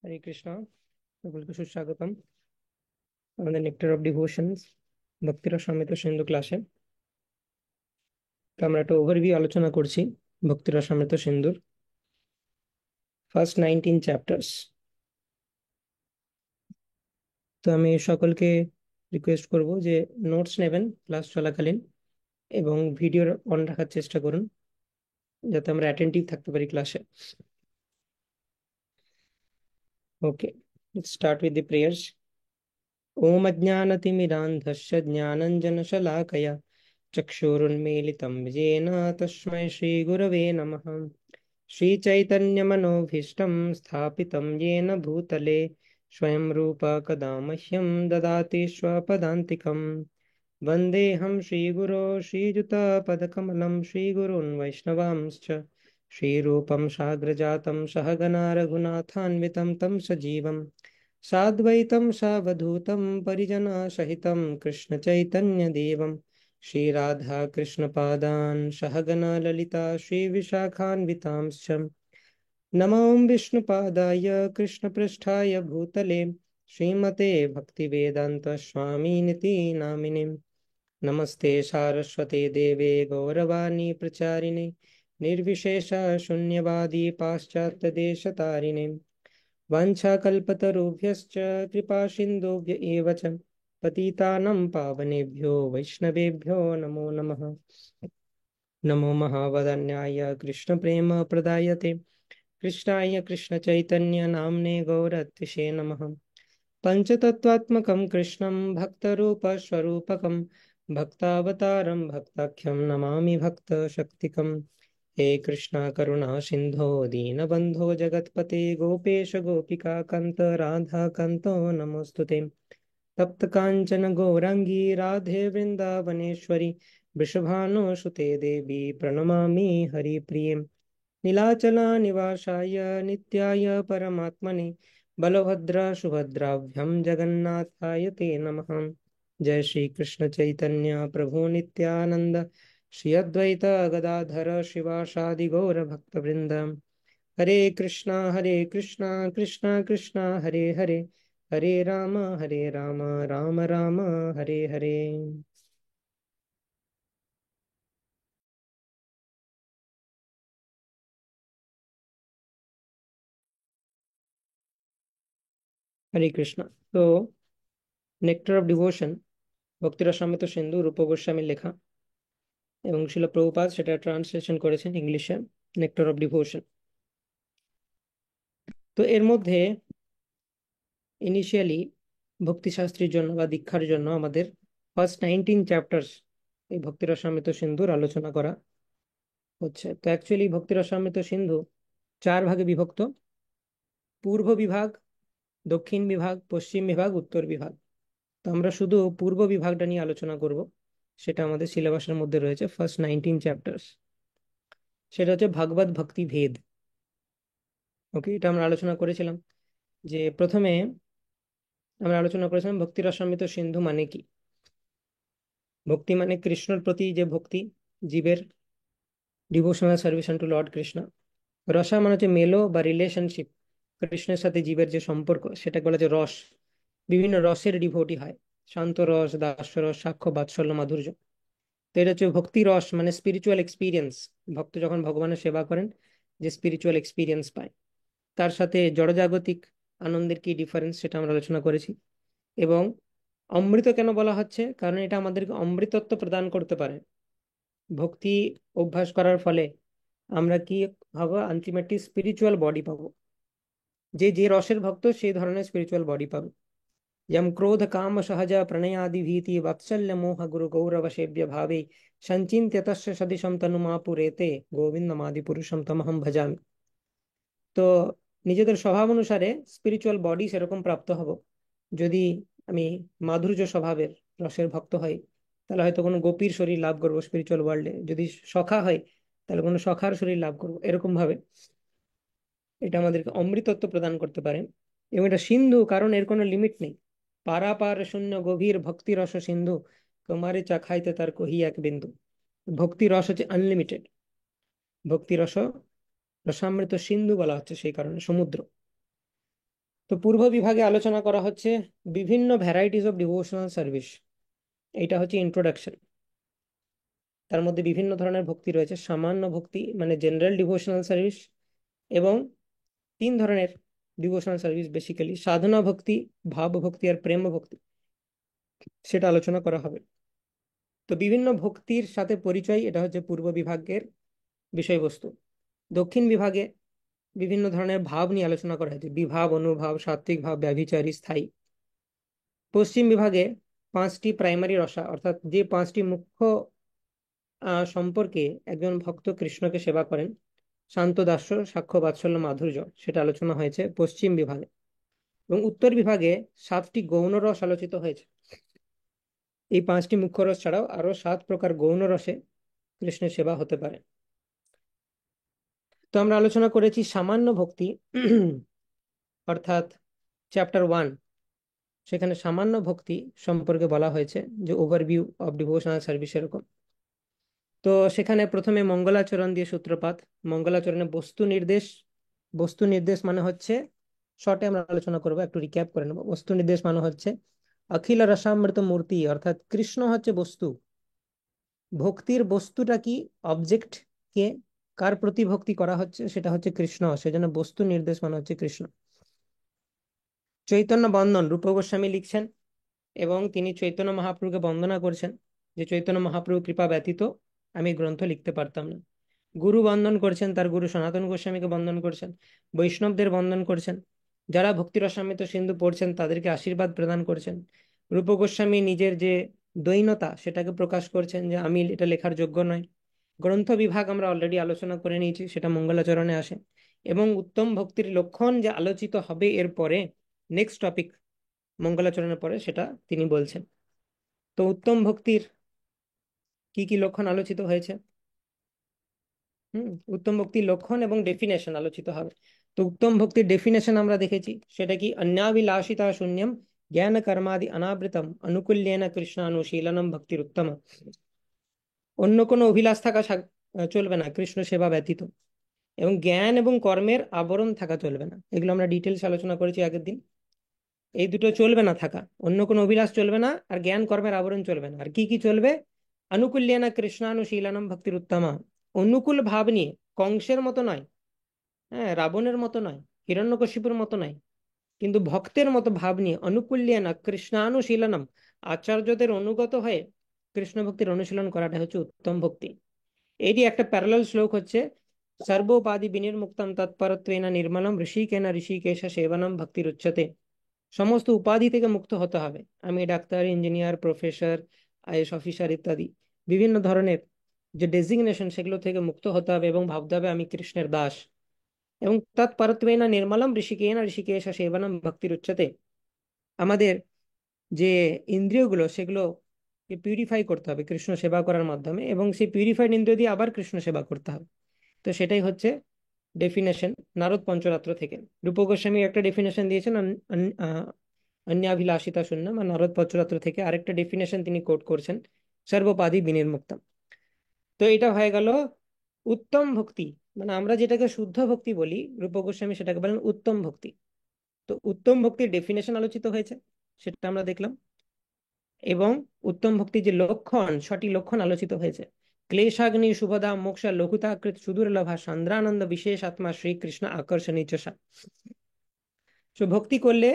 হরে কৃষ্ণ। সকলকে সুস্বাগতম আমাদের নেক্টার অফ ডিভোশনস ভক্তিরসামৃত সিন্ধু ক্লাসে। তো আমরা একটা ওভারভিউ আলোচনা করছি ভক্তিরসামৃত সিন্ধুর ফার্স্ট 19 চ্যাপ্টার্স। তো আমি সকলকে রিকোয়েস্ট করব যে নোটস নেবেন ক্লাস চলাকালীন এবং ভিডিও অন রাখার চেষ্টা করুন যাতে আমরা অ্যাটেন্টিভ থাকতে পারি ক্লাসে। Okay, let's start with the prayers. ओम अज्ञानतिमिरान्धस्य ज्ञानञ्जनशलाकया चक्षुरुन्मीलितं येन तस्मै श्रीगुरवे नमः। श्रीचैतन्यमनोभीष्टं स्थापितं येन भूतले स्वयं रूप कदा मह्यं ददाति स्वपदान्तिकम्। वन्देऽहं श्रीगुरो श्रीयुतपदकमलं श्रीगुरून् वैष्णवांश्च श्रीरूपं साग्रजातं सहगणा रघुनाथान्वितं तं सजीवम् साद्वैतं सावधूतं परिजनसहितं कृष्णचैतन्यदेवं श्रीराधा कृष्णपादान् सहगणा ललिता श्रीविशाखान्वितांश्च नमो विष्णुपादाय कृष्णपृष्ठाय भूतले श्रीमते भक्तिवेदान्त स्वामिनिति नामिने। नमस्ते सारस्वते देवे गौरवाणी प्रचारिणे निर्विशेष शून्यवादी पाश्चात्यदेशतारिणे वाञ्छाकल्पतरुभ्यश्च कृपा सिन्धुभ्य एव च पतितानं पावनेभ्यो वैष्णवेभ्यो नमो नमः। नमो महावदन्याय कृष्णप्रेम प्रदायते कृष्णाय कृष्णचैतन्य नाम्ने गौरत्विषे नमः। पञ्चतत्त्वात्मकं कृष्णं भक्तरूपस्वरूपकं भक्तावतारं भक्ताख्यं नमामि भक्तशक्तिकम्। हे कृष्णा करुणा सिन्धो दीनबन्धो जगत्पते गोपेश गोपिका कान्त राधा कान्तो नमोऽस्तुते। तप्त कांचन गौरांगी राधे वृंदावनेश्वरी वृषभानुसुते देवी प्रणमामि हरिप्रिये। नीलाचला निवासाय नित्याय परमात्मने बलभद्र सुभद्राभ्यां जगन्नाथाय ते नमः। जय श्री कृष्ण चैतन्य प्रभु नित्यानंद श्री अद्वैत गदाधर शिवासादि गौर भक्तवृंद। हरे कृष्णा कृष्णा कृष्णा हरे हरे हरे राम राम राम हरे हरे। हरे कृष्णा। तो नेक्टर অফ ডিভোশন ভক্তি রসামৃত সিন্ধু রূপ গোস্বামীর লেখা এবং শিল প্রভুপাদ সেটা ট্রান্সলেশন করেছেন ইংলিশে, নেক্টার অফ ডিভোশন। তো এর মধ্যে ইনিশিয়ালি ভক্তি শাস্ত্রীর জন্য বা দীক্ষার জন্য আমাদের ফার্স্ট 19 চ্যাপ্টার্স এই ভক্তি রসামৃত সিন্ধুর আলোচনা করা হচ্ছে। তো অ্যাকচুয়ালি ভক্তি রসামৃত সিন্ধু চার ভাগে বিভক্ত: পূর্ব বিভাগ, দক্ষিণ বিভাগ, পশ্চিম বিভাগ, উত্তর বিভাগ। তো আমরা শুধু পূর্ব বিভাগটা নিয়ে আলোচনা করব, সেটা আমাদের সিলেবাসের মধ্যে রয়েছে ফার্স্ট 19 চ্যাপ্টার্স। সেটা হচ্ছে ভাগবত ভক্তি ভেদ। ওকে, এটা আমরা আলোচনা করেছিলাম যে প্রথমে আমরা আলোচনা করেছিলাম ভক্তি রসামৃত সিন্ধু মানে কি। ভক্তি মানে কৃষ্ণর প্রতি যে ভক্তি, জীবের devotional service to Lord Krishna. রসা মানে হচ্ছে মেলো বা রিলেশনশিপ, কৃষ্ণের সাথে জীবের যে সম্পর্ক সেটাকে বলা যায় রস। বিভিন্ন রসের ডিভোটি হয়: শান্ত রস, দাস্য রস, সাক্ষ্য, বাৎসল্য, মাধুর্য। তো এটা হচ্ছে ভক্তি রস, মানে স্পিরিচুয়াল এক্সপিরিয়েন্স। ভক্ত যখন ভগবানের সেবা করেন যে স্পিরিচুয়াল এক্সপিরিয়েন্স পায়। তার সাথে জড়জাগতিক আনন্দের কি ডিফারেন্স সেটা আমরা আলোচনা করেছি। এবং অমৃত কেন বলা হচ্ছে, কারণ এটা আমাদেরকে অমৃতত্ব প্রদান করতে পারে। ভক্তি অভ্যাস করার ফলে আমরা কি হবো, আলটিমেটলি স্পিরিচুয়াল বডি পাবো। যে যে রসের ভক্ত সেই ধরনের স্পিরিচুয়াল বডি পাবে। यम क्रोध काम सहज प्रणयादि भीति वात्सल्य मोह गुरु गौरव सेव्य भावे संचिन्त्य तस्य सदिशं तनुमापुरेते गोविंदमादि पुरुषम तमहम भजामि। তো নিজেদের স্বভাব অনুসারে স্পিরিচুয়াল বডি সেরকম প্রাপ্ত হব। যদি আমি মাধুর্য স্বভাবের রসের ভক্ত হই তাহলে হয়তো কোনো গোপীর শরীর লাভ করবো স্পিরিচুয়াল ওয়ার্ল্ডে। যদি সখা হয় তাহলে কোনো সখার শরীর লাভ করবো। এরকম ভাবে এটা আমাদেরকে অমৃতত্ব প্রদান করতে পারে। এবং এটা সিন্ধু, কারণ এর কোনো লিমিট নেই। পারাপার শূন্য গভীর ভক্তি রস সিন্ধু, তোমারে চা খাইতে তার কহি এক বিন্দু। ভক্তি রস হচ্ছে আনলিমিটেড। ভক্তি রস রসামৃত সিন্ধু বলা হচ্ছে সেই কারণে, সমুদ্র। তো পূর্ব বিভাগে আলোচনা করা হচ্ছে বিভিন্ন ভ্যারাইটিস অফ ডিভোশনাল সার্ভিস। এটা হচ্ছে ইন্ট্রোডাকশন। তার মধ্যে বিভিন্ন ধরনের ভক্তি রয়েছে, সামান্য ভক্তি মানে জেনারেল ডিভোশনাল সার্ভিস, এবং তিন ধরনের ডিভোশনাল সার্ভিস বেসিক্যালি, সাধনা ভক্তি, ভাব ভক্তি আর প্রেম ভক্তি, সেটা আলোচনা করা হবে। তো বিভিন্ন ভক্তির সাথে পরিচয়, এটা হচ্ছে পূর্ব বিভাগের বিষয়বস্তু। দক্ষিণ বিভাগে বিভিন্ন ধরনের ভাব নিয়ে আলোচনা করা হয়েছে, বিভাব, অনুভাব, সাত্ত্বিক ভাব, ব্যভিচারী, স্থায়ী। পশ্চিম বিভাগে পাঁচটি প্রাইমারি রসা, অর্থাৎ যে পাঁচটি মুখ্য সম্পর্কে একজন ভক্ত কৃষ্ণকে সেবা করেন, শান্ত, দাস্য, সাক্ষ্য, বাৎসল্য, মাধুর্য, সেটা আলোচনা হয়েছে পশ্চিম বিভাগে। এবং উত্তর বিভাগে সাতটি গৌণ রস আলোচিত হয়েছে। এই পাঁচটি মুখ্য রস ছাড়াও আরো 7 প্রকার গৌণ রসে কৃষ্ণের সেবা হতে পারে। তো আমরা আলোচনা করেছি সামান্য ভক্তি অর্থাৎ চ্যাপ্টার 1, সেখানে সামান্য ভক্তি সম্পর্কে বলা হয়েছে, যে ওভারভিউ অফ ডিভোশনাল সার্ভিস এরকম। তো সেখানে প্রথমে মঙ্গলাচরণ দিয়ে সূত্রপাত। মঙ্গলাচরণে বস্তু নির্দেশ। বস্তু নির্দেশ মানে হচ্ছে, শর্টে আমরা আলোচনা করবো, একটু রিক্যাপ করে নেবো। বস্তু নির্দেশ মানে হচ্ছে অখিল রসামৃত মূর্তি, অর্থাৎ কৃষ্ণ হচ্ছে বস্তু। ভক্তির বস্তুটা কি, অবজেক্ট কে, কার প্রতি ভক্তি করা হচ্ছে, সেটা হচ্ছে কৃষ্ণ, সেজন্য বস্তু নির্দেশ মানে হচ্ছে কৃষ্ণ। চৈতন্য বন্দন, রূপ গোস্বামী লিখছেন এবং তিনি চৈতন্য মহাপ্রভুকে বন্দনা করছেন, যে চৈতন্য মহাপ্রভু কৃপা ব্যতীত আমি গ্রন্থ লিখতে পারতাম না। গুরু বন্দন করছেন, তার গুরু সনাতন গোস্বামীকে বন্দন করছেন। বৈষ্ণবদের বন্দন করছেন, যারা ভক্তি রসামৃত সিন্ধু পড়ছেন তাদেরকে আশীর্বাদ প্রদান করছেন। রূপ গোস্বামী নিজের যে দৈন্যতা সেটাকে প্রকাশ করছেন, যে আমি এটা লেখার যোগ্য নয়। গ্রন্থ বিভাগ আমরা অলরেডি আলোচনা করে নিয়েছি, সেটা মঙ্গলাচরণে আসে। এবং উত্তম ভক্তির লক্ষণ যে আলোচিত হবে এর পরে, নেক্সট টপিক মঙ্গলাচরণের পরে, সেটা তিনি বলছেন। তো উত্তম ভক্তির কি কি লক্ষণ আলোচিত হয়েছে? উত্তম ভক্তির লক্ষণ এবং ডেফিনেশন আলোচিত হবে। তো উত্তম ভক্তির ডেফিনেশন আমরা দেখেছি, সেটা কি, অন্যাভিলাষিতা শূন্যম জ্ঞান কর্মাদি অনাবৃতম অনুকূল্যেন কৃষ্ণানুশীলনম ভক্তির উত্তম। অন্য কোনো অভিলাষ থাকা চলবে না কৃষ্ণ সেবা ব্যতীত, এবং জ্ঞান এবং কর্মের আবরণ থাকা চলবে না। এগুলো আমরা ডিটেলস আলোচনা করেছি আগের দিন। এই দুটো চলবে না থাকা, অন্য কোনো অভিলাষ চলবে না, আর জ্ঞান কর্মের আবরণ চলবে না। আর কি কি চলবে? অনুকূল্যেন কৃষ্ণানুশীলনম ভক্তির উত্তমা, অনুকূল ভাব নিয়ে, কংসের মতো নয়, হ্যাঁ, রাবণের মতো নয়, হিরণ্যকশিপুর মতো নয়, কিন্তু ভক্তের মতো ভাব নিয়ে, অনুকূল্যেন কৃষ্ণানুশীলনম, আচার্যদের অনুগত হয়ে কৃষ্ণ ভক্তির অনুশীলন করাটা হচ্ছে উত্তম ভক্তি। এটি একটা প্যারালাল শ্লোক হচ্ছে, সর্বোপাধি বিনির্মুক্তম তৎপরত্বেন নির্মলম ঋষিকেন ঋষিকেশ সেবনম ভক্তির উচ্চতে। সমস্ত উপাধি থেকে মুক্ত হতে হবে। আমি doctor, engineer, professor, IAS officer ইত্যাদি বিভিন্ন ধরনের যে ডেজিগনেশন, সেগুলো থেকে মুক্ত হতে হবে এবং ভাবতে হবে আমি কৃষ্ণের দাস। এবং তৎপরত্বেন নির্মলম ঋষিকেন ঋষিকেশ সেবনম ভক্তির উচ্চতে, আমাদের যে ইন্দ্রিয়গুলো সেগুলো পিউরিফাই করতে হবে কৃষ্ণ সেবা করার মাধ্যমে, এবং সেই পিউরিফাইড ইন্দ্রিয় দিয়ে আবার কৃষ্ণ সেবা করতে হবে। তো সেটাই হচ্ছে ডেফিনেশন নারদ পঞ্চরাত্র থেকে। রূপ গোস্বামী একটা ডেফিনেশন দিয়েছেন অন্যাভিলাষিতা শূন্য, বা নারদ পঞ্চরাত্র থেকে আরেকটা ডেফিনেশন তিনি কোট করছেন, সর্বোপাধি বিনির্মুক্তম। তো এটা হয়ে গেল উত্তম ভক্তি, মানে আমরা যেটাকে শুদ্ধ ভক্তি বলি, রূপ গোস্বামী সেটাকে বলেন উত্তম ভক্তি। তো উত্তম ভক্তির ডেফিনেশন আলোচিত হয়েছে, সেটা আমরা দেখলাম। এবং উত্তম ভক্তির যে লক্ষণ, 6টি লক্ষণ আলোচিত হয়েছে। ক্লেশাগ্নি শুভদা মোক্ষা লঘুতাকৃত সুদুর্লভা সান্দ্রানন্দ বিশেষ আত্মা শ্রীকৃষ্ণ আকর্ষণী চষা। তো ভক্তি করলে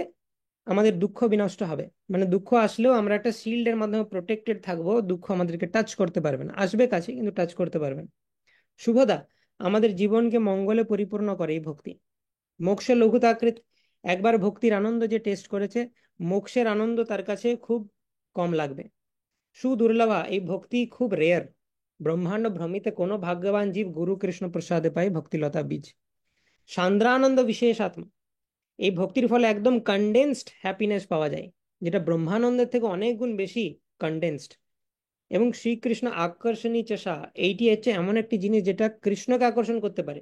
আমাদের দুঃখ বিনষ্ট হবে, মানে দুঃখ আসলেও আমরা একটা শিল্ডের মাধ্যমে প্রোটেক্টেড থাকবো, দুঃখ আমাদেরকে টাচ করতে পারবে না, আসবে কাছে কিন্তু টাচ করতে পারবে না। শুভদা, আমাদের জীবনকে মঙ্গলে পরিপূর্ণ করে এই ভক্তি। মোক্ষ লঘুতাকৃত, একবার ভক্তির আনন্দ যে টেস্ট করেছে, মোক্ষের আনন্দ তার কাছে খুব কম লাগবে। সুদুর্লভা, এই ভক্তি খুব রেয়ার, ব্রহ্মাণ্ড ভ্রমিতে কোনো ভাগ্যবান জীব গুরু কৃষ্ণ প্রসাদে পায় ভক্তিলতা বীজ। সান্দ্রানন্দ বিশেষ আত্মা, এই ভক্তির ফলে একদম কনডেন্সড হ্যাপিনেস পাওয়া যায়, যেটা ব্রহ্মানন্দের থেকে অনেক গুণ বেশি কনডেন্সড। এবং শ্রীকৃষ্ণ আকর্ষণী চেষা, এইটি হচ্ছে এমন একটি জিনিস যেটা কৃষ্ণকে আকর্ষণ করতে পারে।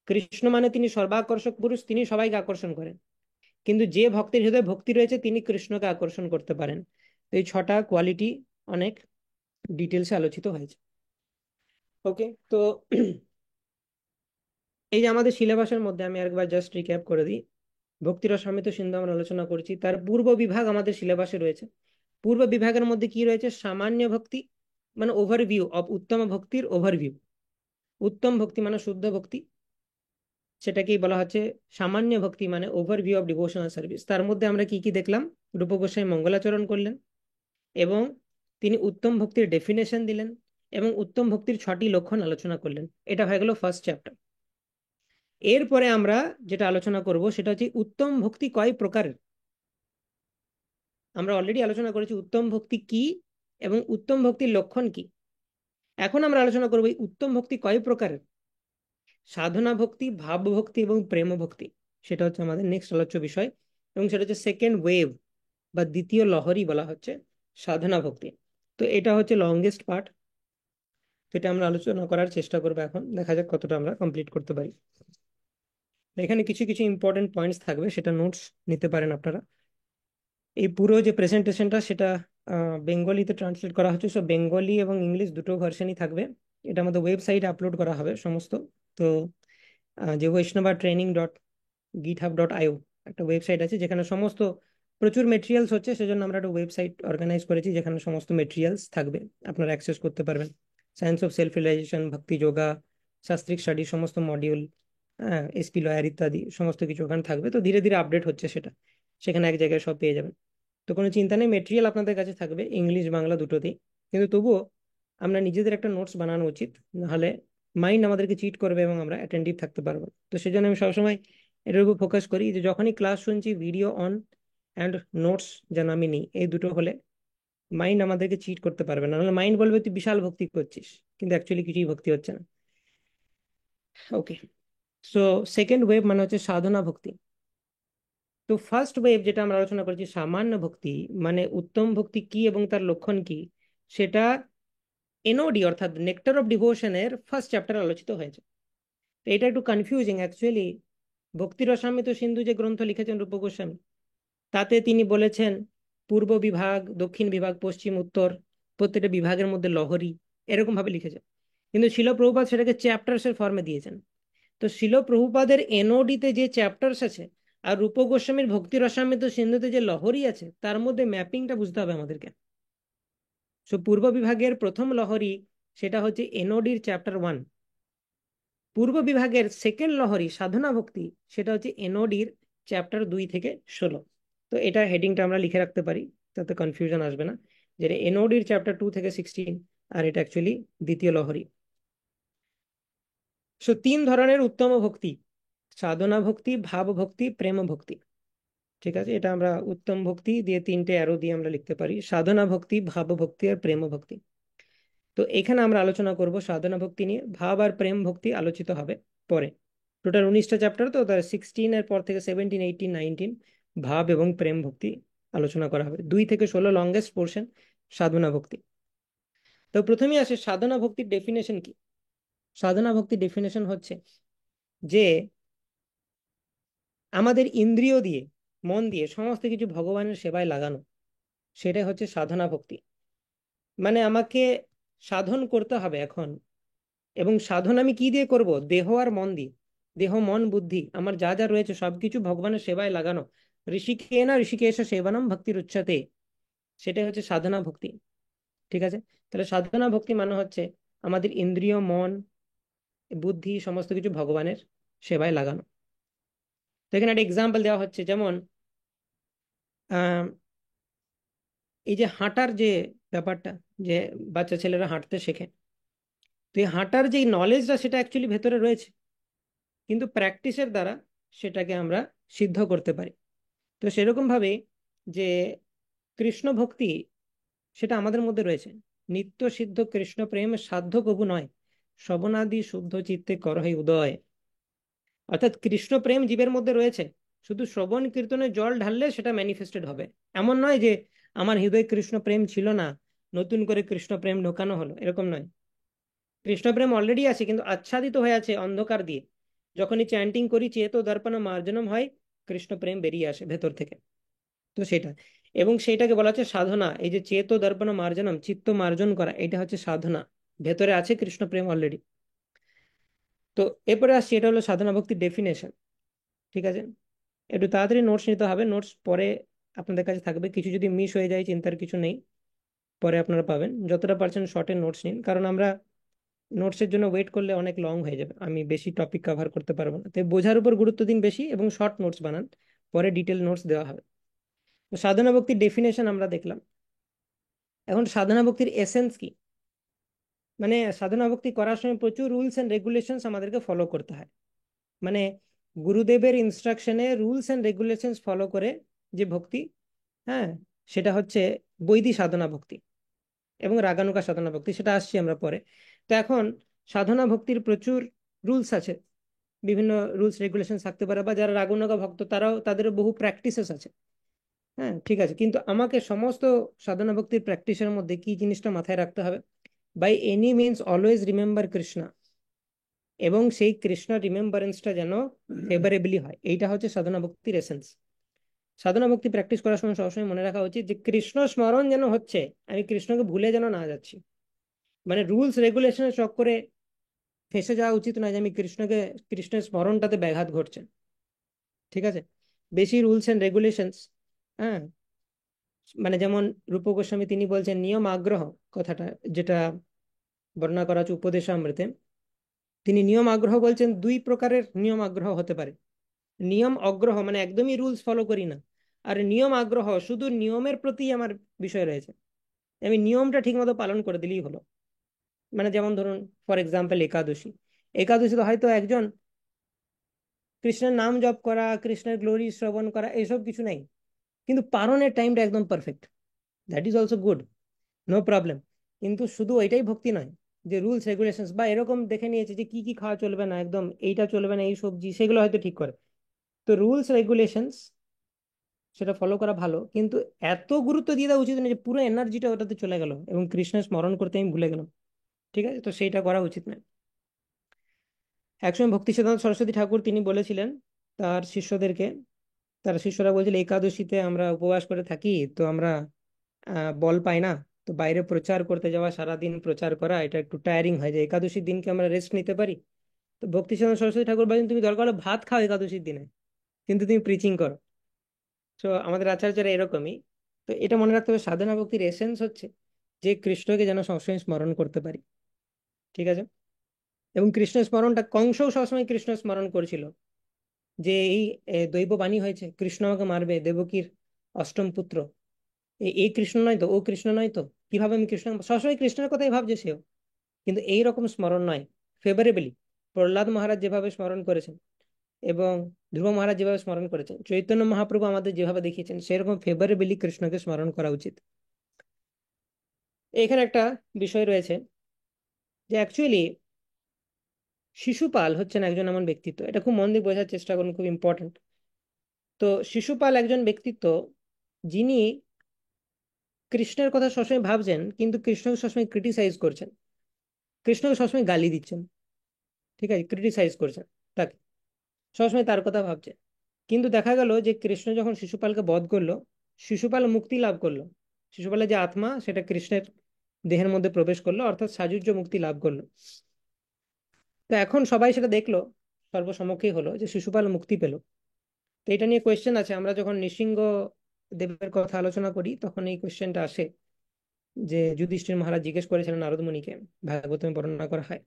কৃষ্ণ মানে তিনি সর্বাকর্ষক পুরুষ, তিনি সবাইকে আকর্ষণ করেন, কিন্তু যে ভক্তের হৃদয়ে ভক্তি রয়েছে তিনি কৃষ্ণকে আকর্ষণ করতে পারেন। তো এই 6টা কোয়ালিটি অনেক ডিটেলসে আলোচিত হয়েছে। ওকে, তো এই যে আমাদের সিলেবাসের মধ্যে, আমি আরেকবার জাস্ট রিক্যাপ করে দিই, ভক্তিরসামৃত সিন্ধু আমরা আলোচনা করছি, তার পূর্ব বিভাগ আমাদের সিলেবাসে রয়েছে। পূর্ব বিভাগের মধ্যে কি রয়েছে? সামান্য ভক্তি, মানে ওভারভিউ অফ উত্তম ভক্তির ওভারভিউ। উত্তম ভক্তি মানে শুদ্ধ ভক্তি, সেটাকেই বলা হচ্ছে সামান্য ভক্তি, মানে ওভারভিউ অফ ডিভোশনাল সার্ভিস। তার মধ্যে আমরা কি কি দেখলাম? রূপ গোস্বামী মঙ্গলাচরণ করলেন, এবং তিনি উত্তম ভক্তির ডেফিনেশন দিলেন, এবং উত্তম ভক্তির 6টি লক্ষণ আলোচনা করলেন। এটা হয়ে গেল ফার্স্ট চ্যাপ্টার। এরপরে আমরা যেটা আলোচনা করব সেটা হচ্ছে উত্তম ভক্তি কয় প্রকারের। আমরা অলরেডি আলোচনা করেছি উত্তম ভক্তি কি এবং উত্তম ভক্তির লক্ষণ কি। এখন আমরা আলোচনা করবো এই উত্তম ভক্তি কয় প্রকারের। সাধনা ভক্তি, ভাব ভক্তি এবং প্রেম ভক্তি, সেটা হচ্ছে আমাদের নেক্সট আলোচ্য বিষয়। এবং সেটা হচ্ছে সেকেন্ড ওয়েভ বা দ্বিতীয় লহরী বলা হচ্ছে সাধনা ভক্তি। তো এটা হচ্ছে লংগেস্ট পার্ট, যেটা আমরা আলোচনা করার চেষ্টা করবো। এখন দেখা যাক কতটা আমরা কমপ্লিট করতে পারি। এখানে কিছু কিছু ইম্পর্টেন্ট পয়েন্টস থাকবে, সেটা নোটস নিতে পারেন আপনারা। এই পুরো যে প্রেজেন্টেশনটা সেটা বেঙ্গলিতে ট্রান্সলেট করা হচ্ছে, সো বেঙ্গলি এবং ইংলিশ দুটো ভার্সনই থাকবে। এটা আমাদের ওয়েবসাইটে আপলোড করা হবে সমস্ত। তো যে বৈষ্ণবা ট্রেনিং ডট github.io একটা ওয়েবসাইট আছে, যেখানে সমস্ত প্রচুর মেটেরিয়ালস হচ্ছে, সেজন্য আমরা একটা ওয়েবসাইট অর্গানাইজ করেছি যেখানে সমস্ত মেটেরিয়ালস থাকবে, আপনারা অ্যাক্সেস করতে পারবেন। সায়েন্স অফ সেলফ রিয়েলাইজেশন, ভক্তি যোগা, শাস্ত্রিক স্টাডি, সমস্ত মডিউল, হ্যাঁ, এসপি লয়ার ইত্যাদি সমস্ত কিছু ওখানে থাকবে। তো ধীরে ধীরে আপডেট হচ্ছে সেটা, সেখানে এক জায়গায় সব পেয়ে যাবেন। তো কোনো চিন্তা নেই, মেটেরিয়াল আপনাদের কাছে থাকবে ইংলিশ বাংলা দুটোতেই। কিন্তু তবুও আমরা নিজেদের একটা নোটস বানানো উচিত, নাহলে মাইন্ড আমাদেরকে চিট করবে এবং আমরা অ্যাটেন্টিভ থাকতে পারবো না। তো সেই জন্য আমি সবসময় এটার উপর ফোকাস করি যে যখনই ক্লাস শুনছি ভিডিও অন অ্যান্ড নোটস যেন আমি নিই, এই দুটো হলে মাইন্ড আমাদেরকে চিট করতে পারবে না। নাহলে মাইন্ড বলবে তুই বিশাল ভক্তি করছিস, কিন্তু অ্যাকচুয়ালি কিছুই ভক্তি হচ্ছে না। ওকে, সো সেকেন্ড ওয়েভ মানে হচ্ছে সাধনা ভক্তি। তো ফার্স্ট ওয়েভ যেটা আমরা আলোচনা করেছি সামান্য ভক্তি, মানে উত্তম ভক্তি কি এবং তার লক্ষণ কি, সেটা এনওডি অর্থাৎ নেক্টার অফ ডিভোশনের ফার্স্ট চ্যাপ্টার আলোচিত হয়েছে। তো এটা একটু কনফিউজিং অ্যাকচুয়ালি। ভক্তি রসামৃত সিন্ধু যে গ্রন্থ লিখেছেন রূপ গোস্বামী, তাতে তিনি বলেছেন পূর্ব বিভাগ, দক্ষিণ বিভাগ, পশ্চিম উত্তর, প্রত্যেকটা বিভাগের মধ্যে লহরী, এরকম ভাবে লিখেছেন। কিন্তু শিল প্রভুপাদ সেটাকে চ্যাপ্টার্স এর ফর্মে দিয়েছেন। তো শিল প্রভুপাদের এনওডিতে যে চ্যাপ্টার্স আছে আর রূপ গোস্বামীর ভক্তি রসামৃত সিন্ধুতে যে লহরী আছে, তার মধ্যে ম্যাপিংটা বুঝতে হবে আমাদেরকে। সো পূর্ব বিভাগের প্রথম লহরী সেটা হচ্ছে এনওডির চ্যাপ্টার 1। পূর্ব বিভাগের সেকেন্ড লহরী সাধনা ভক্তি, সেটা হচ্ছে এনওডির চ্যাপ্টার 2 থেকে 16। তো এটা হেডিংটা আমরা লিখে রাখতে পারি, তাতে কনফিউশন আসবে না, যে এনওডির চ্যাপ্টার 2 থেকে 16, আর এটা অ্যাকচুয়ালি দ্বিতীয় লহরী। সো 3 ধরনের উত্তম ভক্তি: সাধনা ভক্তি, ভাব ভক্তি, প্রেম ভক্তি। ঠিক আছে, এটা আমরা উত্তম ভক্তি দিয়ে 3টে অ্যারো দিয়ে আমরা লিখতে পারি: সাধনা ভক্তি, ভাব ভক্তি আর প্রেম ভক্তি। তো এখানে আমরা আলোচনা করব সাধনা ভক্তি নিয়ে, ভাব আর প্রেম ভক্তি আলোচিত হবে পরে। টোটাল 19টা চ্যাপ্টার, তো তার 16 এর পর থেকে 17, 18, 19 ভাব এবং প্রেম ভক্তি আলোচনা করা হবে। 2 থেকে 16 লংগেস্ট পোর্শন সাধনা ভক্তি। তো প্রথমেই আসে সাধনা ভক্তির ডেফিনেশন কি। সাধনা ভক্তির ডেফিনেশন হচ্ছে যে আমাদের ইন্দ্রিয় দিয়ে, মন দিয়ে সমস্ত কিছু ভগবানের সেবায় লাগানো, সেটাই হচ্ছে সাধনা ভক্তি। মানে আমাকে সাধন করতে হবে এখন, এবং সাধন আমি কি দিয়ে করব? দেহ আর মন দিয়ে। দেহ মন বুদ্ধি আমার যা যা রয়েছে সবকিছু ভগবানের সেবায় লাগানো। ঋষিকেনা ঋষিকেশ সেবনম ভক্তির উচ্চতে, সেটাই হচ্ছে সাধনা ভক্তি। ঠিক আছে, তাহলে সাধনা ভক্তি মানে হচ্ছে আমাদের ইন্দ্রিয়, মন, বুদ্ধি সমস্ত কিছু ভগবানের সেবায় লাগানো। তো এখানে একটা এক্সাম্পল দেওয়া হচ্ছে, যেমন আহ এই যে হাঁটার যে ব্যাপারটা, যে বাচ্চা ছেলেরা হাঁটতে শেখে, তো এই হাঁটার যে নলেজটা সেটা অ্যাকচুয়ালি ভেতরে রয়েছে, কিন্তু প্র্যাকটিসের দ্বারা সেটাকে আমরা সিদ্ধ করতে পারি। তো সেরকম ভাবে যে কৃষ্ণ ভক্তি সেটা আমাদের মধ্যে রয়েছে। নিত্য সিদ্ধ কৃষ্ণ প্রেম সাধ্য কবু নয়, শ্রবণাদি শুদ্ধ চিত্তে করহে উদয়। অর্থাৎ কৃষ্ণ প্রেম জীবের মধ্যে রয়েছে, শুধু শ্রবণ কীর্তনে জল ঢাললে সেটা ম্যানিফেস্টেড হবে এমন নয় যে আমার হৃদয়ে কৃষ্ণ প্রেম ছিল না, নতুন করে কৃষ্ণ প্রেম ঢোকানো হলো, এরকম নয়। কৃষ্ণ প্রেম অলরেডি আছে, কিন্তু আচ্ছাদিত হয়ে আছে অন্ধকার দিয়ে। যখনই চ্যান্টিং করি চেতো দর্পণ মার্জনম হয়, কৃষ্ণ প্রেম বেরিয়ে আসে ভেতর থেকে। তো সেটা, এবং সেইটাকে বলা হচ্ছে সাধনা। এই যে চেতো দর্পণ মার্জনম, চিত্ত মার্জন করা, এটা হচ্ছে সাধনা। ভেতরে আছে কৃষ্ণ প্রেম অলরেডি। তো এরপরে আসছি, এটা হলো সাধনা ভক্তির ডেফিনেশন। ঠিক আছে, একটু তাড়াতাড়ি নোটস নিতে হবে, নোটস পরে আপনাদের কাছে থাকবে, কিছু যদি মিস হয়ে যায় চিন্তার কিছু নেই, পরে আপনারা পাবেন। যতটা পারছেন শর্টে নোটস নিন, কারণ আমরা নোটসের জন্য ওয়েট করলে অনেক লং হয়ে যাবে, আমি বেশি টপিক কভার করতে পারবো না। তাই বোঝার উপর গুরুত্ব দিন বেশি এবং শর্ট নোটস বানান, পরে ডিটেল নোটস দেওয়া হবে। তো সাধনা ভক্তির ডেফিনেশন আমরা দেখলাম। এখন সাধনা ভক্তির এসেন্স কি? মানে সাধনা ভক্তি করার সময় প্রচুর রুলস এন্ড রেগুলেশনস আমাদেরকে ফলো করতে হয়। মানে গুরুদেবের ইনস্ট্রাকশনে রুলস এন্ড রেগুলেশনস ফলো করে যে ভক্তি, হ্যাঁ, সেটা হচ্ছে বৈদিক সাধনা ভক্তি। এবং রাগানুকা সাধনা ভক্তি, সেটা আসছি আমরা পরে। তো এখন সাধনা ভক্তির প্রচুর রুলস আছে, বিভিন্ন রুলস রেগুলেশন থাকতে পারে, বা যারা রাগানুকা ভক্ত তারাও তাদেরও বহু প্র্যাকটিসেস আছে। হ্যাঁ, ঠিক আছে, কিন্তু আমাকে সমস্ত সাধনা ভক্তির প্র্যাকটিসের মধ্যে কি জিনিসটা মাথায় রাখতে হবে? By any means always remember Krishna, এবং সেই কৃষ্ণ রিমেম্বারেন্সটা যেন ফেভারেবলি হয়, এইটা হচ্ছে সাধনা ভক্তির এসেন্স। সাধনা ভক্তি প্র্যাকটিস করার সময় সবসময় মনে রাখা উচিত যে কৃষ্ণ স্মরণ যেন হচ্ছে, আমি কৃষ্ণকে ভুলে যেন না যাচ্ছি। মানে রুলস রেগুলেশনের চক্করে ফেসে যাওয়া উচিত নয় যে আমি কৃষ্ণের স্মরণটাতে ব্যাঘাত ঘটছে। ঠিক আছে, বেশি রুলস এন্ড রেগুলেশনস, হ্যাঁ, মানে যেমন রূপ গোস্বামী তিনি বলছেন নিয়ম আগ্রহ কথাটা, যেটা বর্ণনা করা হচ্ছে উপদেশামৃতে। তিনি নিয়ম আগ্রহ বলছেন, দুই প্রকারের নিয়ম আগ্রহ হতে পারে। নিয়ম অগ্রহ মানে একদমই রুলস ফলো করি না, আর নিয়ম আগ্রহ শুধু নিয়মের প্রতি আমার বিষয় রয়েছে, আমি নিয়মটা ঠিকমতো পালন করে দিলেই হলো। মানে যেমন ধরুন ফর এক্সাম্পল একাদশী, একাদশীতে হয়তো একজন কৃষ্ণের নাম জপ করা, কৃষ্ণের গ্লোরি শ্রবণ করা এইসব কিছু নাই, কিন্তু পারণের টাইমটা একদম perfect, that is also good, no problem. কিন্তু শুধু ওইটাই ভক্তি নয় যে রুলস রেগুলেশনস বা এরকম দেখে নিয়েছে যে কি কি খাওয়া চলবে না, একদম এইটা চলবে না, এই সবজি, সেগুলো হয়তো ঠিক করে। তো রুলস রেগুলেশনস সেটা ফলো করা ভালো, কিন্তু এত গুরুত্ব দিয়ে দেওয়া উচিত না যে পুরো এনার্জিটা ওটাতে চলে গেল এবং কৃষ্ণের স্মরণ করতে আমি ভুলে গেলাম। ঠিক আছে, তো সেইটা করা উচিত নয়। একসময় ভক্তি সিদ্ধান্ত সরস্বতী ঠাকুর তিনি বলেছিলেন তার শিষ্যদেরকে, তার শিষ্যরা বলছিল একাদশীতে আমরা উপবাস করে থাকি, তো আমরা বল পাই না, তো বাইরে প্রচার করতে যাওয়া, সারাদিন প্রচার করা, এটা একটু টায়ারিং হয়ে যায়, একাদশীর দিনকে আমরা রেস্ট নিতে পারি। তো ভক্তি সিদ্ধান্ত সরস্বতী ঠাকুর বলেন তুমি দরকার হলে ভাত খাও একাদশীর দিনে, কিন্তু তুমি প্রিচিং করো। তো আমাদের আচার্যরা এরকমই। তো এটা মনে রাখতে হবে, সাধনা ভক্তির এসেন্স হচ্ছে যে কৃষ্ণকে যেন সবসময় স্মরণ করতে পারি। ঠিক আছে, এবং কৃষ্ণ স্মরণটা কংসও সবসময় কৃষ্ণ স্মরণ করেছিল, যে এই দৈব বাণী হয়েছে কৃষ্ণ আমাকে মারবে, দেবকীর অষ্টম পুত্র, এই কৃষ্ণ নয় তো, ও কৃষ্ণ নয় তো, কিভাবে আমি কৃষ্ণ, সবসময় কৃষ্ণের কথাই ভাবছে সেও। কিন্তু এই রকম স্মরণ নয় ফেভারেবলি। প্রহ্লাদ মহারাজ যেভাবে স্মরণ করেছেন এবং ধ্রুব মহারাজ যেভাবে স্মরণ করেছেন, চৈতন্য মহাপ্রভু আমাদের যেভাবে দেখিয়েছেন, সেরকম ফেভারেবলি কৃষ্ণকে স্মরণ করা উচিত। এখানে একটা বিষয় রয়েছে যে অ্যাকচুয়ালি শিশুপাল হচ্ছেন একজন এমন ব্যক্তিত্ব, এটা খুব মন দিয়ে বোঝার চেষ্টা করুন, খুব ইম্পর্টেন্ট। তো শিশুপাল একজন ব্যক্তিত্ব যিনি কৃষ্ণের কথা সবসময় ভাবছেন, কিন্তু কৃষ্ণকে সবসময় ক্রিটিসাইজ করছেন, কৃষ্ণকে সবসময় গালি দিচ্ছেন। ঠিক আছে, ক্রিটিসাইজ করছেন তাকে, সবসময় তার কথা ভাবছেন। কিন্তু দেখা গেল যে কৃষ্ণ যখন শিশুপালকে বধ করলো, শিশুপাল মুক্তি লাভ করলো, শিশুপালের যে আত্মা সেটা কৃষ্ণের দেহের মধ্যে প্রবেশ করলো, অর্থাৎ সাযুজ্য মুক্তি লাভ করলো। তো এখন সবাই সেটা দেখলো, সর্বসম্মুখেই হলো যে শিশুপাল মুক্তি পেল। তো এটা নিয়ে কোয়েশ্চেন আছে, আমরা যখন নৃসিংহ দেবের কথা আলোচনা করি তখন এই কোয়েশ্চেনটা আসে, যে যুধিষ্ঠির মহারাজ জিজ্ঞেস করেছিলেন নারদ মুনিকে, ভাগবতে বর্ণনা করা হয়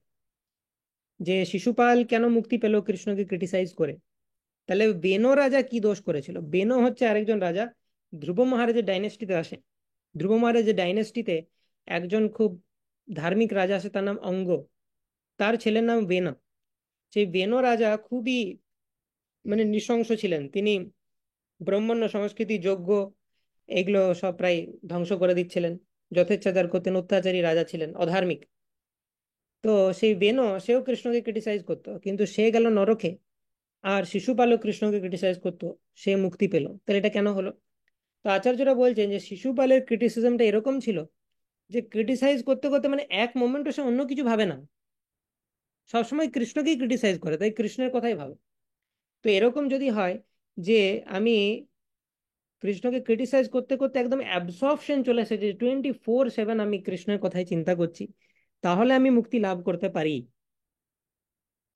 যে শিশুপাল কেন মুক্তি পেল কৃষ্ণকে ক্রিটিসাইজ করে। তাহলে বেনো রাজা কি দোষ করেছিল? বেনো হচ্ছে আরেকজন রাজা, ধ্রুব মহারাজের ডাইনেস্টিতে আসে। ধ্রুব মহারাজের ডাইনেস্টিতে একজন খুব ধার্মিক রাজা আছে, তার নাম অঙ্গ, তার ছেলের নাম বেনা। সেই বেনো রাজা খুবই মানে নৃশংস ছিলেন, তিনি ব্রাহ্মণ্য সংস্কৃতি যজ্ঞ এগুলো সব প্রায় ধ্বংস করে দিচ্ছিলেন, যথেচ্ছাচার করতেন, অত্যাচারী রাজা ছিলেন, অধার্মিক। তো সেই বেনো সেও কৃষ্ণকে ক্রিটিসাইজ করতো, কিন্তু সে গেল নরকে, আর শিশুপালও কৃষ্ণকে ক্রিটিসাইজ করতো, সে মুক্তি পেল। তাহলে এটা কেন হলো? তো আচার্যরা বলছেন যে শিশুপালের ক্রিটিসিজমটা এরকম ছিল যে ক্রিটিসাইজ করতে করতে মানে এক মোমেন্টও সে অন্য কিছু ভাবে না, সবসময় কৃষ্ণকেই ক্রিটিসাইজ করে, তাই কৃষ্ণের কথাই ভাবে। তো এরকম যদি হয় যে আমি কৃষ্ণকে ক্রিটিসাইজ করতে করতে একদম অ্যাবসর্পশন চলে এসেছে, যে 24/7 আমি কৃষ্ণের কথাই চিন্তা করছি, তাহলে আমি মুক্তি লাভ করতে পারি।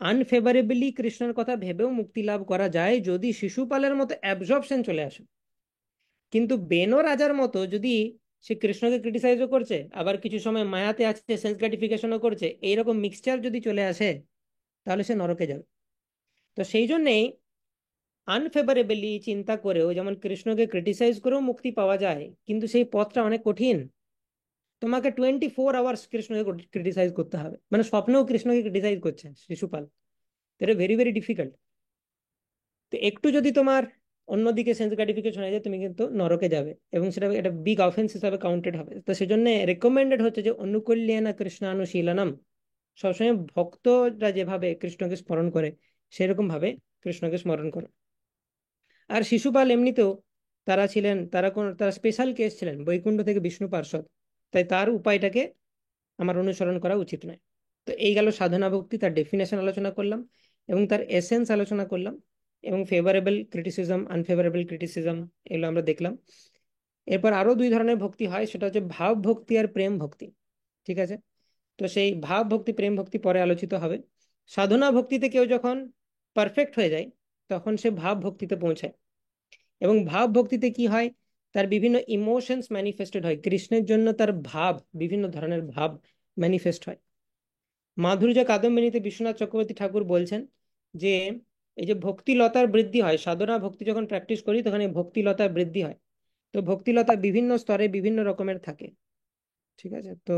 আনফেভারেবলি কৃষ্ণের কথা ভেবেও মুক্তি লাভ করা যায় যদি শিশুপালের মতো অ্যাবজর্পশন চলে আসে। কিন্তু বেনো রাজার মতো যদি সে কৃষ্ণকে ক্রিটিসাইজও করছে, আবার কিছু সময় মায়াতে আছে, সেন্স গ্রাটিফিকেশনও করছে, এইরকম মিক্সচার যদি চলে আসে, তাহলে সে নরকে যাবে। তো সেই জন্যেই আনফেভারেবলি চিন্তা করেও যেমন কৃষ্ণকে ক্রিটিসাইজ করেও মুক্তি পাওয়া যায়, কিন্তু সেই পথটা অনেক কঠিন। তোমাকে 24 আওয়ার্স কৃষ্ণকে ক্রিটিসাইজ করতে হবে, মানে স্বপ্নেও কৃষ্ণকে ক্রিটিসাইজ করছে শিশুপাল। এটা ভেরি ভেরি ডিফিকাল্ট। তো একটু যদি তোমার অন্যদিকে সেন্স গ্রাটিফিকেশন হয়ে যায়, তুমি কিন্তু নরকে যাবে, এবং সেটা একটা বিগ অফেন্স হিসাবে কাউন্টেড হবে। তো সেজন্য রেকমেন্ডেড হচ্ছে যে অনুকূল্যেনা কৃষ্ণানুশীলনম, সবসময় ভক্তরা যেভাবে কৃষ্ণকে স্মরণ করে সেরকম ভাবে কৃষ্ণকে স্মরণ করো। আর শিশুপাল এমনিতেও তারা স্পেশাল কেস ছিলেন, বৈকুণ্ঠ থেকে বিষ্ণু পার্ষদ, তাই তার উপায়টাকে আমার অনুসরণ করা উচিত নয়। তো এই গেল সাধনা ভক্তি, তার ডেফিনেশন আলোচনা করলাম এবং তার এসেন্স আলোচনা করলাম, এবং ফেভারেবল ক্রিটিসিজম, আনফেভারেবল ক্রিটিসিজম, এগুলো আমরা দেখলাম। এরপর আরো দুই ধরনের ভক্তি হয়, সেটা হচ্ছে ভাব ভক্তি আর প্রেম ভক্তি। ঠিক আছে, তো সেই ভাব ভক্তি প্রেম ভক্তি পরে আলোচিত হবে। সাধনা ভক্তিতে কেউ যখন পারফেক্ট হয়ে যায়, তখন সে ভাব ভক্তিতে পৌঁছায়। এবং ভাব ভক্তিতে কি হয়, তার বিভিন্ন ইমোশনস ম্যানিফেস্টেড হয়, কৃষ্ণের জন্য তার ভাব, বিভিন্ন ধরনের ভাব ম্যানিফেস্ট হয়। মাধুর্য কাদম্বিনীতে বিশ্বনাথ চক্রবর্তী ঠাকুর বলছেন যে এই যে ভক্তিলতার বৃদ্ধি হয়, সাধনা ভক্তি যখন প্র্যাকটিস করি তখন এই ভক্তিলতার বৃদ্ধি হয়। তো ভক্তিলতা বিভিন্ন স্তরে বিভিন্ন রকমের থাকে। ঠিক আছে, তো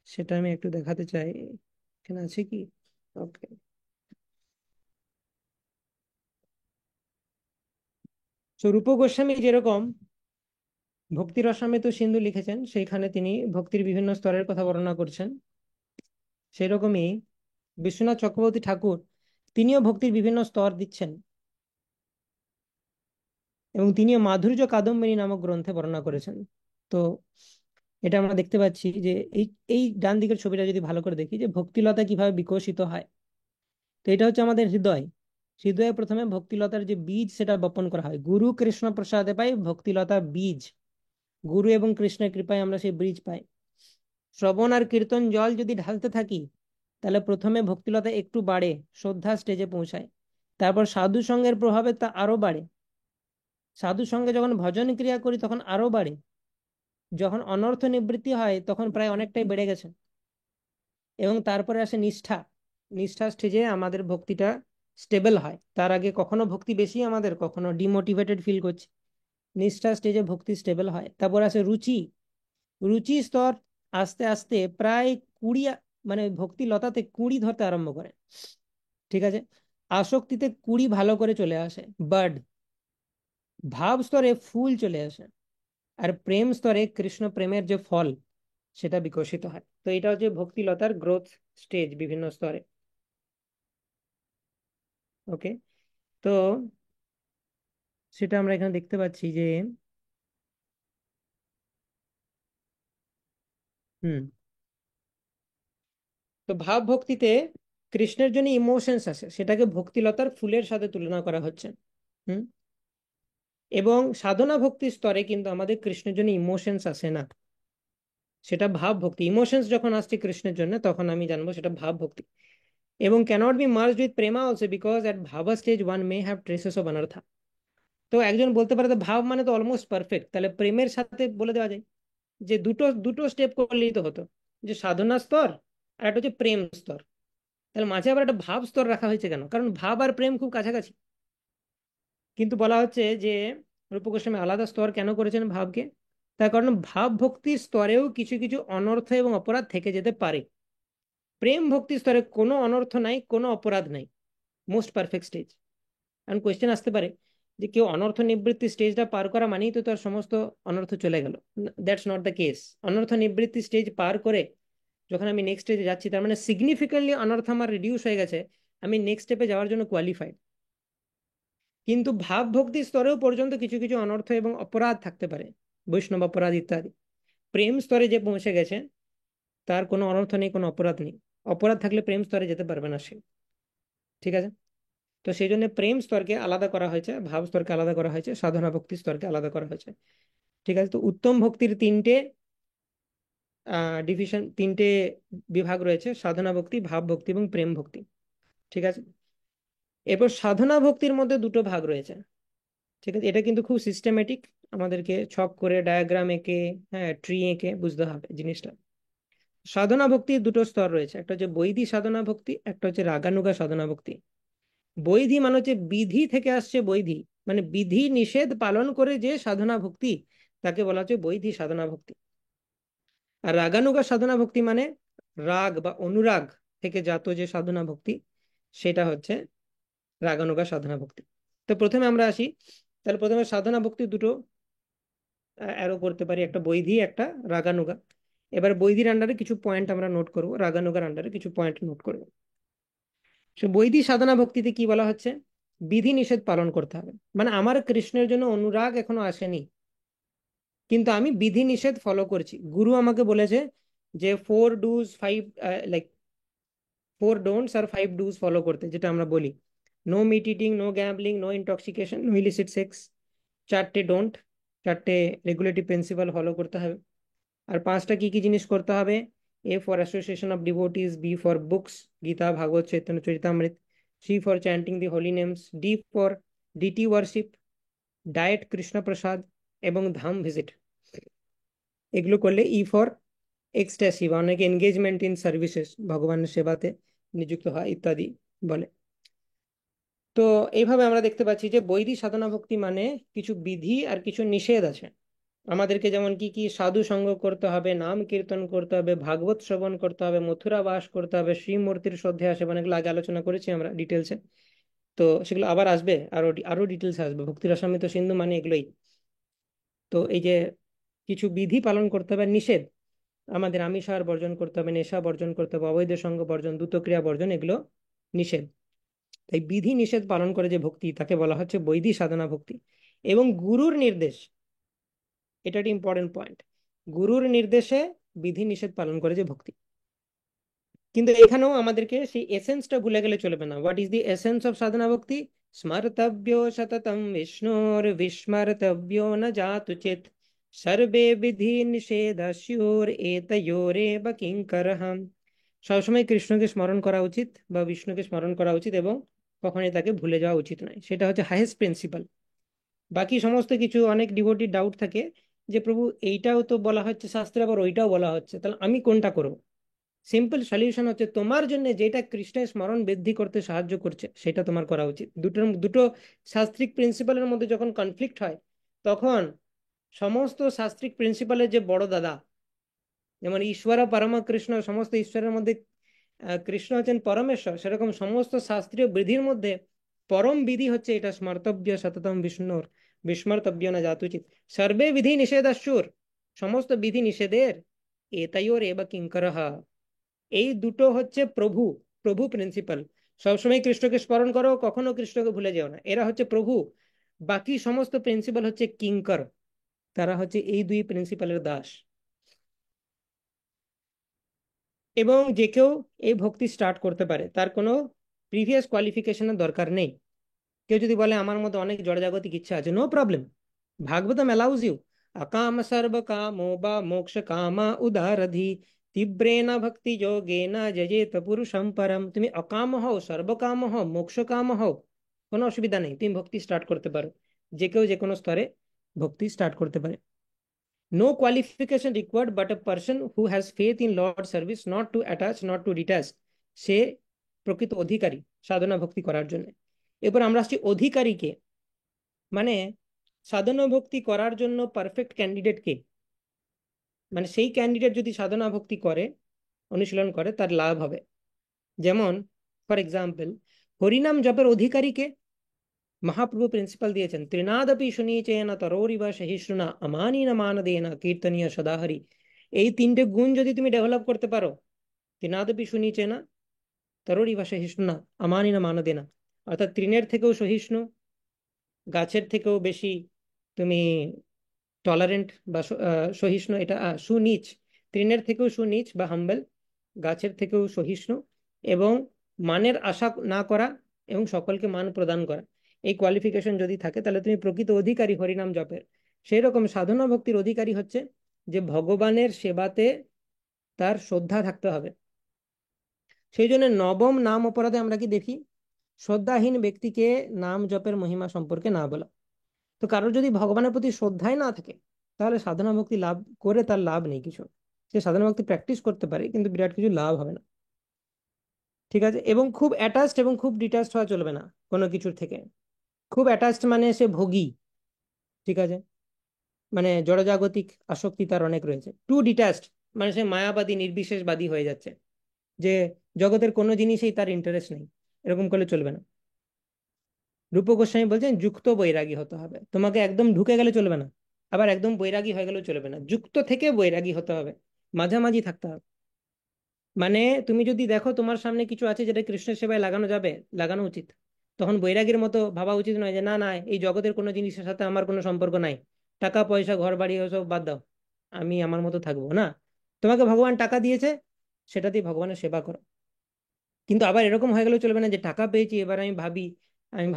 সেটা আমি একটু দেখাতে চাই। এখানে আছে কি? ওকে। তো রূপ গোস্বামী যেরকম ভক্তি রসামৃত সিন্ধু লিখেছেন, সেইখানে তিনি ভক্তির বিভিন্ন স্তরের কথা বর্ণনা করছেন, সেরকমই বিশ্বনাথ চক্রবর্তী ঠাকুর তিনিও ভক্তির বিভিন্ন স্তর দিচ্ছেন, এবং তিনিও মাধুর্য কাদম্বিনী নামক গ্রন্থে বর্ণনা করেছেন। তো এটা আমরা দেখতে পাচ্ছি যে এই এই ডান দিকের ছবিটা যদি ভালো করে দেখি, যে ভক্তিলতা কিভাবে বিকশিত হয়। তো এটা হচ্ছে আমাদের হৃদয়। হৃদয়ে প্রথমে ভক্তিলতার যে বীজ, সেটা বপন করা হয়। গুরু কৃষ্ণ প্রসাদে পাই ভক্তিলতা বীজ। গুরু এবং কৃষ্ণের কৃপায় আমরা সেই বীজ পাই। শ্রবণ আর কীর্তন জল যদি ঢালতে থাকি, তাহলে প্রথমে ভক্তিলতা একটু বাড়ে, শ্রদ্ধা স্টেজে পৌঁছায়। তারপর সাধু সঙ্গের প্রভাবে তা আরো বাড়ে। সাধু সঙ্গে যখন ভজন ক্রিয়া করি তখন আরো বাড়ে। যখন অনর্থ নিবৃত্তি হয় তখন প্রায় অনেকটাই বেড়ে গেছে। এবং তারপরে আসে নিষ্ঠা। নিষ্ঠা স্টেজে আমাদের ভক্তিটা স্টেবল হয়। তার আগে কখনো ভক্তি বেশি আমাদের, কখনো ডিমোটিভেটেড ফিল করছি। নিষ্ঠা স্টেজে ভক্তি স্টেবল হয়। তারপর আসে রুচি। রুচি স্তর আস্তে আস্তে প্রায় 20, মানে ভক্তি লতাতে 20 ধরতে আরম্ভ করে। ঠিক আছে, আসক্তিতে 20 ভালো করে চলে আসে, বার্ড। ভাব স্তরে ফুল চলে আসে। আর প্রেম স্তরে কৃষ্ণ প্রেমের যে ফল, সেটা বিকশিত হয়। তো এটা হচ্ছে ভক্তিলতার গ্রোথ স্টেজ বিভিন্ন স্তরে। ওকে, তো সেটা আমরা এখানে দেখতে পাচ্ছি যে হুম, তো ভাব ভক্তিতে কৃষ্ণের জন্য ইমোশনস আছে, সেটাকে ভক্তিলতার ফুলের সাথে তুলনা করা হচ্ছে। হুম, এবং সাধনা ভক্তি স্তরে কিন্তু আমাদের কৃষ্ণের জন্য ইমোশনস আসে না, সেটা ভাব ভক্তি। ইমোশনস যখন আসছে কৃষ্ণের জন্য, তখন আমি জানবো সেটা ভাব ভক্তি। এবং cannot be merged with prema also, because at bhava stage one may have traces of anartha. তো একজন বলতে পারে তো ভাব মানে তো অলমোস্ট পারফেক্ট, তাহলে প্রেমের সাথে বলে দেওয়া যায় যে দুটো দুটো স্টেপ করলেই তো হতো, যে সাধনা স্তর আর একটা হচ্ছে প্রেম স্তর। তাহলে মাঝে আবার একটা ভাব স্তর রাখা হয়েছে কেন? কারণ ভাব আর প্রেম খুব কাছাকাছি। কিন্তু বলা হচ্ছে যে রূপ গোস্বামী আলাদা স্তর কেন করেছেন ভাবকে, তার কারণ ভাব ভক্তির স্তরেও কিছু কিছু অনর্থ এবং অপরাধ থেকে যেতে পারে। প্রেম ভক্তি স্তরে কোনো অনর্থ নাই, কোনো অপরাধ নাই, মোস্ট পারফেক্ট স্টেজ। এখন কোয়েশ্চেন আসতে পারে যে কেউ অনর্থ নিবৃত্তি স্টেজটা পার করা মানেই তো তার সমস্ত অনর্থ চলে গেল। That's not the case. অনর্থ নিবৃত্তি স্টেজ পার করে যখন আমি নেক্সট স্টেজে যাচ্ছি, তার মানে সিগনিফিকেন্টলি অনর্থ আমার রিডিউস হয়ে গেছে, আমি নেক্সট স্টেপে যাওয়ার জন্য কোয়ালিফাইড। কিন্তু ভাব ভক্তি স্তরেও পর্যন্ত কিছু কিছু অনর্থ এবং অপরাধ থাকতে পারে, বৈষ্ণব অপরাধ ইত্যাদি। প্রেম স্তরে যে পৌঁছে গেছে, তার কোনো অনর্থ নেই, কোনো অপরাধ নেই। অপরাধ থাকলে প্রেম স্তরে যেতে পারবে না সে। ঠিক আছে, তো সেই জন্য প্রেম স্তরকে আলাদা করা হয়েছে, ভাব স্তরকে আলাদা করা হয়েছে, সাধনা ভক্তি স্তরকে আলাদা করা হয়েছে। ঠিক আছে, তো উত্তম ভক্তির তিনটে ডিভিশন, তিনটে বিভাগ রয়েছে: সাধনা ভক্তি, ভাব ভক্তি এবং প্রেম ভক্তি। ঠিক আছে। এরপর সাধনা ভক্তির মধ্যে দুটো ভাগ রয়েছে। ঠিক আছে, এটা কিন্তু খুব সিস্টেমেটিক, আমাদেরকে ছক করে ডায়াগ্রাম এঁকে, হ্যাঁ, ট্রি এঁকে বুঝতে হবে জিনিসটা। সাধনা ভক্তির দুটো স্তর রয়েছে, একটা হচ্ছে বৈধি সাধনা ভক্তি, একটা হচ্ছে রাগানুগা সাধনা ভক্তি। বৈধি মানে হচ্ছে বিধি থেকে আসছে বৈধি, মানে বিধি নিষেধ পালন করে যে সাধনা ভক্তি, তাকে বলা হচ্ছে বৈধি সাধনা ভক্তি। আর রাগানুগা সাধনা ভক্তি মানে রাগ বা অনুরাগ থেকে জাত যে সাধনা ভক্তি, সেটা হচ্ছে রাগানুগা সাধনা ভক্তি। তো প্রথমে আমরা আসি, তাহলে প্রথমে সাধনা ভক্তি দুটো অ্যারো করতে পারি, একটা বৈধি একটা রাগানুগা। এবার বৈধির আন্ডারে কিছু পয়েন্ট আমরা নোট করব, রাগানুগার আন্ডারে কিছু পয়েন্ট নোট করব। সে বৈধি সাধনা ভক্তিতে কি বলা হচ্ছে, বিধি নিষেধ পালন করতে হবে। মানে আমার কৃষ্ণের জন্য অনুরাগ এখনো আসেনি, কিন্তু আমি বিধি নিষেধ ফলো করছি। গুরু আমাকে বলেছে যে 4 do's 5 লাইক 4 don'ts আর 5 do's ফলো করতে, যেটা আমরা বলি no meat eating, no gambling, no intoxication, no illicit sex. 4টে ডোন্ট, 4টে রেগুলেটরি প্রিন্সিপাল ফলো করতে হবে। আর 5টা কি কি জিনিস করতে হবে, A for association of devotees, B for books, Gita Bhagavat Chaitanya Charitamrita, C for chanting the holy names, D for deity worship, diet Krishna prasad, এবং ধাম ভিজিট। এগুলো করলে ই ফর এক্সট্যাসি বা অনেকে এনগেজমেন্ট ইন সার্ভিসেস, ভগবানের সেবাতে নিযুক্ত হয় ইত্যাদি বলে। তো এইভাবে আমরা দেখতে পাচ্ছি যে বৈদিক সাধনা ভক্তি মানে কিছু বিধি আর কিছু নিষেধ আছে। আমাদেরকে যেমন কি কি সাধু সঙ্গ করতে হবে, নাম কীর্তন করতে হবে, ভাগবত শ্রবণ করতে হবে, মথুরা বাস করতে হবে, শ্রীমূর্তির শ্রদ্ধা আসে, মানে এগুলো আগে আলোচনা করেছি আমরা ডিটেলসে। তো সেগুলো আবার আসবে, আরো ডিটেলস আসবে। ভক্তি রসামৃত সিন্ধু মানে এগুলোই। তো এই যে কিছু বিধি পালন করতে হবে, নিষেধ, আমাদের আমিষ আহার বর্জন করতে হবে, নেশা বর্জন করতে হবে, অবৈধ সঙ্গ বর্জন, দ্রুতক্রিয়া বর্জন, এগুলো নিষেধ। তাই বিধি নিষেধ পালন করে যে ভক্তি, তাকে বলা হচ্ছে বৈদিক সাধনা ভক্তি। এবং গুরুর নির্দেশ, এটা একটা ইম্পর্টেন্ট পয়েন্ট, গুরুর নির্দেশে বিধি নিষেধ পালন করে যে ভক্তি। কিন্তু এখানেও আমাদেরকে সেই এসেন্সটা ভুলে গেলে চলবে না। What is the essence of sadhana bhakti? স্মর্তব্য সততম বিষ্ণুর, বিস্মর্তব্য ন জাতুচিত, সর্বে বিধি নিষেধাস্যোর এতয়োরেব কিঙ্করঃ। সবসময় কৃষ্ণকে স্মরণ করা উচিত বা বিষ্ণুকে স্মরণ করা উচিত, এবং কখনোই তাকে ভুলে যাওয়া উচিত নয়। সেটা হচ্ছে হাইয়েস্ট প্রিন্সিপাল। বাকি সমস্ত কিছু, অনেক ডিভোটির ডাউট থাকে যে প্রভু এইটাও তো বলা হচ্ছে শাস্ত্রে, আবার ওইটাও বলা হচ্ছে, তাহলে আমি কোনটা করব? সিম্পল সলিউশন হচ্ছে তোমার জন্য যেটা কৃষ্ণের স্মরণ বৃদ্ধি করতে সাহায্য করছে সেটা তোমার করা উচিত। দুটো শাস্ত্রিক প্রিন্সিপালের মধ্যে যখন কনফ্লিক্ট হয়, তখন সমস্ত শাস্ত্রিক প্রিন্সিপালের যে বড় দাদা, যেমন ঈশ্বর পরম কৃষ্ণ, সমস্ত ঈশ্বরের মধ্যে কৃষ্ণ হচ্ছেন পরমেশ্বর, সেরকম সমস্ত শাস্ত্রীয় বিধির মধ্যে পরম বিধি হচ্ছে এটা, স্মর্তব্য সততম বিষ্ণুর, বিস্মর্তব্য না জাতুচিত, সর্বে বিধি নিষেধাস্যুর, সমস্ত বিধি নিষেধের, এতয়োর এব কিঙ্করঃ, এই দুটো হচ্ছে প্রভু, প্রভু প্রিন্সিপাল। সবসময় কৃষ্ণকে স্মরণ করো, কখনো কৃষ্ণকে ভুলে যেও না, এরা হচ্ছে প্রভু। বাকি সমস্ত প্রিন্সিপাল হচ্ছে কিঙ্কর, তারা হচ্ছে এই দুই প্রিন্সিপালের দাস। এবং যে কেউ এই ভক্তি স্টার্ট করতে পারে, তার কোনো প্রিভিয়াস কোয়ালিফিকেশনের দরকার নেই। কেউ যদি বলে আমার মধ্যে অনেক জড়জাগতিক ইচ্ছা আছে, no problem, Bhagavatam allows you. अकाम सर्व कामो बा मोक्ष कामा उदारधि, तीव्रेण भक्ति যোগেন যজেত পুরুষম পরম। তুমি অকাম হও, সর্বকাম হও, মোক্ষ কাম হও, কোনো অসুবিধা নেই, তুমি ভক্তি স্টার্ট করতে পারো। যে কেউ যে কোনো স্তরে ভক্তি স্টার্ট করতে পারে। No qualification required, but a person who has faith in lord service, not to attach, not to detach, সে প্রকৃত অধিকারী সাধনা ভক্তি করার জন্য। এরপর আমরা আসছি অধিকারীকে, মানে সাধনা ভক্তি করার জন্য পারফেক্ট ক্যান্ডিডেট কে, মানে সেই ক্যান্ডিডেট যদি সাধনা ভক্তি করে, অনুশীলন করে, তার লাভ হবে। যেমন ফর এক্সাম্পল, হরিনাম জপের অধিকারীকে মহাপ্রভু প্রিন্সিপাল দিয়েছেন, ত্রিনাদপি শুনিচেন তরোরিবা সহিষ্ণুনা আমানীন মানদেন কীর্তনীয় সদাহরি। এই 3টে গুণ যদি তুমি ডেভেলপ করতে পারো, ত্রিনাদপি শুনিচেনা, তরোরিবা সহিষ্ণুনা, আমানীন মানদেনা, অর্থাৎ তৃণের থেকেও সহিষ্ণু, গাছের থেকেও বেশি তুমি টলারেন্ট বা সহিষ্ণু, এটা সুনীচ, তৃণের থেকেও সুনীচ বা হাম্বেল, গাছের থেকেও সহিষ্ণু, এবং মানের আশা না করা, এবং সকলকে মান প্রদান করা, এই কোয়ালিফিকেশন যদি থাকে, তাহলে তুমি প্রকৃত অধিকারী হরিনাম জপের। সেই রকম সাধনা ভক্তির অধিকারী হচ্ছে যে ভগবানের সেবাতে তার শ্রদ্ধা থাকতে হবে, সেই জন্য নবম নাম অপরাধে আমরা কি দেখি? শ্রদ্ধাহীন ব্যক্তিকে নাম জপের মহিমা সম্পর্কে না বলা। তো কারোর যদি ভগবানের প্রতি শ্রদ্ধাই না থাকে, তাহলে সাধনা ভক্তি লাভ করে তার লাভ নেই কিছু। সে সাধনা ভক্তি প্র্যাকটিস করতে পারে, কিন্তু বিরাট কিছু লাভ হবে না। ঠিক আছে, এবং খুব অ্যাটাচড এবং খুব ডিটাচড হওয়া চলবে না কোনো কিছুর থেকে। খুব অ্যাটাচড মানে সে ভোগী। ঠিক আছে, মানে জড়জাগতিক আসক্তি তার অনেক রয়েছে। টু ডিটাচড মানে সে মায়াবাদী নির্বিশেষবাদী হয়ে যাচ্ছে, যে জগতের কোনো জিনিসেই তার ইন্টারেস্ট নেই। এরকম করলে চলবে না। রূপ গোস্বামী বলছেন যুক্ত বৈরাগী হতে হবে। তোমাকে একদম ঢুকে গেলে চলবে না, আবার একদম বৈরাগী হয়ে গেলেও চলবে না। যুক্ত থেকে বৈরাগী হতে হবে, মাঝামাঝি থাকতে হবে। মানে তুমি যদি দেখো তোমার সামনে কিছু আছে যেটা কৃষ্ণের সেবায় লাগানো যাবে, লাগানো উচিত, তখন বৈরাগীর মতো ভাবা উচিত নয় যে না না, এই জগতের কোনো জিনিসের সাথে আমার কোনো সম্পর্ক নাই, টাকা পয়সা ঘর বাড়ি ওসব বাদ দাও, আমি আমার মতো থাকবো না। তোমাকে ভগবান টাকা দিয়েছে, সেটা দিয়ে ভগবানের সেবা করো। কিন্তু আবার এরকম হয়ে গেলেও চলবে না যে টাকা পেয়েছি এবার আমি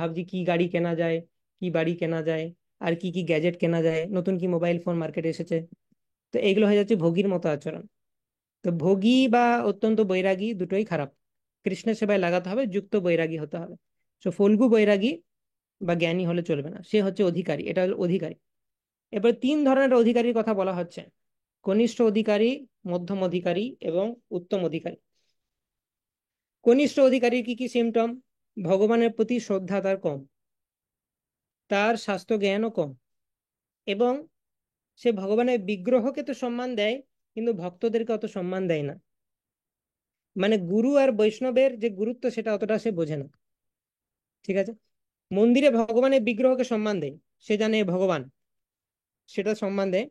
ভাবছি কি গাড়ি কেনা যায়, কি বাড়ি কেনা যায়, আর কি কি গ্যাজেট কেনা যায়, নতুন কি মোবাইল ফোন মার্কেটে এসেছে। তো এগুলো হয়ে যাচ্ছে ভোগীর মতো আচরণ। তো ভোগী বা অত্যন্ত বৈরাগী দুটোই খারাপ। কৃষ্ণের সেবায় লাগাতে হবে, যুক্ত বৈরাগী হতে হবে। তো ফল্গু বৈরাগী বা জ্ঞানী হলে চলবে না, সে হচ্ছে অধিকারী, এটা হলো অধিকারী। এবার তিন ধরনের অধিকারীর কথা বলা হচ্ছে: কনিষ্ঠ অধিকারী, মধ্যম অধিকারী এবং উত্তম অধিকারী। কনিষ্ঠ অধিকারীর কি কি সিমটম? ভগবানের প্রতি শ্রদ্ধা তার কম, তার স্বাস্থ্য জ্ঞানও কম, এবং সে ভগবানের বিগ্রহকে তো সম্মান দেয়, কিন্তু ভক্তদেরকে অত সম্মান দেয় না। মানে গুরু আর বৈষ্ণবের যে গুরুত্ব সেটা অতটা সে বোঝে না। ঠিক আছে, মন্দিরে ভগবানের বিগ্রহকে সম্মান দেয়, সে জানে এ ভগবান, সেটা সম্মান দেয়,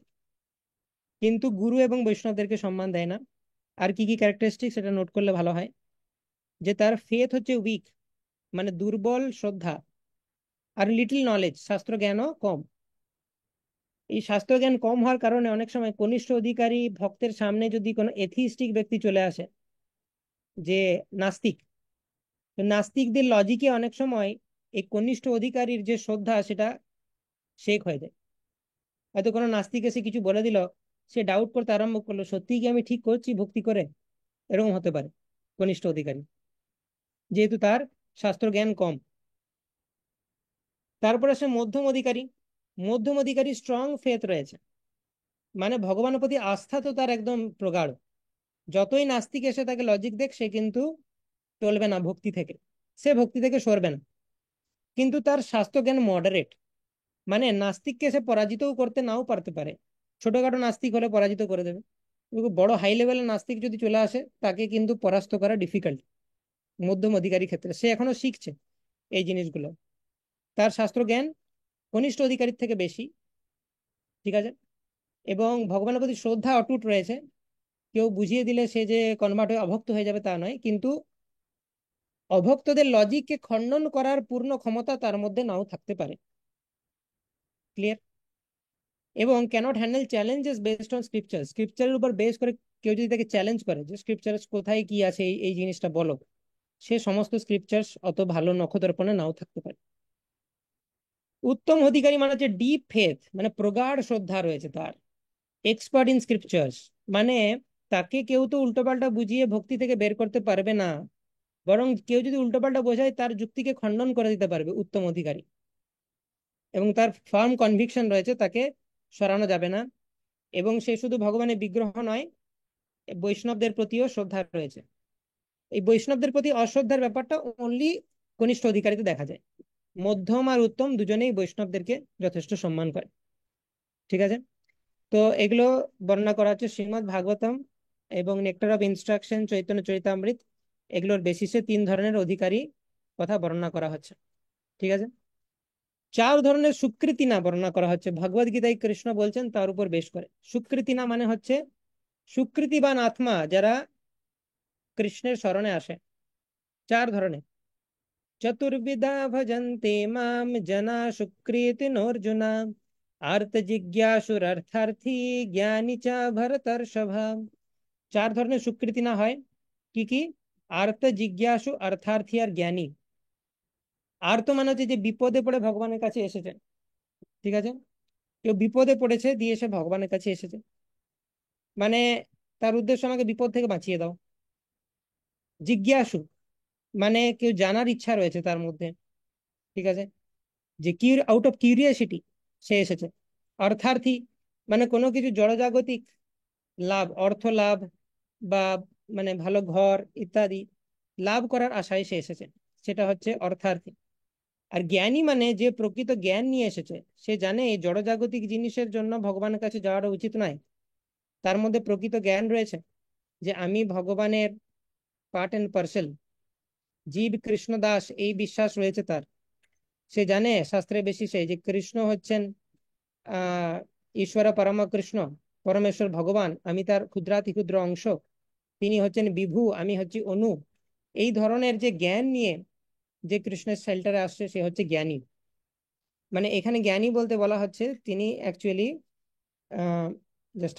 কিন্তু গুরু এবং বৈষ্ণবদেরকে সম্মান দেয় না। আর কি কি ক্যারেক্টারিস্টিক সেটা নোট করলে ভালো হয়, যে তার ফেথ হচ্ছে উইক, মানে দুর্বল শ্রদ্ধা, আর লিটল নলেজ, শাস্ত্র জ্ঞানও কম। এই শাস্ত্র জ্ঞান কম হওয়ার কারণে অনেক সময় কনিষ্ঠ অধিকারী ভক্তের সামনে যদি কোনো এথিস্টিক ব্যক্তি চলে আসে, যে নাস্তিক, তো নাস্তিকদের লজিকে অনেক সময় এই কনিষ্ঠ অধিকারীর যে শ্রদ্ধা সেটা শেক হয়ে যায়। হয়তো কোনো নাস্তিক এসে কিছু বলে দিল, সে ডাউট করতে আরম্ভ করলো সত্যি কি আমি ঠিক করছি ভক্তি করে, এরকম হতে পারে কনিষ্ঠ অধিকারী, যেহেতু তার শাস্ত্র জ্ঞান কম। তারপরে সে মধ্যম অধিকারী। মধ্যম অধিকারী স্ট্রং ফেথ রয়েছে, মানে ভগবানের প্রতি আস্থা তো তার একদম প্রগাঢ়। যতই নাস্তিক এসে তাকে লজিক দেখ, সে কিন্তু টলবে না ভক্তি থেকে, সে ভক্তি থেকে সরবে না। কিন্তু তার স্বাস্থ্য জ্ঞান মডারেট, মানে নাস্তিককে সে পরাজিতও করতে নাও পারতে পারে, ছোটখাটো নাস্তিক হলে পরাজিত করে দেবে। কিন্তু বড় হাই লেভেলের নাস্তিক যদি চলে আসে, তাকে কিন্তু পরাস্ত করা ডিফিকাল্ট। মধ্যম অধিকারী ক্ষেত্রে সে এখনো শিখছে এই জিনিসগুলো। তার শাস্ত্র জ্ঞান কনিষ্ঠ অধিকারীর থেকে বেশি। ঠিক আছে, এবং ভগবানের প্রতি শ্রদ্ধা অটুট রয়েছে। কেউ বুঝিয়ে দিলে সে যে কনভার্ট হয়ে অভক্ত হয়ে যাবে তা নয়, কিন্তু অভক্তদের লজিককে খণ্ডন করার পূর্ণ ক্ষমতা তার মধ্যে নাও থাকতে পারে। ক্লিয়ার? এবং cannot handle challenges based on scripture. স্ক্রিপচারের উপর বেস করে কেউ যদি তাকে চ্যালেঞ্জ করে যে স্ক্রিপচার কোথায় কি আছে, এই জিনিসটা বলো, সে সমস্ত স্ক্রিপচার্স অত ভালো নখদর্পণে নাও থাকতে পারে। উত্তম অধিকারী মানে হচ্ছে ডিপ ফেথ, মানে প্রগাঢ় শ্রদ্ধা রয়েছে তার, এক্সপার্ট ইন স্ক্রিপচার্স। মানে তাকে কেউ তো উল্টোপাল্টা বুঝিয়ে ভক্তি থেকে বের করতে পারবে না, বরং কেউ যদি উল্টোপাল্টা বোঝায় তার যুক্তিকে খণ্ডন করে দিতে পারবে উত্তম অধিকারী। এবং তার ফার্ম কনভিকশন রয়েছে, তাকে সরানো যাবে না। এবং সে শুধু ভগবানের বিগ্রহ নয়, বৈষ্ণবদের প্রতিও শ্রদ্ধা রয়েছে। এই বৈষ্ণবদের প্রতি অশ্রদ্ধার ব্যাপারটা অনলি কনিষ্ঠ অধিকারীতে দেখা যায়। মধ্যম আর উত্তম দুজনেই বৈষ্ণবদেরকে যথেষ্ট সম্মান করে। ঠিক আছে, তো এগুলো বর্ণনা করা হচ্ছে শ্রীমদ্ ভাগবতম এবং nectar of instruction, Chaitanya Charitamrita. এগুলোর বেসিসে তিন ধরনের অধিকারী কথা বর্ণনা করা হচ্ছে। ঠিক আছে, চার ধরনের সুকৃতি না বর্ণনা করা হচ্ছে ভগবদ গীতায়, কৃষ্ণ বলছেন তার উপর বেশ করে। সুকৃতি না মানে হচ্ছে সুকৃতিবান আত্মা যারা কৃষ্ণের শরণে আসে। চার ধরনের: চতুর্বিধা ভজন্তে মাম জনা সুকৃতিন অর্জুনা, আর্ত জিজ্ঞাসুরর্থার্থী, জ্ঞানী চ ভরতর্ষভা। চার ধরনের সুকৃতি না হয় কি কি? আর্ত জিজ্ঞাসু, অর্থার্থী আর জ্ঞানী। আর্ত মানে হচ্ছে যে বিপদে পড়ে ভগবানের কাছে এসেছে। ঠিক আছে, কেউ বিপদে পড়েছে দিয়ে সে ভগবানের কাছে এসেছে, মানে তার উদ্দেশ্য আমাকে বিপদ থেকে বাঁচিয়ে দাও। জিজ্ঞাসু মানে কেউ জানার ইচ্ছা রয়েছে তার মধ্যে, ঠিক আছে, যে আউট অফ কিউরিয়াসিটি সে এসেছে। অর্থার্থী মানে কোনো কিছু জড়জাগতিক লাভ, অর্থ লাভ বা মানে ভালো ঘর ইত্যাদি লাভ করার আশায় সে এসেছে, সেটা হচ্ছে অর্থার্থী। আর জ্ঞানী মানে যে প্রকৃত জ্ঞান নিয়ে এসেছে, সে জানে এই জড়জাগতিক জিনিসের জন্য ভগবানের কাছে যাওয়াটা উচিত নয়। তার মধ্যে প্রকৃত জ্ঞান রয়েছে যে আমি ভগবানের পার্ট এন্ড পার্সেল, জীব কৃষ্ণ দাস, এই বিশ্বাস রয়েছে তার। সে জানে শাস্ত্রের বেশিসে যে কৃষ্ণ হচ্ছেন আহ ঈশ্বর পরম কৃষ্ণ, পরমেশ্বর ভগবান, আমি তার ক্ষুদ্রাতি ক্ষুদ্র অংশ, তিনি হচ্ছেন বিভু, আমি হচ্ছি অনু। এই ধরনের যে জ্ঞান নিয়ে যে কৃষ্ণের শেল্টারে আসছে সে হচ্ছে জ্ঞানী। মানে এখানে জ্ঞানী বলতে বলা হচ্ছে তিনি অ্যাকচুয়ালি জাস্ট,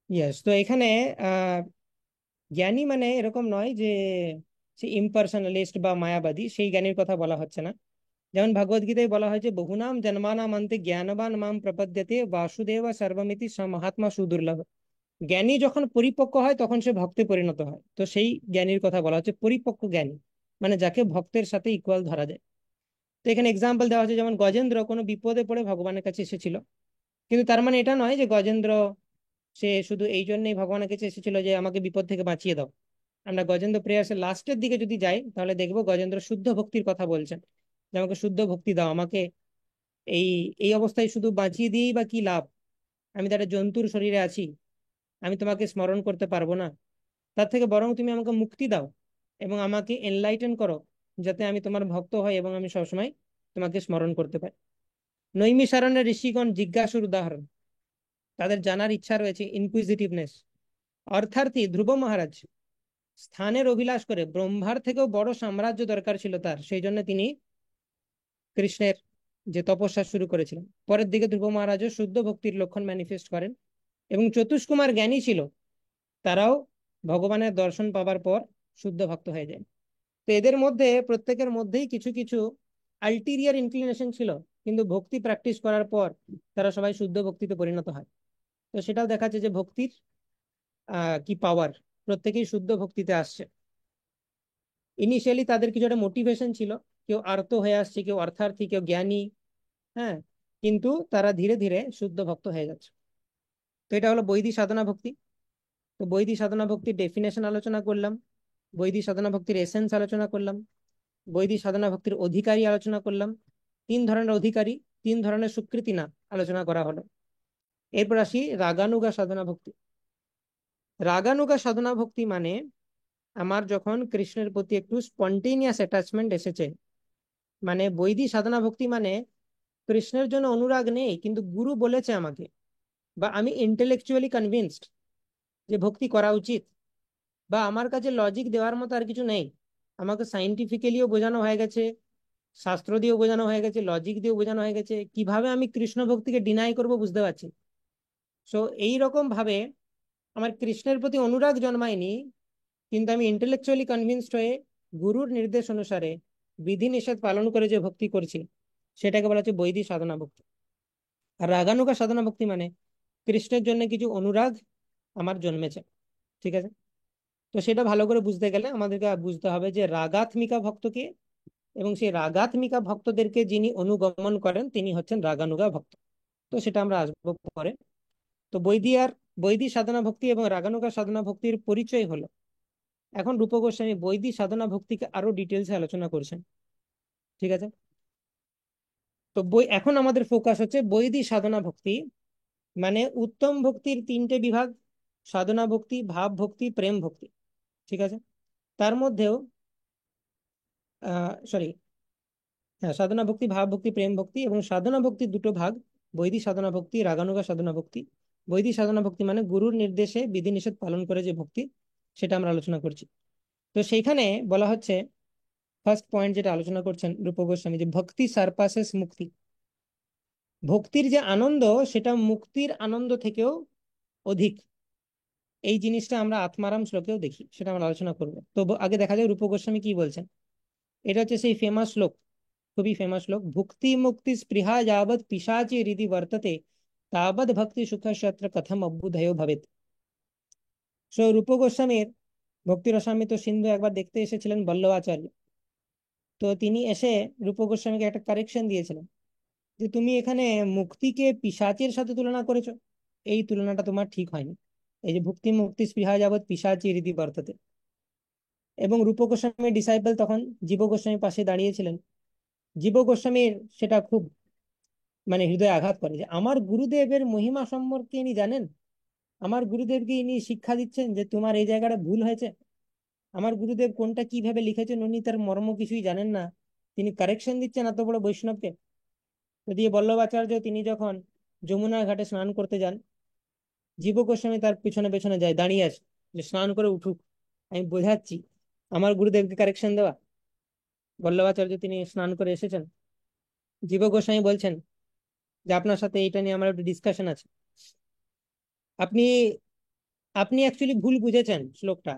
ইয়েস। তো এখানে আহ জ্ঞানী মানে এরকম নয় যে সে ইম্পার্সোনালিস্ট বা মায়াবাদী, সেই জ্ঞানীর কথা বলা হচ্ছে না। যেমন ভগবদ গীতায় বলা হয়েছে বহুনাম জন্মানাম অন্তে জ্ঞানবান মাম প্রপদ্যতে বাসুদেব সর্বমিতি স মহাত্মা সুদুর্লভ। জ্ঞানী যখন পরিপক্ক হয় তখন সে ভক্তে পরিণত হয়, তো সেই জ্ঞানীর কথা বলা হচ্ছে পরিপক্ক জ্ঞানী, মানে যাকে ভক্তের সাথে ইকুয়াল ধরা যায়। তো এখানে এক্সাম্পল দেওয়া হচ্ছে যেমন গজেন্দ্র কোনো বিপদে পড়ে ভগবানের কাছে এসেছিল, কিন্তু তার মানে এটা নয় যে গজেন্দ্র সে শুধু এই জন্যই ভগবানের কাছে এসেছিল যে আমাকে বিপদ থেকে বাঁচিয়ে দাও। আমরা গজেন্দ্র প্রেয়ার্সের লাস্টের দিকে যদি যাই তাহলে দেখবো গজেন্দ্র শুদ্ধ ভক্তির কথা বলছেন, যে আমাকে শুদ্ধ ভক্তি দাও, আমাকে এই এই অবস্থায় শুধু বাঁচিয়ে দিয়েই বা কি লাভ, আমি তো একটা জন্তুর শরীরে আছি, আমি তোমাকে স্মরণ করতে পারবো না। তার থেকে বরং তুমি আমাকে মুক্তি দাও এবং আমাকে এনলাইটেন করো, যাতে আমি তোমার ভক্ত হই এবং আমি সবসময় তোমাকে স্মরণ করতে পারি। নৈমিষারণ্যের ঋষিগণ জিজ্ঞাসুর উদাহরণ, তাদের জানার ইচ্ছা রয়েছে, ইনকুইজিটিভনেস। অর্থার্থী ধ্রুব মহারাজ স্থানের অভিলাষ করে, ব্রহ্মার থেকেও বড় সাম্রাজ্য দরকার ছিল তার, সেই জন্য তিনি কৃষ্ণের যে তপস্যা শুরু করেছিলেন। পরের দিকে ধ্রুব মহারাজও শুদ্ধ ভক্তির লক্ষণ ম্যানিফেস্ট করেন। এবং চতুষ্কুমার জ্ঞানী ছিল, তারাও ভগবানের দর্শন পাবার পর শুদ্ধ ভক্ত হয়ে যায়। তো এদের মধ্যে প্রত্যেকের মধ্যেই কিছু কিছু আলটিরিয়ার ইনক্লিনেশন ছিল, কিন্তু ভক্তি প্র্যাকটিস করার পর তারা সবাই শুদ্ধ ভক্তিতে পরিণত হয়। তো সেটাও দেখাচ্ছে যে ভক্তির কি পাওয়ার, প্রত্যেকেই শুদ্ধ ভক্তিতে আসছে। ইনিশিয়ালি তাদের কিছু একটা মোটিভেশন ছিল, কেউ আর্ত হয়ে আসছে, কেউ অর্থার্থী, কেউ জ্ঞানী, হ্যাঁ, কিন্তু তারা ধীরে ধীরে শুদ্ধ ভক্ত হয়ে যাচ্ছে। তো এটা হলো বৈদিক সাধনা ভক্তি। তো বৈদিক সাধনা ভক্তির ডেফিনেশন আলোচনা করলাম, বৈদিক সাধনা ভক্তির এসেন্স আলোচনা করলাম, বৈদিক সাধনা ভক্তির অধিকারী আলোচনা করলাম, তিন ধরনের অধিকারী, তিন ধরনের স্বীকৃতি না আলোচনা করা হলো। এরপর আসি রাগানুগা সাধনা ভক্তি। রাগানুগা সাধনা ভক্তি মানে আমার যখন কৃষ্ণের প্রতি একটু স্পন্টেনিয়াস অ্যাটাচমেন্ট এসেছে, মানে বৈদিক সাধনা ভক্তি মানে কৃষ্ণের জন্য অনুরাগ নেই, কিন্তু গুরু বলেছে আমাকে, বা আমি ইন্টেলেকচুয়ালি কনভিন্সড যে ভক্তি করা উচিত, বা আমার কাছে লজিক দেওয়ার মতো আর কিছু নেই, আমাকে সাইন্টিফিক্যালিও বোঝানো হয়ে গেছে, শাস্ত্র দিয়েও বোঝানো হয়ে গেছে, লজিক দিয়েও বোঝানো হয়ে গেছে, কিভাবে আমি কৃষ্ণ ভক্তিকে ডিনাই করব বুঝতে পারছি। সো এই রকম ভাবে আমার কৃষ্ণের প্রতি অনুরাগ জন্মায়নি, কিন্তু আমি ইন্টেলেকচুয়ালি কনভিন্সড হয়ে গুরুর নির্দেশ অনুসারে বিধি নিষেধ পালন করে যে ভক্তি করছি, সেটাকে বলা হচ্ছে বৈদিক সাধনা ভক্তি। আর রাগানুগা সাধনা ভক্তি মানে কৃষ্ণের জন্য কিছু অনুরাগ আমার জন্মেছে, ঠিক আছে। তো সেটা ভালো করে বুঝতে গেলে আমাদেরকে বুঝতে হবে যে রাগাত্মিকা ভক্তকে, এবং সেই রাগাত্মিকা ভক্তদেরকে যিনি অনুগমন করেন তিনি হচ্ছেন রাগানুগা ভক্ত। তো সেটা আমরা আসবো পরে। তো বৈদিক সাধনা ভক্তি এবং রাগানুগা সাধনা ভক্তির পরিচয় হলো। এখন রূপ গোস্বামী বৈদিক সাধনা ভক্তিকে আরো ডিটেলসে আলোচনা করছেন, ঠিক আছে। তো এখন আমাদের ফোকাস হচ্ছে বৈদিক সাধনা ভক্তি, মানে উত্তম ভক্তির তিনটে বিভাগ: সাধনা ভক্তি, ভাব ভক্তি, প্রেম ভক্তি, ঠিক আছে। তার মধ্যেও সরি, হ্যাঁ, সাধনা ভক্তি, ভাব ভক্তি, প্রেম ভক্তি, এবং সাধনা ভক্তির দুটো ভাগ: বৈদিক সাধনা ভক্তি, রাগানুগা সাধনা ভক্তি। বৈদিক সাধনা ভক্তি মানে গুরুর নির্দেশে বিধিনিষেধ পালন করে যে ভক্তি, সেটা আমরা আলোচনা করছি। তো সেইখানে বলা হচ্ছে, ফার্স্ট পয়েন্ট যেটা আলোচনা করছেন রূপ গোস্বামী, যে ভক্তি সারপাসেস মুক্তি। ভক্তির যে আনন্দ সেটা মুক্তির আনন্দ থেকেও অধিক। এই জিনিসটা আমরা আত্মারাম শ্লোকেও দেখি, সেটা আমরা আলোচনা করবো। তো আগে দেখা যায় রূপ গোস্বামী কি বলছেন। এটা হচ্ছে সেই ফেমাস শ্লোক খুবই ফেমাস শ্লোক, ভুক্তি মুক্তি স্পৃহা যাবৎ পিশাচি হৃদি বর্ততে তাবৎ ভক্তি সুখ সত্র কথম অভ্যুদয় ভবেত। সো রূপ গোস্বামীর ভক্তি রসামৃত সিন্ধু একবার দেখতে এসেছিলেন বল্লভাচার্য। তো তিনি এসে রূপ গোস্বামীকে একটা কারেকশন দিয়েছিলেন যে তুমি এখানে মুক্তিকে পিশাচের সাথে তুলনা করেছো, এই তুলনাটা তোমার ঠিক হয়নি। এই যে ভুক্তি মুক্তি স্পৃহা যাবৎ পিশাচি হৃদি বর্ততে, এবং রূপ গোস্বামীর ডিসাইপল তখন জীব গোস্বামীর পাশে দাঁড়িয়েছিলেন। জীব গোস্বামীর সেটা খুব মানে হৃদয়ে আঘাত করে যে আমার গুরুদেবের মহিমা সম্পর্কে ইনি জানেন, আমার গুরুদেবকে ইনি শিক্ষা দিচ্ছেন যে তোমার এই জায়গাটা ভুল হয়েছে। আমার গুরুদেব কোনটা কিভাবে লিখেছেন উনি তার মর্ম কিছুই জানেন না, তিনি কারেকশন দিচ্ছেন এত বড় বৈষ্ণবকে। তো দিয়ে বল্লভাচার্য তিনি যখন যমুনার ঘাটে স্নান করতে যান, জীব গোস্বামী তার পিছনে পেছনে যায়, দাঁড়িয়ে আছে যে স্নান করে উঠুক, আমি বোঝাচ্ছি আমার গুরুদেবকে কারেকশন দেওয়া। বল্লভাচার্য তিনি স্নান করে এসেছেন, জীব গোস্বামী বলছেন যে আপনার সাথে এটা নিয়ে আমার একটা ডিসকাশন আছে। আপনি আপনি অ্যাকচুয়ালি ভুল বুঝেছেন শ্লোকটা,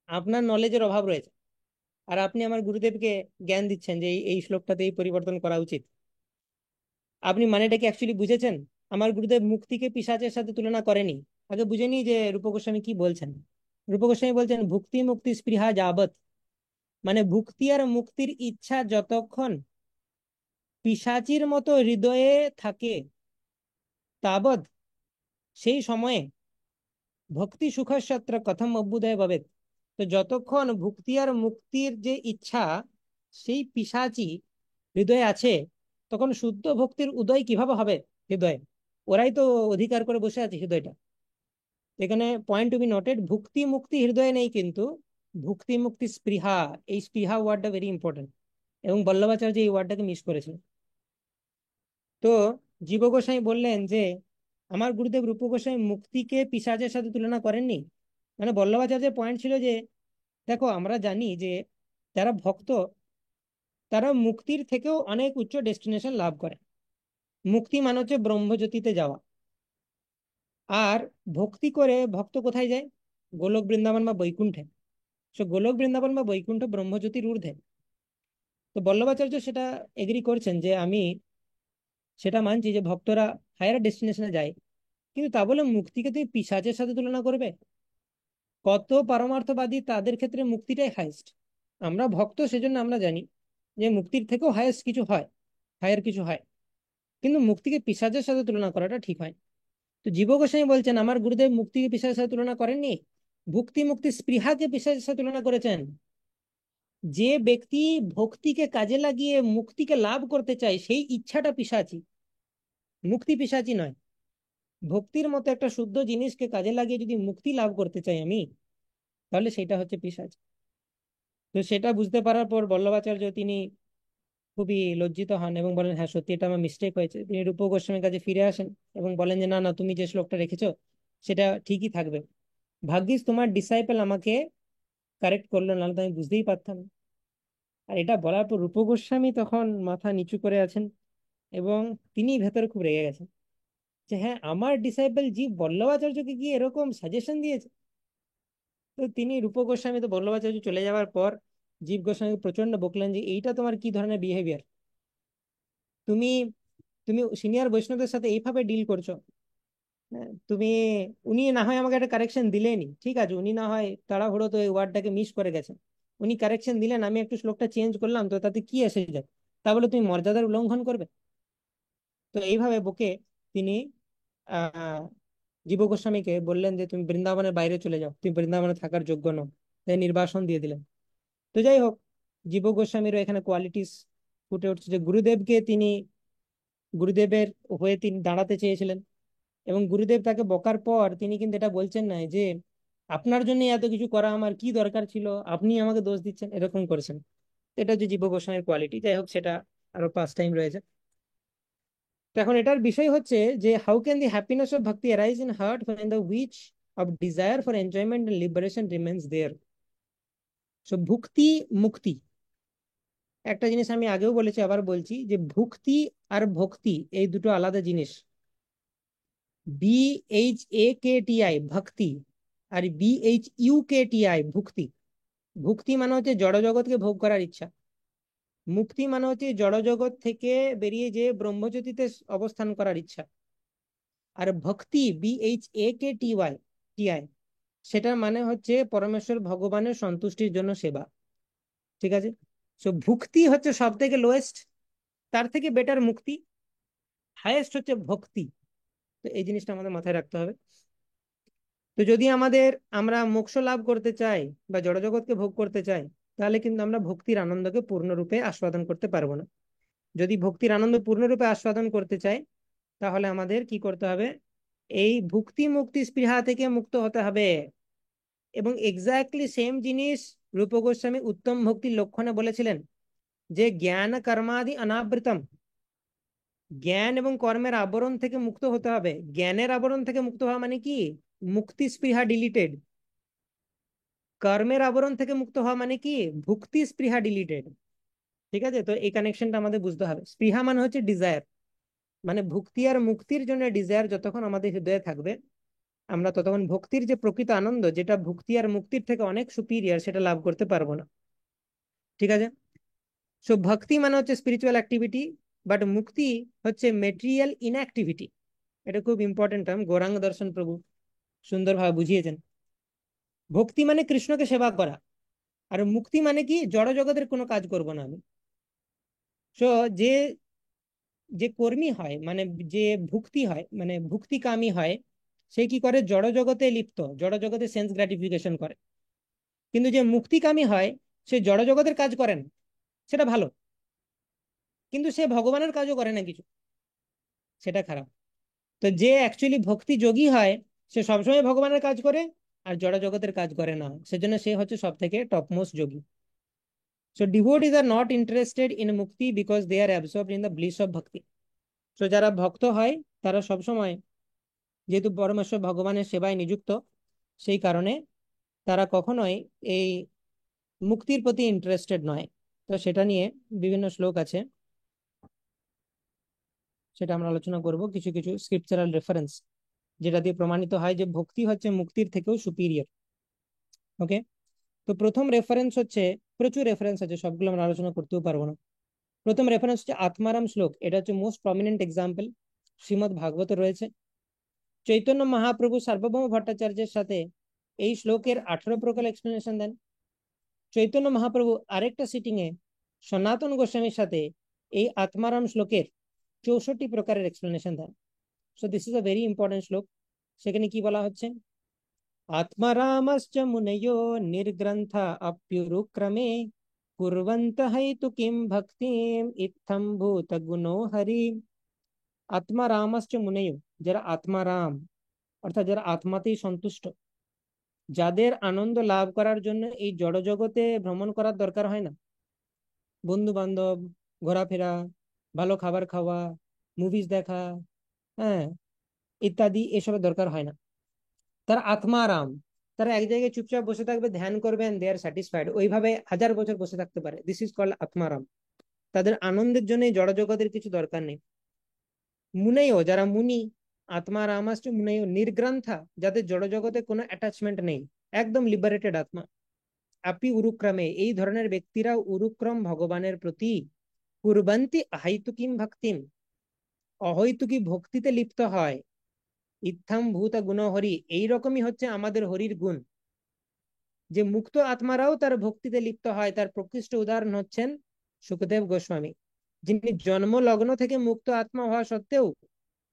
আপনার নলেজের অভাব রয়েছে। আর আপনি আমার গুরুদেবকে জ্ঞান দিচ্ছেন যে এই এই শ্লোকটাতে এই পরিবর্তন করা উচিত। আপনি মানেটা কি অ্যাকচুয়ালি বুঝেছেন? আমার গুরুদেব মুক্তিকে পিশাচের সাথে তুলনা করেনি। আগে বুঝে নি যে রূপ গোস্বামী কি বলছেন। রূপ গোস্বামী বলছেন ভুক্তি মুক্তি স্পৃহা যাবৎ, মানে ভুক্তি আর মুক্তির ইচ্ছা যতক্ষণ পিশাচির মতো হৃদয়ে থাকে তাবৎ, সেই সময়ে ভক্তি সুখসত্র কথম অভ্যুদয় ভবেৎ। তো যতক্ষণ ভুক্তি আর মুক্তির যে ইচ্ছা সেই পিশাচি হৃদয়ে আছে, তখন শুদ্ধ ভক্তির উদয় কিভাবে হবে হৃদয়ে? ওরাই তো অধিকার করে বসে আছে হৃদয়টা। এখানে পয়েন্ট টু বি নোটেড, ভুক্তি মুক্তি হৃদয়ে নেই, কিন্তু ভুক্তি মুক্তি স্পৃহা, এই স্পৃহা ওয়ার্ডটা ভেরি ইম্পর্টেন্ট, এবং বল্লভাচার্য এই ওয়ার্ডটাকে মিস করেছেন। তো জীব গোস্বামী বললেন যে আমার গুরুদেব রূপ গোস্বামী মুক্তিকে পিশাচের সাথে তুলনা করেননি। মানে বল্লভাচার্যের পয়েন্ট ছিল যে দেখো আমরা জানি যে যারা ভক্ত তারা মুক্তির থেকেও অনেক উচ্চ ডেস্টিনেশন লাভ করে। মুক্তি মানে হচ্ছে ব্রহ্মজ্যোতিতে যাওয়া। আর ভক্তি করে ভক্ত কোথায় যায়? গোলক বৃন্দাবন বা বৈকুণ্ঠে। সো গোলক বৃন্দাবন বা বৈকুণ্ঠ ব্রহ্মজ্যোতির ঊর্ধ্বে। তো বল্লভাচার্য সেটা এগ্রি করছেন যে আমি সেটা মানছি যে ভক্তরা হায়ার ডেস্টিনেশনে যায়, কিন্তু তা বলে মুক্তিকে তুমি পিশাচের সাথে তুলনা করবে? কত পারমার্থবাদী তাদের ক্ষেত্রে মুক্তিটাই হাইয়েস্ট। আমরা ভক্ত সেজন্য আমরা জানি যে মুক্তির থেকেও হাইয়েস্ট কিছু হয়, হায়ার কিছু হয়, কিন্তু মুক্তিকে পিশাচের সাথে তুলনা করাটা ঠিক হয়। তো জীব গোস্বামী বলছেন আমার গুরুদেব মুক্তিকে পিশাচের সাথে তুলনা করেননি, ভুক্তি মুক্তি স্পৃহাকে পিশাচের সাথে তুলনা করেছেন। যে ব্যক্তি ভক্তিকে কাজে লাগিয়ে মুক্তিকে লাভ করতে চায় সেই ইচ্ছাটা পিশাচি, মুক্তি পিশাচি নয়। ভক্তির মতো একটা শুদ্ধ জিনিসকে কাজে লাগিয়ে যদি মুক্তি লাভ করতে চাই আমি, তাহলে সেটা হচ্ছে পিশাচ। তো সেটা বুঝতে পারার পর বল্লভাচার্য তিনি খুবই লজ্জিত হন এবং বলেন হ্যাঁ সত্যি এটা আমার মিস্টেক হয়েছে। তিনি রূপ গোস্বামীর কাছে ফিরে আসেন এবং বলেন যে না না, তুমি যে শ্লোকটা রেখেছো সেটা ঠিকই থাকবে, ভাগ্যিস তোমার ডিসাইপল আমাকে কারেক্ট করলো, নাহলে তো আমি বুঝতেই পারতাম না। আর এটা বলার পর রূপ গোস্বামী তখন মাথা নিচু করে আছেন এবং তিনি ভেতরে খুব রেগে গেছেন যে হ্যাঁ আমার ডিসাইপল জি বল্লভাচার্যকে গিয়ে এরকম সাজেশন দিয়েছে। তো তিনি রূপ গোস্বামী তো বল্লভাচার্য চলে যাওয়ার পর জীব গোস্বামীকে প্রচন্ড বকলেন যে এইটা তোমার কি ধরনের বিহেভিয়ার, তুমি তুমি সিনিয়র বৈষ্ণবদের সাথে এইভাবে ডিল করছো। হ্যাঁ, তুমি, উনি না হয় আমাকে একটা কারেকশন দিলেনি, ঠিক আছে, উনি না হয় তাড়াহুড়ো তো এই ওয়ার্ডটাকে মিস করে গেছেন, উনি কারেকশন দিলেন, আমি একটু শ্লোকটা চেঞ্জ করলাম, তো তাতে কি এসে যায়? তা বলে তুমি মর্যাদার উল্লঙ্ঘন করবে? তো এইভাবে বকে তিনি আহ জীব গোস্বামীকে বললেন যে তুমি বৃন্দাবনের বাইরে চলে যাও, তুমি বৃন্দাবনে থাকার যোগ্য নও, তাই নির্বাসন দিয়ে দিলেন। তো যাই হোক, জীব গোস্বামীরও এখানে কোয়ালিটিস ফুটে উঠছে যে গুরুদেবকে তিনি গুরুদেবের হয়ে তিনি দাঁড়াতে চেয়েছিলেন, এবং গুরুদেব তাকে বকার পর তিনি কিন্তু এটা বলছেন না যে আপনার জন্য এত কিছু করা আমার কি দরকার ছিল, আপনি আমাকে দোষ দিচ্ছেন, এরকম করেছেন। এটা হচ্ছে জীব গোস্বামীর কোয়ালিটি। যাই হোক, সেটা আরো পাঁচ টাইম রয়েছে। তো এখন এটার বিষয় হচ্ছে যে how can the happiness of bhakti arise in heart when the which of desire for enjoyment and liberation remains there. So ভুক্তি মুক্তি, একটা জিনিস আমি আগেও বলেছি আবার বলছি যে ভুক্তি আর ভক্তি এই দুটো আলাদা জিনিস। BHAKTI ভক্তি, আর BHUKTI ভুক্তি। ভুক্তি মানে হচ্ছে জড় জগৎকে ভোগ করার ইচ্ছা, মুক্তি মানে হচ্ছে জড়জগৎ থেকে বেরিয়ে যে ব্রহ্মজ্যোতিতে অবস্থান করার ইচ্ছা। আর ভক্তি, BHAKTY, সেটার মানে হচ্ছে পরমেশ্বর ভগবানের সন্তুষ্টির জন্য সেবা। ঠিক আছে। সো ভুক্তি হচ্ছে সব থেকে লোয়েস্ট, তার থেকে বেটার মুক্তি, হাইয়েস্ট হচ্ছে ভক্তি। তো এই জিনিসটা আমাদের মাথায় রাখতে হবে। তো যদি আমরা মোক্ষ লাভ করতে চাই বা জড়জগৎকে ভোগ করতে চাই, তাহলে কিন্তু আমরা ভক্তির আনন্দকে পূর্ণরূপে আস্বাদন করতে পারবো না। যদি ভক্তির আনন্দ পূর্ণরূপে আস্বাদন করতে চাই, তাহলে আমাদের কি করতে হবে? এই ভুক্তি মুক্তি স্পৃহা থেকে মুক্ত হতে হবে। এবং এক্স্যাক্টলি সেম জিনিস রূপ গোস্বামী উত্তম ভক্তির লক্ষণে বলেছিলেন, যে জ্ঞান কর্মাদি অনাবৃতম, জ্ঞান এবং কর্মের আবরণ থেকে মুক্ত হতে হবে। জ্ঞানের আবরণ থেকে মুক্ত হওয়া মানে কি? মুক্তি স্পৃহা ডিলিটেড। কর্মের আবরণ থেকে মুক্ত হওয়া মানে কি? ভুক্তি স্পৃহা ডিলিটেড। ঠিক আছে, তো এই কানেকশনটা আমাদের বুঝতে হবে। স্পৃহা মানে হচ্ছে ডিজায়ার, মানে ভুক্তি আর মুক্তির জন্য ডিজায়ার যতক্ষণ আমাদের হৃদয়ে থাকবে, আমরা ততক্ষণ ভক্তির যে প্রকৃত আনন্দ, যেটা ভুক্তি আর মুক্তির থেকে অনেক সুপিরিয়র, সেটা লাভ করতে পারবো না। ঠিক আছে। সো ভক্তি মানে হচ্ছে স্পিরিচুয়াল অ্যাক্টিভিটি, বাট মুক্তি হচ্ছে মেটেরিয়াল ইনঅ্যাক্টিভিটি। এটা খুব ইম্পর্টেন্ট টার্ম, গৌরাঙ্গ দর্শন প্রভু সুন্দরভাবে বুঝিয়েছেন। ভক্তি মানে কৃষ্ণকে সেবা করা, আর মুক্তি মানে কি? জড় জগতের কোনো কাজ করব না আমি। সো যে যে কর্মী হয়, মানে যে ভুক্তি হয়, মানে ভুক্তিকামী হয়, সে কি করে? জড় জগতে লিপ্ত, জড় জগতে সেন্স গ্রাটিফিকেশন করে। কিন্তু যে মুক্তিকামী হয়, সে জড় জগতের কাজ করে না, সেটা ভালো। কিন্তু সে ভগবানের কাজও করে না কিছু, সেটা খারাপ। তো যে অ্যাকচুয়ালি ভক্তি যোগী হয়, সে সবসময় ভগবানের কাজ করে, আর জড় জগতের কাজ করে না, সেজন্য সে হচ্ছে সব থেকে টপমোস্ট যোগী। So devotees are not interested in mukti because they are absorbed in the bliss of bhakti. তো যারা ভক্ত হয়, তারা সবসময়, যেহেতু পরমেশ্বর ভগবানের সেবায় নিযুক্ত, সেই কারণে তারা কখনোই এই মুক্তির প্রতি ইন্টারেস্টেড নয়। তো সেটা নিয়ে বিভিন্ন শ্লোক আছে, সেটা আমরা আলোচনা করব। কিছু কিছু স্ক্রিপচারাল রেফারেন্স যেটা দিয়ে প্রমাণিত হয় যে ভক্তি হচ্ছে মুক্তির থেকেও সুপিরিয়র। ওকে। তো প্রথম রেফারেন্স হচ্ছে, প্রচুর রেফারেন্স আছে, সবগুলো আমরা আলোচনা করতেও পারবো না। প্রথম রেফারেন্স হচ্ছে আত্মারাম শ্লোক। এটা হচ্ছে মোস্ট প্রমিনেন্ট এক্সাম্পল, শ্রীমদ্ ভাগবতে রয়েছে। চৈতন্য মহাপ্রভু সার্বভৌম ভট্টাচার্যের সাথে এই শ্লোকের 18 প্রকার এক্সপ্লেনেশন দেন। চৈতন্য মহাপ্রভু আরেকটা সিটিং এ সনাতন গোস্বামীর সাথে এই আত্মারাম শ্লোকের 64 প্রকারের এক্সপ্লেনেশন দেন। So this is a very important shloka. সেখানে কি বলা হচ্ছে? আত্মারামশ্চ মুনयो নির্গ্রন্থ অপ্যুরুক্রমে কুর্বন্তঃ তু কিম ভক্তিম ইত্থম ভূত গুণো হরি। আত্মারামশ্চ মুনयो, যারা আত্মারাম, অর্থাৎ যারা আত্মাতেই সন্তুষ্ট, যাদের আনন্দ লাভ করার জন্য এই জড় জগতে ভ্রমণ করার দরকার হয় না, বন্ধু বান্ধব, ঘোরাফেরা, ভালো খাবার খাওয়া, মুভিজ দেখা, হ্যাঁ, ইত্যাদি, এসবের দরকার হয় না। তারা আত্মারাম, তারা এক জায়গায় চুপচাপ বসে থাকবে, ধ্যান করবেন, দে আর স্যাটিসফাইড, ওইভাবে 1000 বছর বসে থাকতে পারে। This is called Atmarama. তাদের আনন্দের জন্য জড় জগতের কিছু দরকার নেই। মুনেও, যারা মুনি, আত্মারামাশ্চ মুনেও নির্গ্রন্থা, যাদের জড় জগতে কোনো অ্যাটাচমেন্ট নেই, একদম লিবারেটেড আত্মা। আপি উরুক্রমে, এই ধরনের ব্যক্তিরা উরুক্রম ভগবানের প্রতি কুরবন্তি অহৈতুকীম ভক্তিম, অহৈতুকী ভক্তিতে লিপ্ত হয়। ইত্থাম ভূত গুণ হরি, এইরকমই হচ্ছে আমাদের হরির গুণ। যে মুক্ত আত্মারাও তার ভক্তিতে লিপ্ত হয়, তার প্রকৃষ্ট উদাহরণ হচ্ছেন সুখদেব গোস্বামী, যিনি জন্ম লগ্ন থেকে মুক্ত আত্মা হওয়া সত্ত্বেও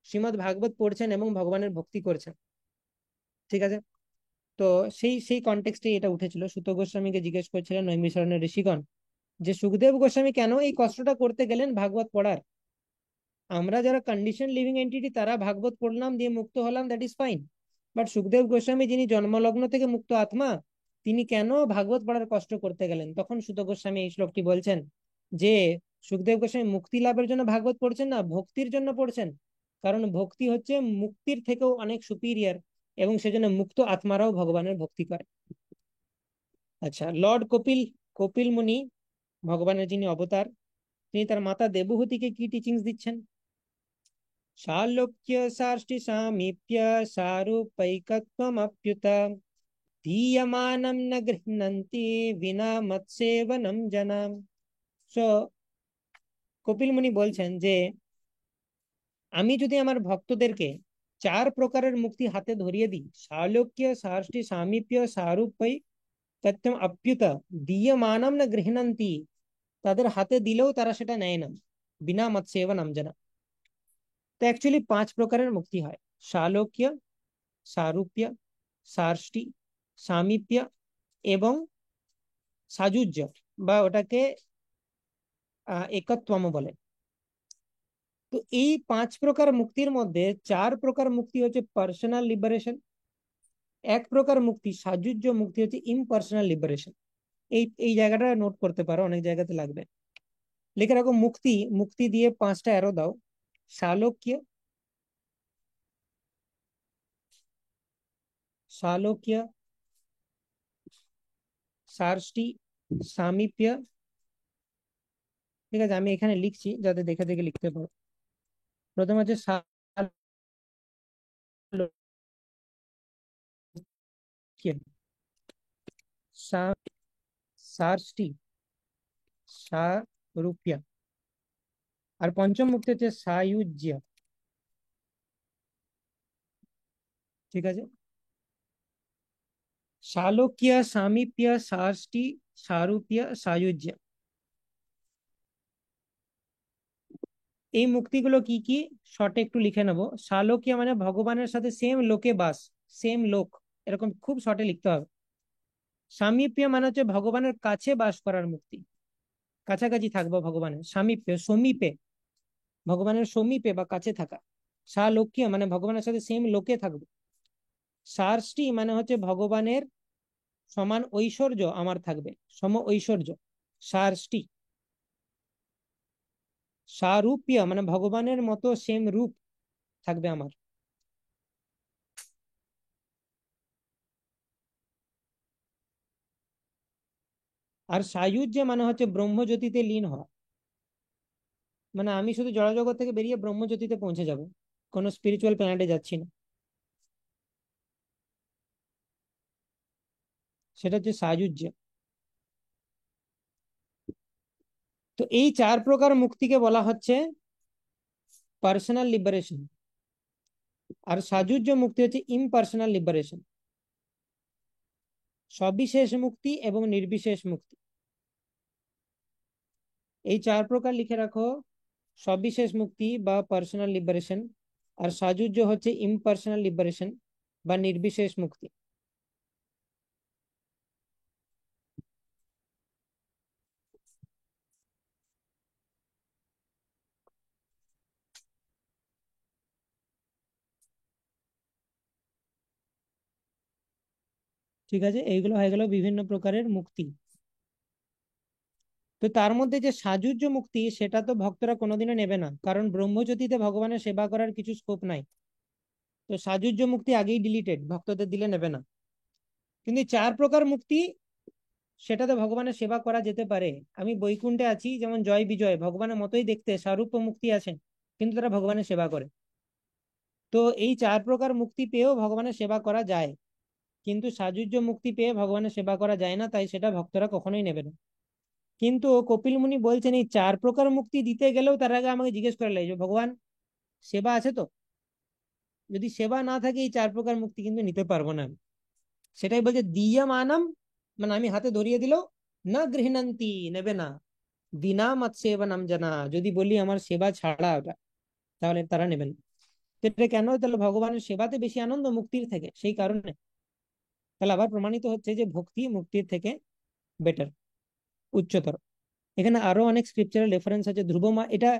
শ্রীমদ্ ভাগবত পড়ছেন এবং ভগবানের ভক্তি করছেন। ঠিক আছে। তো সেই সেই কনটেক্সটে এটা উঠেছিল। সুত গোস্বামীকে জিজ্ঞেস করছিলেন নৈমিষারণ্যের ঋষিগণ, যে সুখদেব গোস্বামী কেন এই কষ্টটা করতে গেলেন ভাগবত পড়ার? আমরা যারা কন্ডিশন লিভিং এন্টিটি, তারা ভাগবত পড়লাম, দিয়ে মুক্ত হলাম, that is fine. But Sukhdev Goswami, যিনি জন্মলগ্ন থেকে মুক্ত আত্মা, তিনি কেন ভাগবত পড়ার কষ্ট করতে গেলেন? তখন সুত গোস্বামী এই শ্লোকটি বলছেন যে সুখদেব গোস্বামী মুক্তি লাভের জন্য ভাগবত পড়ছেন না, ভক্তির জন্য পড়ছেন। কারণ ভক্তি হচ্ছে মুক্তির থেকেও অনেক সুপিরিয়র, এবং সেজন্য মুক্ত আত্মারাও ভগবানের ভক্তি করে। আচ্ছা, লর্ড কপিল, কপিল মুনি, ভগবানের যিনি অবতার, তিনি তার মাতা দেবহূতিকে কি টিচিংস দিচ্ছেন? शालोक्य साष्टि सामीप्य सारूपैकत्वमप्युत दीयमानं न गृह्णन्ति विना मत्सेवनं जनाम। सो কপিল মুনি বলছেন যে আমি যদি আমার ভক্তদেরকে চার প্রকারের মুক্তি হাতে ধরিয়ে দিই, সালোক্য, সাষ্টি, সামীপ্য, সারূপ্য, তথ্যম অপ্যুত দীয়মানম না গৃহণন্তি, তাদের হাতে দিলেও তারা সেটা নেয় না, বিনা মৎসেব নামজানা। তো অ্যাকচুয়ালি পাঁচ প্রকারের মুক্তি হয়: সালোক্য, সারূপ্য, সার্ষ্টি, সামীপ্য এবং সাযুজ্য, বা ওটাকে একত্বম বলে। তো এই পাঁচ প্রকার মুক্তির মধ্যে চার প্রকার মুক্তি হচ্ছে পার্সোনাল লিবারেশন, এক প্রকার মুক্তি সাযুজ্য মুক্তি হচ্ছে ইমপার্সোনাল লিবারেশন। এই এই জায়গাটা নোট করতে পারো, অনেক জায়গাতে লাগবে। লিখে রাখো মুক্তি, মুক্তি দিয়ে পাঁচটা অ্যারো দাও: সালোক্য, সালোক্য, সার্ষ্টি, সামীপ্য। ঠিক আছে, আমি এখানে লিখছি যাতে দেখে দেখে লিখতে পারো। প্রথম হচ্ছে সালোক্য, সার্ষ্টি, সারূপ্য, আর পঞ্চম মুক্তি হচ্ছে সায়ুজ্য। ঠিক আছে, সালোক্য, সামীপ্য, সার্ষ্টি, সারূপ্য, সায়ুজ্য। এই মুক্তিগুলো কি কি শর্টে একটু লিখে নেবো। সালোক্য মানে ভগবানের সাথে সেম লোকে বাস, সেম লোক, এরকম খুব শর্টে লিখতে হবে। সামীপ্য মানে হচ্ছে ভগবানের কাছে বাস করার মুক্তি, কাছাকাছি থাকবো ভগবানের। সামীপ্য, সমীপে, ভগবানের সমীপে বা কাছে থাকা। সালোক্য মানে ভগবানের সাথে সেম লোকে থাকবো। সার্ষ্টি মানে হচ্ছে ভগবানের সমান ঐশ্বর্য আমার থাকবে, সম ঐশ্বর্য, সার্ষ্টি। সারূপ্য মানে ভগবানের মতো সেম রূপ থাকবে আমার। আর সায়ুজ্য মানে হচ্ছে ব্রহ্মজ্যোতিতে লীন হওয়া, মানে আমি শুধু জড়জগৎ থেকে বেরিয়ে ব্রহ্মজ্যোতিতে পৌঁছে যাব, কোনো স্পিরিচুয়াল প্ল্যানেটে যাচ্ছি না। সেটা হচ্ছে সাযুজ্য। তো এই চার প্রকার মুক্তিকে বলা হচ্ছে পার্সোনাল লিবারেশন, আর সাযুজ্য মুক্তি হচ্ছে ইমপার্সোনাল লিবারেশন, সবিশেষ মুক্তি এবং নির্বিশেষ মুক্তি। এই চার প্রকার লিখে রাখো: সবিশেষ মুক্তি বা পার্সোনাল লিবারেশন, আর সাযুজ্য হচ্ছে ইমপার্সোনাল লিবারেশন বা নির্বিশেষ মুক্তি। ঠিক আছে, এইগুলো হয়ে গেল বিভিন্ন প্রকারের মুক্তি। তো তার মধ্যে যে সাযুজ্য মুক্তি, সেটা তো ভক্তরা কোনোদিনও নেবে না, কারণ ব্রহ্মজ্যোতিতে ভগবানের সেবা করার কিছু স্কোপ নাই। তো সাযুজ্য মুক্তি আগেই ডিলিটেড, ভক্তদের দিলে নেবে না। কিন্তু এই চার প্রকার মুক্তি, সেটাতে ভগবানের সেবা করা যেতে পারে। আমি বৈকুণ্ঠে আছি, যেমন জয় বিজয় ভগবানের মতোই দেখতে, স্বরূপ মুক্তি আছেন, কিন্তু তারা ভগবানের সেবা করে। তো এই চার প্রকার মুক্তি পেয়েও ভগবানের সেবা করা যায়, কিন্তু সাযুজ্য মুক্তি পেয়ে ভগবানের সেবা করা যায় না, তাই সেটা ভক্তরা কখনোই নেবে না। কিন্তু কপিল মুনি বলছেন এই চার প্রকার মুক্তি দিতে গেলেও তার আগে আমাকে জিজ্ঞেস করে লাগে যে ভগবান সেবা আছে তো, যদি সেবা না থাকে এই চার প্রকার মুক্তি কিন্তু নিতে পারবো না আমি। সেটাই বলছে দীয়মানম, মানে আমি হাতে ধরিয়ে দিল, না গৃহণন্তি, নেবে না, বিনা মত সেবনম জানা, যদি বলি আমার সেবা ছাড়া ওটা, তাহলে তারা নেবেন না। তো এটা কেন? তাহলে ভগবানের সেবাতে বেশি আনন্দ মুক্তির থেকে, সেই কারণে। তাহলে আবার প্রমাণিত হচ্ছে যে ভক্তি মুক্তির থেকে বেটার, উচ্চতর। এখানে আরো অনেক স্ক্রিপচারাল রেফারেন্স আছে। ধ্রুব এটা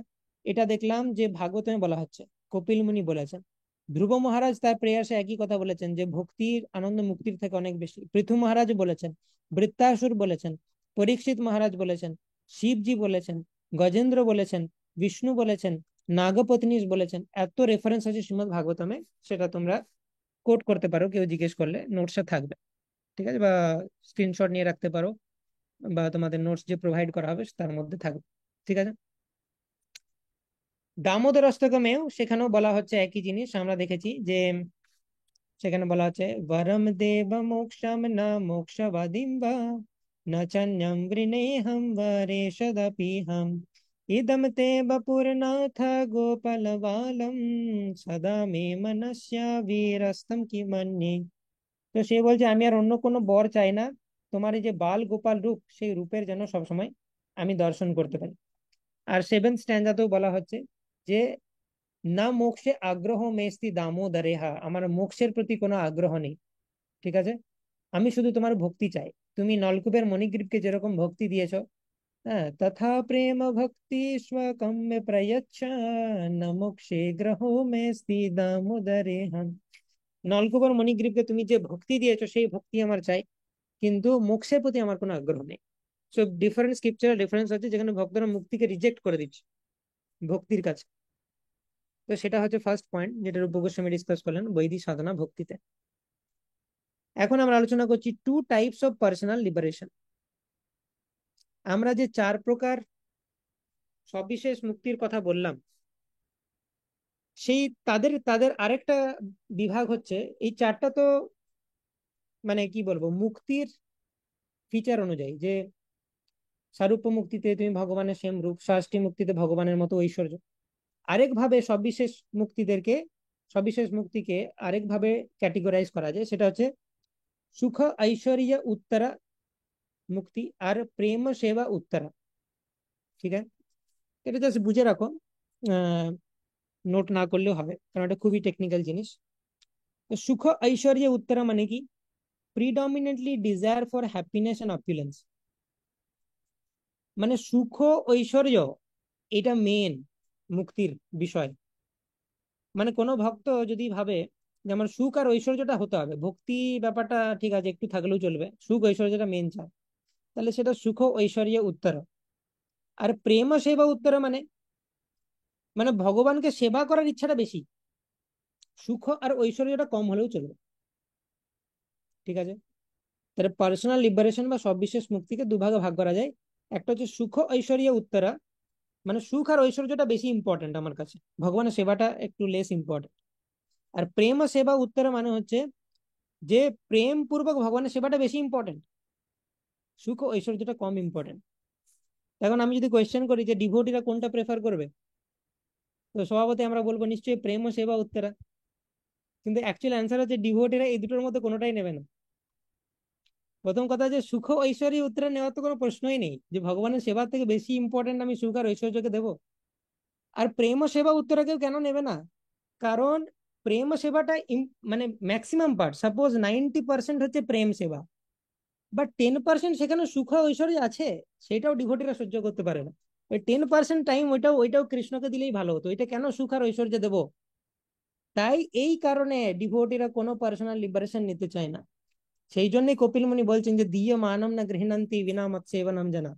এটা দেখলাম যে ভাগবতমে বলা হচ্ছে, কপিল মুনি বলেছেন। ধ্রুব মহারাজ তার প্রেয়াসে একই কথা বলেছেন যে ভক্তির আনন্দ মুক্তির থেকে অনেক বেশি। পৃথু মহারাজ বলেছেন, বৃত্তাসুর বলেছেন, পরীক্ষিত মহারাজ বলেছেন, শিবজি বলেছেন, গজেন্দ্র বলেছেন, বিষ্ণু বলেছেন, নাগপত্নীশ বলেছেন। এত রেফারেন্স আছে শ্রীমদ্ ভাগবতমে, সেটা তোমরা কোট করতে পারো, কেউ জিজ্ঞেস করলে নোটসে থাকবে। ঠিক আছে, বা স্ক্রিনশট নিয়ে রাখতে পারো, বা তোমাদের নোটস যে প্রোভাইড করা হবে তার মধ্যে থাকবে। ঠিক আছে। দামোদর অষ্টকমেও সেখানেও বলা হচ্ছে একই জিনিস, আমরা দেখেছি যে সেখানে বলা হচ্ছে বরম দেব মোক্ষম না মোক্ষবাদিম বা ন চন্যম বৃণেহম বরেশদপি হম ইদম তে বপুরনাথ গোপাল বালম সদা মে মনস্যা বীরস্তম কি মন্যে। তো সে বলছে আমি আর অন্য কোনো বর চাই না, তোমার এই যে বাল গোপাল রূপ সেই রূপের যেন সবসময় আমি দর্শন করতে পারি। আর সেভেন্থ স্ট্যান্জাতেও বলা হচ্ছে যে না মোক্ষে আগ্রহ মেস্তি দামোদরে, হা আমার মোক্ষের প্রতি কোনো আগ্রহ নেই, ঠিক আছে, আমি শুধু তোমার ভক্তি চাই। তুমি নলকূপের মণিগ্রীবকে যেরকম ভক্তি দিয়েছো, হ্যাঁ, তথা প্রেম ভক্তি স্বকম মে প্রয়চ্ছ ন মোক্ষে গ্রহ মেস্তি দামোদরে হম। নলকূপের মণিগ্রীবকে তুমি যে ভক্তি দিয়েছো সেই ভক্তি আমার চাই, কিন্তু মোক্ষের প্রতি আমার কোনো আগ্রহ নেই। সো ডিফারেন্ট স্ক্রিপচারাল ডিফারেন্স আছে যেখানে ভক্তরা মুক্তিকে রিজেক্ট করে দিচ্ছে ভক্তির কাছে। তো সেটা হচ্ছে ফার্স্ট পয়েন্ট যেটা রূপ গোস্বামী ডিসকাস করলেন বৈদিক সাধনা ভক্তিতে। এখন আমরা আলোচনা করছি two types of personal liberation. আমরা যে চার প্রকার সবিশেষ মুক্তির কথা বললাম, সেই তাদের তাদের আরেকটা বিভাগ হচ্ছে, এই চারটা তো মানে কি বলবো মুক্তির ফিচার অনুযায়ী, যে সারূপ্য মুক্তিতে তুমি ভগবানের সেম রূপ, ষষ্ঠী মুক্তিতে ভগবানের মতো ঐশ্বর্য। আরেক ভাবে সবিশেষ মুক্তিকে আরেক ভাবে ক্যাটেগরাইজ করা যায়, সেটা হচ্ছে সুখ ঐশ্বর্য উত্তরা মুক্তি আর প্রেম সেবা উত্তরা। ঠিক আছে, এটা জাস্ট বুঝে রাখো, নোট না করলেও হবে কারণ এটা খুবই টেকনিক্যাল জিনিস। তো সুখ ঐশ্বর্য উত্তরা মানে কি? Predominantly desire for happiness and opulence. মানে সুখ ঐশ্বর্য এটা মেন মুক্তির বিষয়। মানে কোনো ভক্ত যদি ভাবে যে আমার সুখ আর ঐশ্বর্যটা হতে হবে, ভক্তি ব্যাপারটা ঠিক আছে একটু থাকলেও চলবে, সুখ ঐশ্বর্যটা মেন চায়, তাহলে সেটা সুখ ঐশ্বর্য উত্তর। আর প্রেম সেবা উত্তর মানে মানে ভগবানকে সেবা করার ইচ্ছাটা বেশি, সুখ আর ঐশ্বর্যটা কম হলেও চলবে। ঠিক আছে, তাহলে পার্সোনাল লিবারেশন বা সবিশেষ মুক্তিকে দুভাগে ভাগ করা যায়। একটা হচ্ছে সুখ ঐশ্বর্য উত্তরা, মানে সুখ আর ঐশ্বর্যটা বেশি ইম্পর্টেন্ট আমার কাছে, ভগবানের সেবাটা একটু লেস ইম্পর্টেন্ট। আর প্রেম সেবা উত্তরা মানে হচ্ছে যে প্রেম পূর্বক ভগবানের সেবাটা বেশি ইম্পর্টেন্ট, সুখ ঐশ্বর্যটা কম ইম্পর্টেন্ট। এখন আমি যদি কোয়েশ্চেন করি যে ডিভোটিরা কোনটা প্রেফার করবে, তো স্বভাবতই আমরা বলবো নিশ্চয়ই প্রেম ও সেবা উত্তরা। কিন্তু অ্যাকচুয়াল অ্যান্সার হচ্ছে ডিভোটিরা এই দুটোর মধ্যে কোনোটাই নেবে না। প্রথম কথা যে সুখ ঐশ্বর্য উত্তরা নেওয়ার তো কোনো প্রশ্নই নেই, যে ভগবানের সেবার থেকে বেশি ইম্পর্টেন্ট আমি সুখ আর ঐশ্বর্যকে দেবো। আর প্রেম ও সেবা উত্তরা কেউ কেন নেবে না? কারণ প্রেম সেবাটা মানে ম্যাক্সিমাম পার্ট, সাপোজ 90% হচ্ছে প্রেম সেবা, বাট 10% সেখানে সুখ ঐশ্বর্য আছে, সেটাও ডিভোটিরা সহ্য করতে পারে না। ওই 10% টাইম ওইটাও ওইটাও কৃষ্ণকে দিলেই ভালো হতো, এটা কেন সুখ আর ঐশ্বর্য দেবো? তাই এই কারণে ডিভোটিরা কোনো পার্সোনাল লিবারেশন নিতে চায় না। সেই জন্যই কপিল মুনি বলছেন যে দিয় মানম না গৃহণন্তি বিনা মত সেবনম জানা।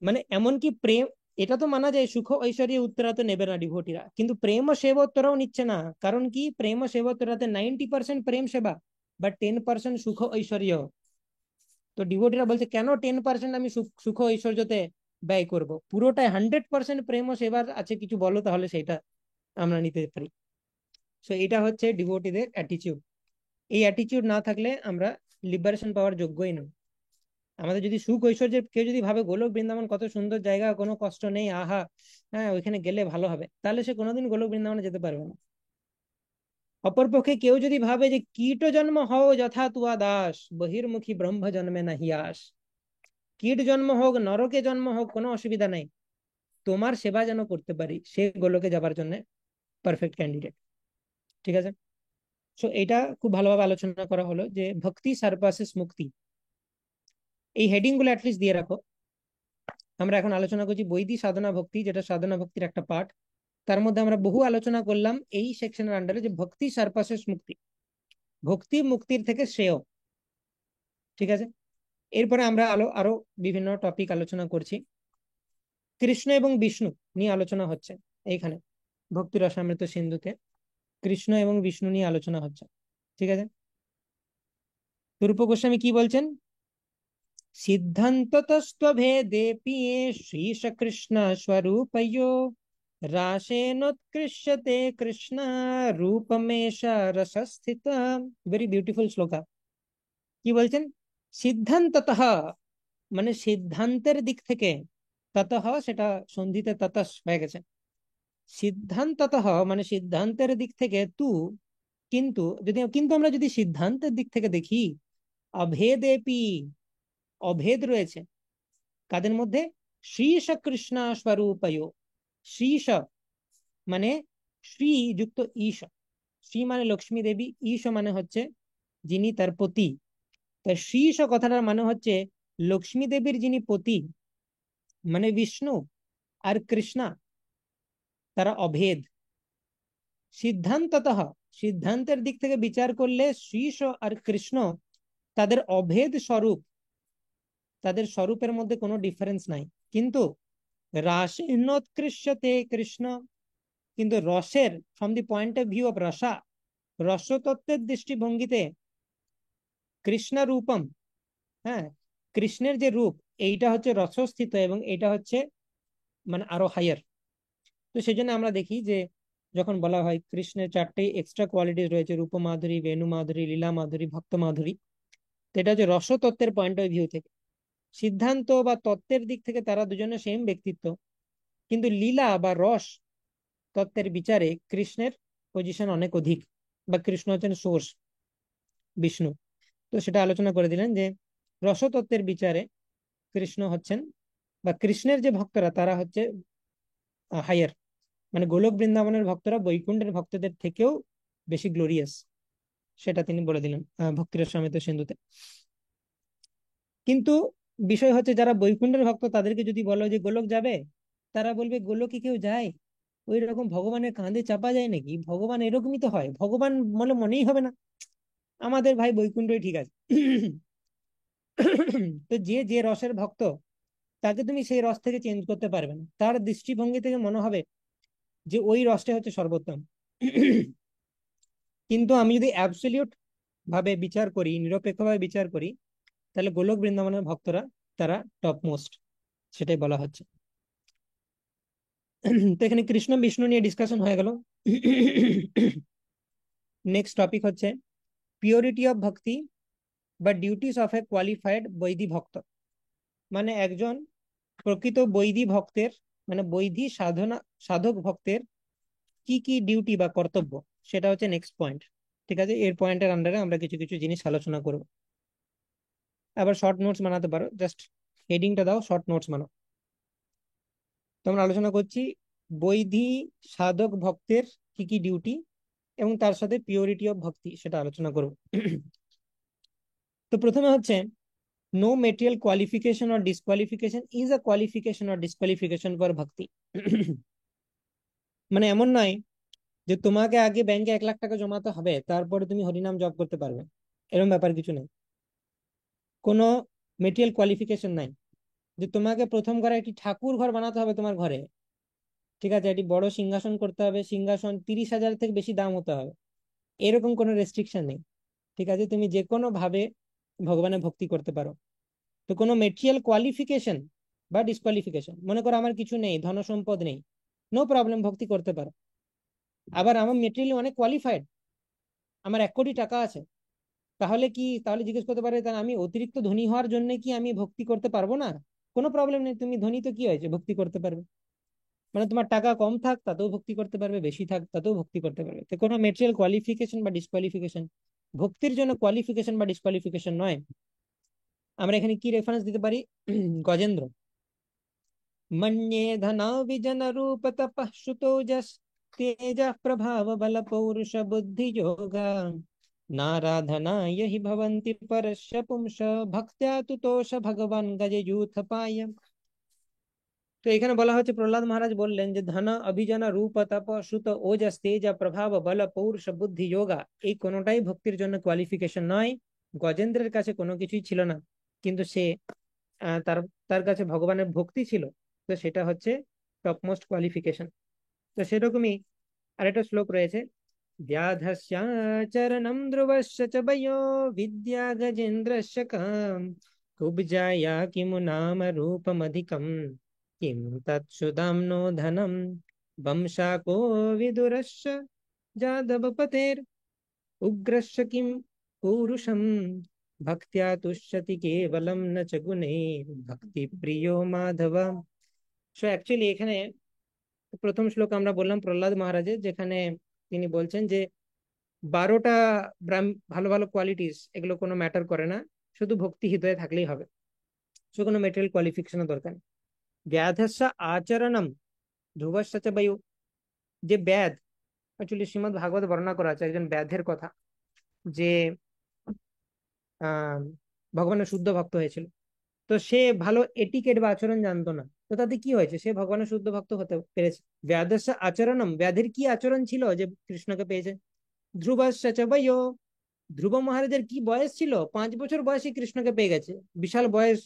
মানে এমনকি প্রেম, এটা তো মানা যায় সুখ ঐশ্বর্য উত্তরা তো নেবে না ডিভোটিরা, কিন্তু প্রেম সেবোত্তরাও নিচ্ছে না। কারণ কি? প্রেম সেবোত্তরাতে 90% প্রেম সেবা, বাট 10% সুখ ঐশ্বর্য। তো ডিভোটিরা বলছে কেন 10% আমি সুখ ঐশ্বর্যতে ব্যয় করব, পুরোটাই 100% প্রেম ও সেবার আছে কিছু বলো তাহলে সেটা আমরা নিতে পারি। সো এটা হচ্ছে ডিভোটিদের অ্যাটিচিউড। এই অ্যাটিচিউড না থাকলে আমরা লিবারেশন পাওয়ার যোগ্যই নই। আমাদের যদি সুখ ঐশ্বর্যের, কেউ যদি ভাবে গোলক বৃন্দাবন কত সুন্দর জায়গা, কোনো কষ্ট নেই, আহা, হ্যাঁ ওইখানে গেলে ভালো হবে, তাহলে সে কোনোদিন গোলক বৃন্দাবনে যেতে পারবে না। অপরপক্ষে কেউ যদি ভাবে যে কীট জন্ম হও যথা তুয়া দাস, বহির্মুখী ব্রহ্ম জন্মে নাহি আস, কীট জন্ম হোক নরকে জন্ম হোক কোনো অসুবিধা নেই, তোমার সেবা যেন করতে পারি, সে গোলকে যাবার জন্য পারফেক্ট ক্যান্ডিডেট। ঠিক আছে, সো এটা খুব ভালোভাবে আলোচনা করা হলো যে ভক্তি সারপাসেস মুক্তি, এই হেডিং গুলো অ্যাটলিস্ট দিয়ে রাখো। আমরা এখন আলোচনা করছি বৈদিক সাধনা ভক্তি, যেটা সাধনা ভক্তির একটা পার্ট। তার মধ্যে আমরা বহু আলোচনা করলাম এই সেকশনের আন্ডারে যে ভক্তি সারপাসেস মুক্তি, ভক্তি মুক্তির থেকে শ্রেয়। ঠিক আছে, এরপরে আমরা আরো বিভিন্ন টপিক আলোচনা করছি। কৃষ্ণ এবং বিষ্ণু নিয়ে আলোচনা হচ্ছে এইখানে, ভক্তি রসামৃত সিন্ধুতে কৃষ্ণ এবং বিষ্ণু নিয়ে আলোচনা হচ্ছে। ঠিক আছে, রূপ গোস্বামী কি বলছেন? সিদ্ধান্ততস্ত্বভেদেপি শ্রীশ কৃষ্ণ স্বরূপዮ রাশেনোৎকৃশ্যতে কৃষ্ণ রূপমেশ রসস্থিত। Very beautiful শ্লোকা। কি বলছেন? সিদ্ধান্ততঃ মানে সিদ্ধান্তের দিক থেকে, ততঃ সেটা সন্ধিতে ততস হয়ে গেছে। সিদ্ধান্ততঃ মানে সিদ্ধান্তের দিক থেকে তু, কিন্তু যদি কিন্তু আমরা যদি সিদ্ধান্তের দিক থেকে দেখি, অভেদেপি, অভেদ রয়েছে কাদের মধ্যে? শ্রীশ কৃষ্ণ স্বরূপয়। শ্রীশ মানে শ্রী যুক্ত ঈশ, শ্রী মানে লক্ষ্মী দেবী, ঈশ মানে হচ্ছে যিনি তার পতি। তাই শ্রীশ কথাটার মানে হচ্ছে লক্ষ্মী দেবীর যিনি পতি, মানে বিষ্ণু আর কৃষ্ণা, তারা অভেদ। সিদ্ধান্ততঃ, সিদ্ধান্তের দিক থেকে বিচার করলে শ্রীশ আর কৃষ্ণ তাদের অভেদ স্বরূপ, তাদের স্বরূপের মধ্যে কোনো ডিফারেন্স নাই। কিন্তু রাসেনোৎকৃষ্টতে কৃষ্ণ, কিন্তু রসের, from the point of view of রসা, রসতত্ত্বের দৃষ্টিভঙ্গিতে কৃষ্ণ রূপম, হ্যাঁ, কৃষ্ণের যে রূপ এইটা হচ্ছে রসস্থিত এবং এটা হচ্ছে মানে আরো হায়ার। তো সেই জন্য আমরা দেখি যে যখন বলা হয় কৃষ্ণের চারটে এক্সট্রা কোয়ালিটিস রয়েছে, রূপ মাধুরী, বেণু মাধুরী, লীলা মাধুরী, ভক্ত মাধুরী, তো এটা হচ্ছে রসতত্ত্বের পয়েন্ট অফ ভিউ থেকে। সিদ্ধান্ত বা তত্ত্বের দিক থেকে তারা দুজনে সেম ব্যক্তিত্ব, কিন্তু লীলা বা রস তত্ত্বের বিচারে কৃষ্ণের পজিশন অনেক অধিক, বা কৃষ্ণ হচ্ছেন সোর্স, বিষ্ণু। তো সেটা আলোচনা করে দিলেন যে রসতত্ত্বের বিচারে কৃষ্ণ হচ্ছেন, বা কৃষ্ণের যে ভক্তরা তারা হচ্ছে হায়ার, মানে গোলক বৃন্দাবনের ভক্তরা বৈকুণ্ঠের ভক্তদের থেকেও বেশি গ্লোরিয়াস, সেটা তিনি বলে দিলেন ভক্তিরসামৃত সিন্ধুতে। কিন্তু বিষয় হচ্ছে যারা বৈকুণ্ঠের ভক্ত তাদেরকে যদি বলো যে গোলক যাবে, তারা বলবে গোলকে কেউ যায়? ওই রকম ভগবানের কাঁধে চাপা যায় নাকি? ভগবান এরকমই তো হয়, ভগবান বলে মনেই হবে না, আমাদের ভাই বৈকুণ্ঠই ঠিক আছে। তো যে যে রসের ভক্ত, তাকে তুমি সেই রস থেকে চেঞ্জ করতে পারবে না, তার দৃষ্টিভঙ্গি থেকে মনে হবে যে ওই রসটা হচ্ছে সর্বোত্তম। কিন্তু আমি যদি অ্যাবসলিউট ভাবে বিচার করি, নিরপেক্ষভাবে বিচার করি, তাহলে গোলক বৃন্দাবনের ভক্তরা তারা টপ মোস্ট, সেটাই বলা হচ্ছে। তো এখানে কৃষ্ণ বিষ্ণু নিয়ে ডিসকাশন হয়ে গেল। নেক্সট টপিক হচ্ছে পিওরিটি অফ ভক্তি বা ডিউটিস অফ এ কোয়ালিফাইড বৈধি ভক্ত। মানে একজন প্রকৃত বৈধি ভক্তের, মানে বৈধি সাধনা সাধক ভক্তের কি কি ডিউটি বা কর্তব্য, সেটা হচ্ছে নেক্সট পয়েন্ট। ঠিক আছে, এর পয়েন্টের আন্ডারে আমরা কিছু কিছু জিনিস আলোচনা করব। আবার শর্ট নোটস বানাতে পারো, জাস্ট হেডিংটা দাও, শর্ট নোটস বানাও। তো আমরা আলোচনা করছি বৈধি সাধক ভক্তের কি কি ডিউটি, এবং তার সাথে পিওরিটি অফ ভক্তি, সেটা আলোচনা করব। তো প্রথমে হচ্ছে no material qualification or disqualification is a qualification or disqualification for bhakti. মানে এমন নয় যে তোমাকে আগে ব্যাংকে 1 লাখ টাকা জমাতে হবে তারপরে তুমি হরিনাম জপ করতে পারবে, এরকম ব্যাপার কিছু নেই। কোনো মেটেরিয়াল কোয়ালিফিকেশন নাই যে তোমাকে প্রথম ঘরে একটি ঠাকুর ঘর বানাতে হবে তোমার ঘরে, ঠিক আছে, একটি বড় সিংহাসন করতে হবে, সিংহাসন 30,000 থেকে বেশি দাম হতে হবে, এরকম কোনো রেস্ট্রিকশন নেই। ঠিক আছে, তুমি যে কোনো ভাবে ভগবানের ভক্তি করতে পারো। তো কোনো মেটেরিয়াল কোয়ালিফিকেশন বা ডিসকোয়ালিফিকেশন, মনে করো আমার কিছু নেই, ধন সম্পদ নেই, নো প্রবলেম, ভক্তি করতে পারো। আবার আমার মেটেরিয়ালি অনেক কোয়ালিফাইড, আমার 1 কোটি টাকা আছে, তাহলে কি, তাহলে জিজ্ঞেস করতে পারে তাহলে আমি অতিরিক্ত ধনী হওয়ার জন্য কি আমি ভক্তি করতে পারবো না? কোনো প্রবলেম নেই, তুমি ধনী তো কি হয়েছে, ভক্তি করতে পারবে। মানে তোমার টাকা কম থাক তাতেও ভক্তি করতে পারবে, বেশি থাক তাতেও ভক্তি করতে পারবে। তো কোনো মেটেরিয়াল কোয়ালিফিকেশন বা ডিসকোয়ালিফিকেশন ভক্তির জন্য কোয়ালিফিকেশন বা ডিসকোয়ালিফিকেশন নয়। আমরা এখানে কি রেফারেন্স দিতে পারি? গজেন্দ্র, मन्ये धनाविजन रूप तपः श्रुतोजस् तेज प्रभाव बल पौरुष बुद्धि योगा नाराधना यही भवन्ति परस्य पुंस भक्त्या तुतोष भगवान गज यूथ पाय। তো এখানে বলা হচ্ছে প্রহ্লাদ মহারাজ বললেন যে ধন অভিযান রূপ তপ শ্রুত ওজস তেজ প্রভাব বল পৌরুষ বুদ্ধি যোগা, এই কোনোটাই ভক্তির জন্য কোয়ালিফিকেশন নয়। গজেন্দ্রের কাছে কোনো কিছুই ছিল না, কিন্তু সে তার তার কাছে ভগবানের ভক্তি ছিল, তো সেটা হচ্ছে টপ মোস্ট কোয়ালিফিকেশন। তো সেরকমই আরেকটা শ্লোক রয়েছে, व्याधस्याचरणं ध्रुवस्य च वयो विद्या गजेन्द्रस्य काम् कुब्जाया किमु नाम रूपमधिकम् किं तत्सुदाम्नो धनम् वंशाको विदुरस्य जादवपतेर् उग्रस्य किं पूरुषम् भक्त्या तुष्यति केवलं न च गुणैर् भक्ति प्रियो माधव। সো অ্যাকচুয়ালি এখানে প্রথম শ্লোক আমরা বললাম প্রহ্লাদ মহারাজের, যেখানে তিনি বলছেন যে 12টা ভালো ভালো কোয়ালিটিস, এগুলো কোনো ম্যাটার করে না, শুধু ভক্তি হৃদয়ে থাকলেই হবে। সো কোনো মেটেরিয়াল কোয়ালিফিকেশনের দরকার নেই। ব্যাধস্য আচরণম ধ্রুবস্য চ বায়ু। যে ব্যাধ, অ্যাকচুয়ালি শ্রীমদ্ ভাগবত বর্ণনা করা আছে একজন ব্যাধের কথা, যে আহ ভগবানের শুদ্ধ ভক্ত হয়েছিল। তো সে ভালো এটিকেট বা আচরণ জানতো না, তো তাতে কি হয়েছে, সে ভগবানের শুদ্ধ ভক্ত হতে পেরেছে। ব্যাধস্য আচরণম, ব্যাধের কি আচরণ ছিল যে কৃষ্ণকে পেয়েছে। ধ্রুবস্য চ বয়ো, ধ্রুব মহারাজের কি বয়স ছিল, 5 বছর বয়সে কৃষ্ণকে পেয়ে গেছে। বিশাল বয়স,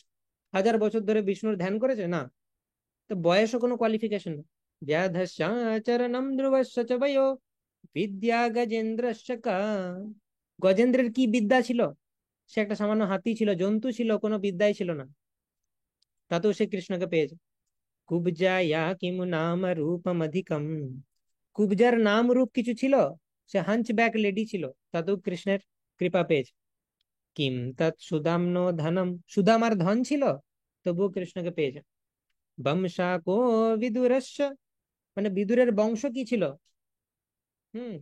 1000 বছর ধরে বিষ্ণুর ধ্যান করেছে না, তো বয়সও কোনো কোয়ালিফিকেশন না। ব্যাধশ্চাচরণম ধ্রুবস্য চ বয়ো বিদ্যা গজেন্দ্রস্য কা। গজেন্দ্রের কি বিদ্যা ছিল, সে একটা সামান্য হাতি ছিল, জন্তু ছিল, কোনো বিদ্যাই ছিল না, তাতেও সে কৃষ্ণকে পেয়েছে। কুবজায়া কিমু নাম রূপম অধিকম, কুবজার নাম রূপ কিছু ছিল, সে হাঞ্চ ব্যাক লেডি ছিল, তাতেও কৃষ্ণের কৃপা পেয়েছে। কিম তৎ সুদাম্নো ধনম, সুদামার ধন ছিল, তবুও কৃষ্ণকে পেয়েছে। বংশাকো বিদুরস্য, মানে বিদুরের বংশ কি ছিল, হুম,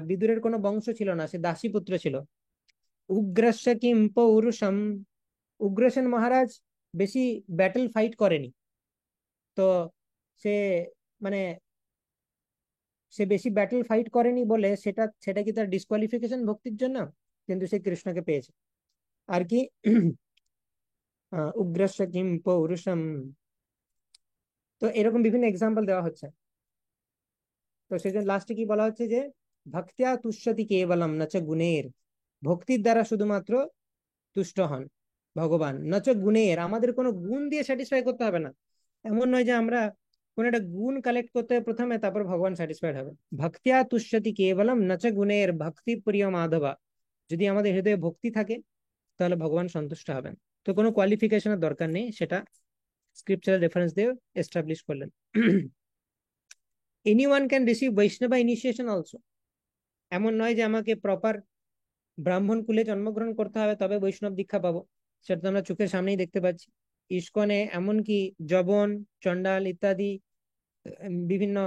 বিদুরের কোনো বংশ ছিল না, সে দাসীপুত্র ছিল। উগ্রস্য কিম পৌরুষম, উগ্রসেন মহারাজ বেশি ব্যাটল ফাইট করেনি, তো সে মানে সে বেশি ব্যাটল ফাইট করেনি বলে সেটা সেটা কি তার ডিসকোয়ালিফিকেশন ভক্তির জন্য, কিন্তু সে কৃষ্ণকে পেয়েছে আর কি। উগ্রস্য কিম পৌরুষম, তো এরকম বিভিন্ন এক্সাম্পল দেওয়া হচ্ছে। তো সেজন্য লাস্টে কি বলা হচ্ছে যে ভক্তিয়া তুষ্যতি কেবলম নচ গুণের, ভক্তির দ্বারা শুধুমাত্র তুষ্ট হন ভগবান, নচ গুণের, আমাদের কোনো গুণ দিয়ে স্যাটিসফাই করতে হবে না। এমন নয় যে আমরা কোন একটা গুণ কালেক্ট করতে হবে প্রথমে, তারপর ভগবান স্যাটিসফাইড হবে। ভক্তিয়া তুষ্যতি কেবলম নচ গুণের ভক্তি প্রিয় মাধবা, যদি আমাদের হৃদয়ে ভক্তি থাকে তাহলে ভগবান সন্তুষ্ট হবেন। তো কোনো কোয়ালিফিকেশনের দরকার নেই, সেটা স্ক্রিপচারাল রেফারেন্স দিয়ে এস্টাবলিশ করলেন। Anyone can receive Vaishnava initiation also, এমন নয় যে আমাকে প্রপার ব্রাহ্মণ কুলে জন্মগ্রহণ করতে হবে তবে বৈষ্ণব দীক্ষা পাবো, সেটা তো আমরা চোখের সামনেই দেখতে পাচ্ছি। ইস্কনে এমনকি জবন, চন্ডাল ইত্যাদি বিভিন্ন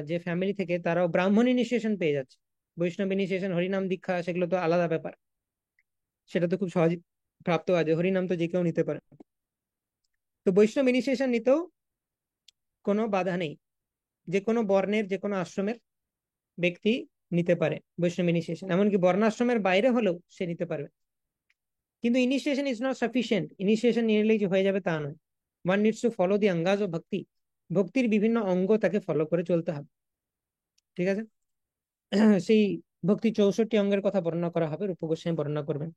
যে ফ্যামিলি থেকে তারাও ব্রাহ্মণ ইনিশিয়েশন পেয়ে যাচ্ছে। বৈষ্ণব ইনিশিয়েশন, হরিনাম দীক্ষা, সেগুলো তো আলাদা ব্যাপার, সেটা তো খুব সহজ প্রাপ্ত আছে, হরিনাম তো যে কেউ নিতে পারে। তো বৈষ্ণব ইনিশিয়েশন নিতেও কোনো বাধা নেই, যে কোনো বর্ণের যে কোনো আশ্রমের ব্যক্তি নিতে পারে বৈষ্ণব ইনিশিয়েশন, এমনকি বর্ণাশ্রমের বাইরে হলেও সে নিতে পারবে। কিন্তু initiation is not sufficient, initiation নিলেই যে হয়ে যাবে তা নয়। One needs to follow the angas of bhakti, ভক্তির বিভিন্ন অঙ্গ তাকে ফলো করে চলতে হবে, ঠিক আছে। সেই ভক্তি 64 অঙ্গের কথা বর্ণনা করা হবে, রূপ গোস্বামী বর্ণনা করবেন।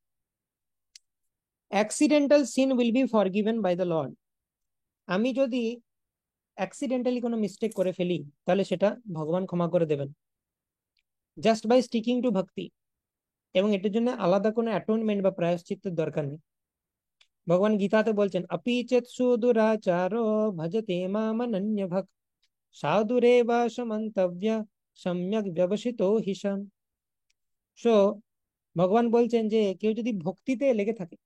Accidental sin will be forgiven by the Lord, আমি যদি অ্যাক্সিডেন্টালি কোনো মিস্টেক করে ফেলি তাহলে সেটা ভগবান ক্ষমা করে দেবেন, জাস্ট বাই স্টিকিং টু ভক্তি, এবং এটার জন্য আলাদা কোনো অ্যাটোনমেন্ট বা প্রায়শ্চিত্তের দরকার নেই। ভগবান গীতাতে বলছেন অপিচেত সুদুরাচারো ভজতে মামনন্য ভক্ত সাধুরেবা সমন্তব্য সম্যক ব্যবসিতো হিসাম। সো ভগবান বলছেন যে কেউ যদি ভক্তিতে লেগে থাকে,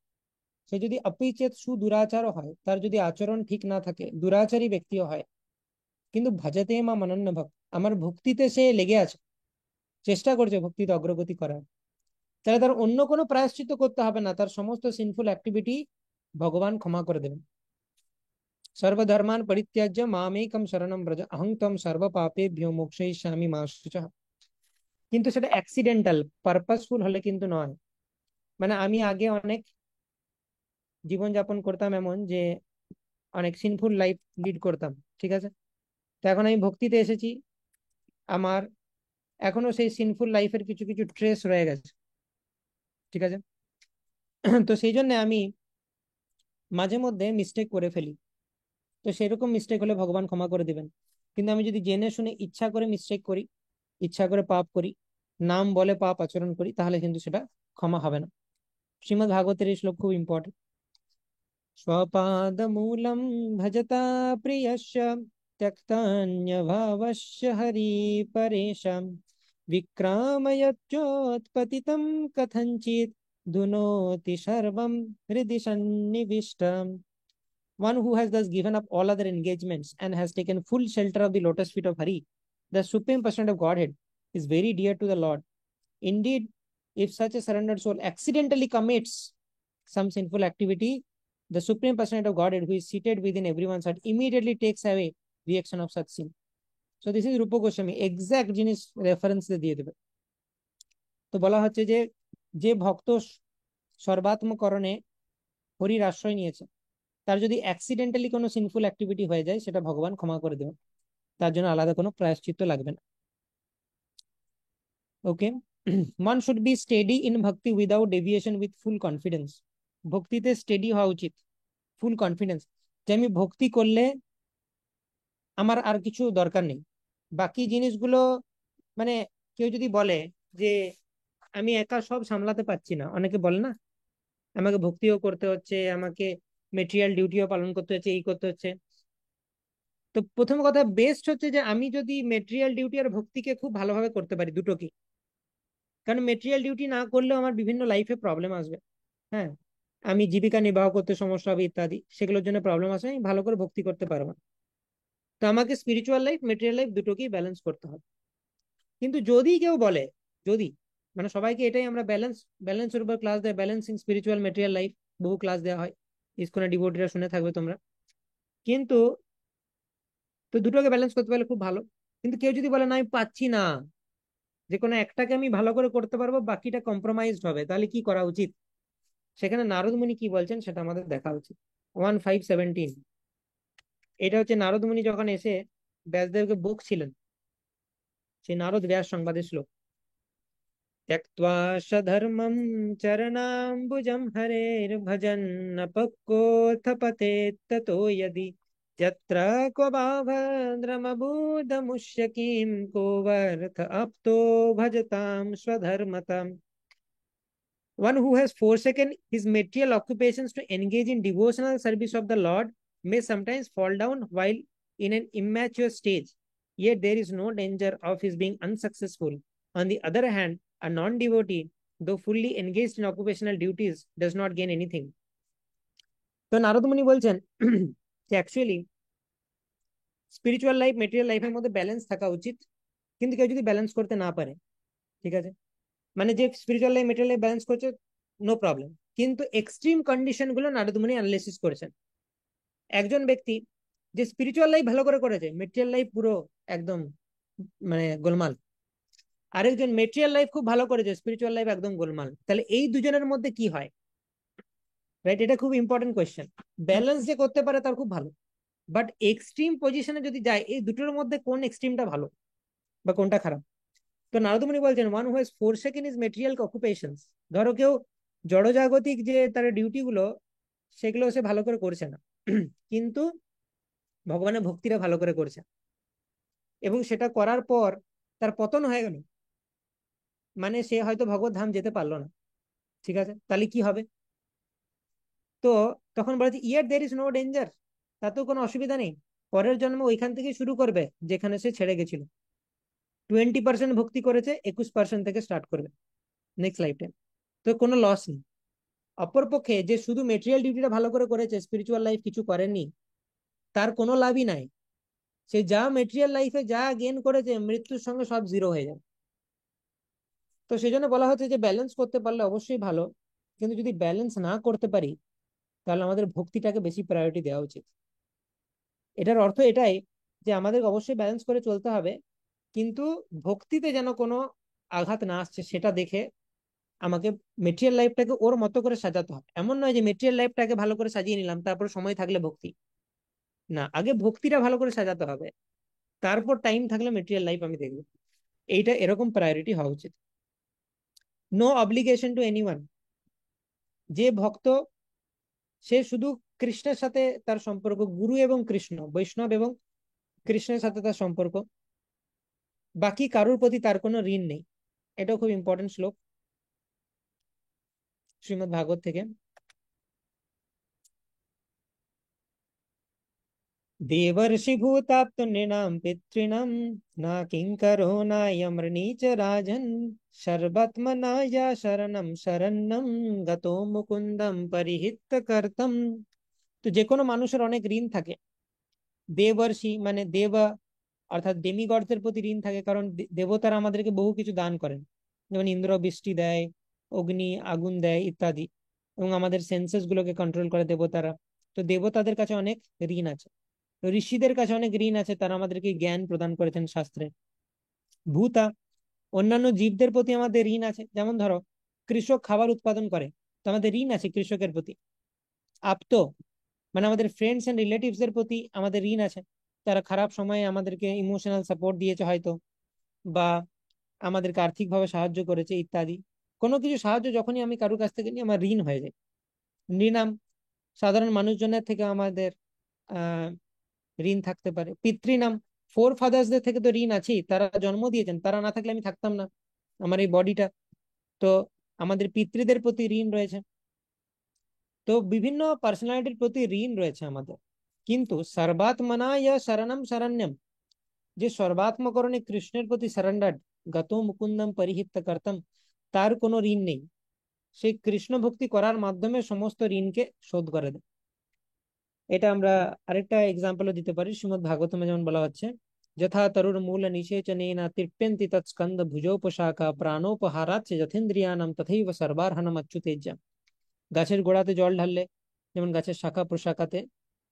সে যদি অপিচেত সুদুরাচারও হয়, তার যদি আচরণ ঠিক না থাকে, দুরাচারী ব্যক্তিও হয়, কিন্তু ভজতে মা অনন্য ভক্ত, আমার ভক্তিতে সে লেগে আছে, চেষ্টা করছে ভক্তিতে অগ্রগতি করার, তাহলে তার অন্য কোনো প্রায়শ্চিত্ত করতে হবে না, তার সমস্ত সিনফুল অ্যাক্টিভিটি ভগবান ক্ষমা করে দেবেন। সর্বধর্মান পরিত্যাজ্য মামেকম শরণম ব্রজ অহং ত্বং সর্ব পাপেভ্যো মোক্ষয়িষ্যামি মা শুচঃ। কিন্তু সেটা অ্যাক্সিডেন্টাল, পারপাসফুল হলে কিন্তু নয়। মানে আমি আগে অনেক জীবনযাপন করতাম এমন যে অনেক সিনফুল লাইফ লিড করতাম, ঠিক আছে, তো এখন আমি ভক্তিতে এসেছি, আমার এখনো সেই সিনফুল লাইফের কিছু কিছু ট্রেস রয়ে গেছে, ঠিক আছে। তো সেই জন্য আমি মাঝে মধ্যে মিস্টেক করে ফেলি, তো সেরকম মিস্টেক হলে ভগবান ক্ষমা করে দিবেন। কিন্তু আমি যদি জেনে শুনে ইচ্ছা করে মিস্টেক করি, ইচ্ছা করে পাপ করি, নাম বলে পাপ আচরণ করি, তাহলে কিন্তু সেটা ক্ষমা হবে না। শ্রীমদ্ ভাগবতের এই শ্লোক খুব ইম্পর্টেন্ট। स्वपादमूलं भजता प्रियस्य त्यक्तान्यभावस्य हरिपरेशं विक्रामयच्चोत्पतितं कथञ्चित् धुनोति सर्वं हृदि सन्निविष्टम्। One who has thus given up all other engagements and has taken full shelter of the lotus feet of Hari, the supreme personality of Godhead, is very dear to the Lord. Indeed, if such a surrendered soul accidentally commits some sinful activity, the supreme personality of Godhead, who is seated within everyone's heart, immediately takes away the action of such sin. So this is Rupa Goswami exact জিনিস reference দিয়ে দেবে। তো বলা হচ্ছে যে যে ভক্ত সর্বাত্মকরণে হরির আশ্রয় নিয়েছে, তার যদি অ্যাক্সিডেন্টালি কোনো সিনফুল অ্যাক্টিভিটি হয়ে যায়, সেটা ভগবান ক্ষমা করে দেবে, তার জন্য আলাদা কোনো প্রায়শ্চিত্ত লাগবে না। Okay, one should be steady in bhakti without deviation with full confidence. ভক্তিতে স্টেডি হওয়া উচিত, ফুল কনফিডেন্স, যে আমি ভক্তি করলে আমার আর কিছু দরকার নেই, বাকি জিনিসগুলো মানে কেউ যদি বলে যে আমি একা সব সামলাতে পারছি না, অনেকে বলে না আমাকে ভক্তিও করতে হচ্ছে, আমাকে মেটেরিয়াল ডিউটিও পালন করতে হচ্ছে, এই করতে হচ্ছে। তো প্রথম কথা বেস্ট হচ্ছে যে আমি যদি মেটেরিয়াল ডিউটি আর ভক্তিকে খুব ভালোভাবে করতে পারি দুটোকে, কারণ মেটেরিয়াল ডিউটি না করলেও আমার বিভিন্ন লাইফে প্রবলেম আসবে। হ্যাঁ, আমি জীবিকা নির্বাহ করতে সমস্যা হবে ইত্যাদি, সেগুলোর জন্য প্রবলেম আসবে, আমি ভালো করে ভক্তি করতে পারবো না। তো আমাকে স্পিরিচুয়াল লাইফ মেটেরিয়াল লাইফ দুটোকেই ব্যালেন্স করতে হবে। কিন্তু যদি কেউ বলে, যদি মানে সবাইকে এটাই আমরা ব্যালেন্সের উপর ক্লাস দেয়, ব্যালেন্সিং স্পিরিচুয়াল মেটেরিয়াল লাইফ, বহু ক্লাস দেওয়া হয়, ইসকনে ডিভোটিরা শুনে থাকবে তোমরা। কিন্তু তো দুটোকে ব্যালেন্স করতে পারলে খুব ভালো। কিন্তু কেউ যদি বলে না আমি পাচ্ছি না, যে কোনো একটাকে আমি ভালো করে করতে পারবো, বাকিটা কম্প্রোমাইজড হবে, তাহলে কি করা উচিত? সেখানে নারদ মুনি কি বলছেন সেটা আমাদের দেখা উচিত। 1517, এটা হচ্ছে নারদ মুনি যখন এসে ব্যাসদেবকে বকছিলেন, সেই নারদ ব্যাস সংবাদের শ্লোক। त्यक्त्वा सधर्मं चरणाम्बुजं हरेर्भजन् पक्कोऽथ पतेत् ततो यदि यत्र क्व भद्रमबूदमुष्य किं कोऽवर्थ अप्तो भजतां स्वधर्मताम्। One who has forsaken his material occupations to engage in devotional service of the Lord may sometimes fall down while in an immature stage, yet there is no danger of his being unsuccessful. On the other hand, a non devotee, though fully engaged in occupational duties, does not gain anything. তো নারদ মুনি বলছেন যে actually spiritual life material লাইফের মধ্যে balance থাকা উচিত, কিন্তু কেউ যদি ব্যালেন্স করতে না পারে, ঠিক আছে, মানে যে spiritual life material life balance করছে নো প্রবলেম, কিন্তু এক্সট্রিম কন্ডিশন গুলো নারদ মুনি অ্যানালিসিস করেছেন। একজন ব্যক্তি যে স্পিরিচুয়াল লাইফ ভালো করে করেছে, মেটেরিয়াল লাইফ পুরো একদম মানে গোলমাল, আরেকজন মেটেরিয়াল লাইফ খুব ভালো করেছে, স্পিরিচুয়াল লাইফ একদম গোলমাল, তাহলে এই দুজনের মধ্যে কি হয়? রাইট, এটা খুব ইম্পর্টেন্ট কোয়েশ্চেন। ব্যালেন্স যে করতে পারে তার খুব ভালো, বাট এক্সট্রিম পজিশনে যদি যায়, এই দুটোর মধ্যে কোন এক্সট্রিমটা ভালো বা কোনটা খারাপ? তো নারদমুনি বলছেন one who has forsaken his material occupations, ধরো কেউ জড়জাগতিক যে তার ডিউটি গুলো সেগুলো সে ভালো করে করছে না, কিন্তু ভগবানের ভক্তিটা ভালো করে করছে, এবং সেটা করার পর তার পতন হয়ে গেল, মানে সে হয়তো ভগবত ধাম যেতে পারলো না, ঠিক আছে, তাহলে কি হবে? তো তখন বলেছে ইয়ার দের ইজ নো ডেঞ্জার, তাতেও কোনো অসুবিধা নেই, পরের জন্ম ওইখান থেকে শুরু করবে যেখানে সে ছেড়ে গেছিল। 20% ভক্তি করেছে, 21% থেকে স্টার্ট করবে নেক্সট লাইফ টাইম, তো কোনো লস নেই। অপরপক্ষে যে শুধু মেটেরিয়াল ডিউটিটা ভালো করে করেছে, স্পিরিচুয়াল লাইফ কিছু করেনি, তার কোনো লাভই নাই, সে যা মেটেরিয়াল লাইফে যা গেন করেছে মৃত্যুর সঙ্গে সব জিরো হয়ে যাবে। তো সেই জন্য বলা হচ্ছে যে ব্যালেন্স করতে পারলে অবশ্যই ভালো, কিন্তু যদি ব্যালেন্স না করতে পারি, তাহলে আমাদের ভক্তিটাকে বেশি প্রায়োরিটি দেওয়া উচিত। এটার অর্থ এটাই যে আমাদের অবশ্যই ব্যালেন্স করে চলতে হবে, কিন্তু ভক্তিতে যেন কোনো আঘাত না আসছে সেটা দেখে আমাকে মেটেরিয়াল লাইফটাকে ওর মতো করে সাজাতে হবে। এমন নয় যে মেটেরিয়াল লাইফটাকে ভালো করে সাজিয়ে নিলাম, তারপর সময় থাকলে ভক্তি, না, আগে ভক্তিটা ভালো করে সাজাতে হবে, তারপর টাইম থাকলে মেটেরিয়াল লাইফ আমি দেখবো। এইটা এরকম প্রায়োরিটি হওয়া উচিত। নো অব্লিগেশন টু এনিওয়ান, যে ভক্ত সে শুধু কৃষ্ণের সাথে তার সম্পর্ক, গুরু এবং কৃষ্ণ, বৈষ্ণব এবং কৃষ্ণের সাথে তার সম্পর্ক, বাকি কারোর প্রতি তার কোনো ঋণ নেই। এটাও খুব ইম্পর্টেন্ট শ্লোক শ্রীমদ্ ভাগবত থেকে। देवर्षि भूताप्त नृणां पितॄणां न किंकरो नायमृणी च राजन् सर्वात्मनाया शरणं शरणं गतो मुकुन्दं परिहित कर्तम्। তো যে কোনো মানুষের অনেক ঋণ থাকে। দেবর্ষি মানে দেবা অর্থাৎ ডেমিগডদের প্রতি ঋণ থাকে, কারণ দেবতারা আমাদেরকে বহু কিছু দান করেন। যেমন ইন্দ্র বৃষ্টি দেয়, অগ্নি আগুন দেয় ইত্যাদি, এবং আমাদের সেন্সেস গুলোকে কন্ট্রোল করে দেবতারা। তো দেবতাদের কাছে অনেক ঋণ আছে। তো ঋষিদের কাছে অনেক ঋণ আছে, তারা আমাদেরকে জ্ঞান প্রদান করেছেন শাস্ত্রে। ভূতা অন্যান্য জীবদের প্রতি আমাদের ঋণ আছে। যেমন ধরো কৃষক খাবার উৎপাদন করে, তো আমাদের ঋণ আছে কৃষকের প্রতি। আপ্ত মানে আমাদের ফ্রেন্ডস এন্ড রিলেটিভস এর প্রতি আমাদের ঋণ আছে। তারা খারাপ সময়ে আমাদেরকে ইমোশনাল সাপোর্ট দিয়েছে হয়তো, বা আমাদেরকে আর্থিকভাবে সাহায্য করেছে ইত্যাদি। কোনো কিছু সাহায্য যখনই আমি কারোর কাছ থেকে নিই, আমার ঋণ হয়ে যায়। নৃণাম সাধারণ মানুষজনের থেকে আমাদের আহ ঋণ থাকতে পারে। পিতৃনাম ফোর ফাদার্সদের থেকে তো ঋণ আছেই, তারা জন্ম দিয়েছেন, তারা না থাকলে আমি থাকতাম না, আমার এই বডিটা। তো আমাদের পিতৃদের প্রতি ঋণ রয়েছে। তো বিভিন্ন পার্সোনালিটির প্রতি ঋণ রয়েছে আমাদের। কিন্তু সর্বাত্মনা ইয়া শরণম শরণ্যম, যে সর্বাত্মকরণে কৃষ্ণের প্রতি সারেন্ডার, গত মুকুন্দম পরিহিত কর্তম, তার কোনো ঋণ নেই। সেই কৃষ্ণ ভক্তি করার মাধ্যমে সমস্ত ঋণকে শোধ করে দেয়। এটা আমরা আরেকটা এক্সাম্পলও দিতে পারি। শ্রীমদ ভাগবতমে যেমন বলা হচ্ছে, যথা তরুর মূল নিষেচনেন তৃপ্যন্তি তৎস্কন্দ ভুজোপশাখা প্রাণোপহারাৎ যথেন্দ্রিয়ানাম তথৈব সর্বার্হণম অচ্যুতেজ্য। গাছের গোড়াতে জল ঢাললে যেমন গাছের শাখা প্রশাখাতে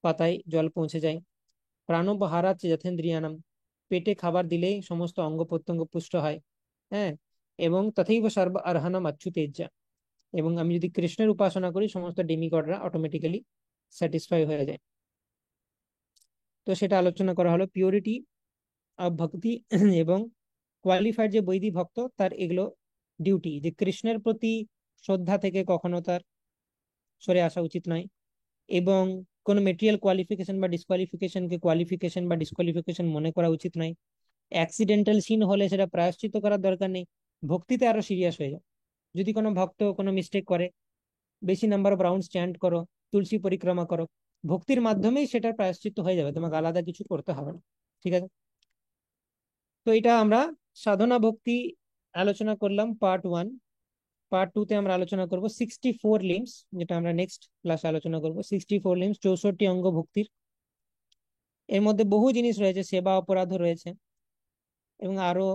পাতায় জল পৌঁছে যায়। প্রাণোপহারাৎ যথেন্দ্রিয়ানাম, পেটে খাবার দিলেই সমস্ত অঙ্গ প্রত্যঙ্গ পুষ্ট হয়। হ্যাঁ, এবং তথৈব সর্ব আরহানাম অচ্যুতেজ্য, এবং আমি যদি কৃষ্ণের উপাসনা করি সমস্ত ডেমিগডরা অটোমেটিক্যালি স্যাটিসফাই হয়ে যায়। তো সেটা আলোচনা করা হলো পিওরিটি অফ ভক্তি এবং কোয়ালিফাইড যে বৈদিক ভক্ত তার এগুলো ডিউটি, যে কৃষ্ণের প্রতি শ্রদ্ধা থেকে কখনো তার সরে আসা উচিত নয়, এবং কোনো মেটেরিয়াল কোয়ালিফিকেশন বা ডিসকোয়ালিফিকেশনকে কোয়ালিফিকেশন বা ডিসকোয়ালিফিকেশন মনে করা উচিত নয়। অ্যাক্সিডেন্টাল সিন হলে সেটা প্রায়শ্চিত্ত করার দরকার নেই, ভক্তিতে আরো সিরিয়াস হয়ে যায়। যদি কোনো ভক্ত কোনো মিস্টেক করে, বেশি নাম্বার অফ রাউন্ড স্ট্যান্ড করো, তুলসী পরিক্রমা করো, ভক্তির মাধ্যমেই সেটা প্রায়শ্চিত্ত হয়ে যাবে, তোমাকে আলাদা কিছু করতে হবে না। ঠিক আছে। তো এটা আমরা সাধনা ভক্তি আলোচনা করলাম পার্ট 1। পার্ট 2 তে আমরা আলোচনা করব 64 লিম্স, যেটা আমরা নেক্সট ক্লাসে আলোচনা করব। 64 লিম্স 64 অঙ্গ ভক্তির। এর মধ্যে বহু জিনিস রয়েছে, সেবা অপরাধও রয়েছে, এবং আরো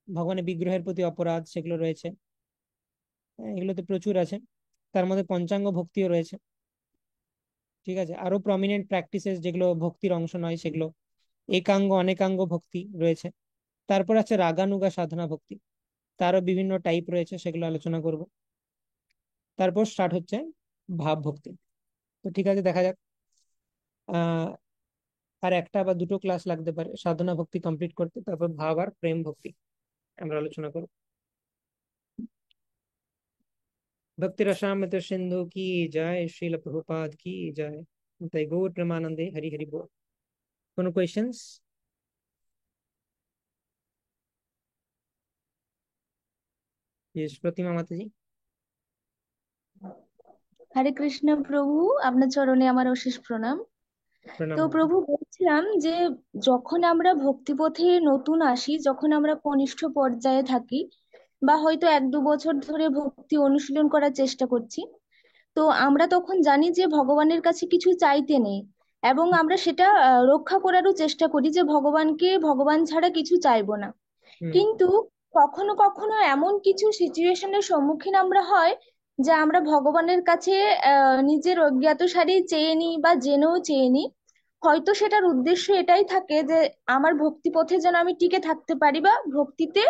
ভগবানের বিগ্রহের প্রতি অপরাধ সেগুলো রয়েছে। এগুলোতে প্রচুর আছে। তার মধ্যে পঞ্চাঙ্গ ভক্তিও রয়েছে। ঠিক আছে, আরো প্রমিনেন্ট প্র্যাকটিসেস যেগুলো ভক্তির অংশ নয় সেগুলো, একাঙ্গ অনেকাঙ্গ ভক্তি রয়েছে। তারপর আছে রাগানুগা সাধনা ভক্তি, তারও বিভিন্ন টাইপ রয়েছে, সেগুলো আলোচনা করব। তারপর স্টার্ট হচ্ছে ভাব ভক্তি। তো ঠিক আছে, দেখা যাক। আহ আর একটা বা দুটো ক্লাস লাগতে পারে সাধনা ভক্তি কমপ্লিট করতে, তারপর ভাব আর প্রেম ভক্তি আমরা আলোচনা করব। भक्ति रसामृत सिंधु की जय, श्रील प्रभुपाद की जय। তাই গৌর প্রেমানন্দে হরি হরি बोल। কোনো কোয়েশ্চেন্স? প্রতিমা মাতাজি। হরে কৃষ্ণ প্রভু, আপনার চরণে আমার অশেষ প্রণাম। প্রণাম তো মাতাজি। প্রভু, বলছিলাম যে যখন আমরা ভক্তিপথে নতুন আসি, যখন আমরা কনিষ্ঠ পর্যায়ে থাকি, বা হয়তো 1-2 বছর ধরে ভক্তি অনুশীলন করার চেষ্টা করছি, তো আমরা তখন জানি যে ভগবানের কাছে কিছু চাইতে নেই, এবং আমরা সেটা রক্ষা করারও চেষ্টা করি যে ভগবান ছাড়া কিছু চাইবো না। হুম। কিন্তু কখনো কখনো এমন কিছু সিচুয়েশনের সম্মুখীন আমরা হয় যে আমরা ভগবানের কাছে নিজের অজ্ঞাত সারি চেয়ে নিই বা জেনেও চেয়ে নিই। হয়তো সেটার উদ্দেশ্য এটাই থাকে যে আমার ভক্তি পথে যেন আমি টিকে থাকতে পারি, বা ভক্তিতে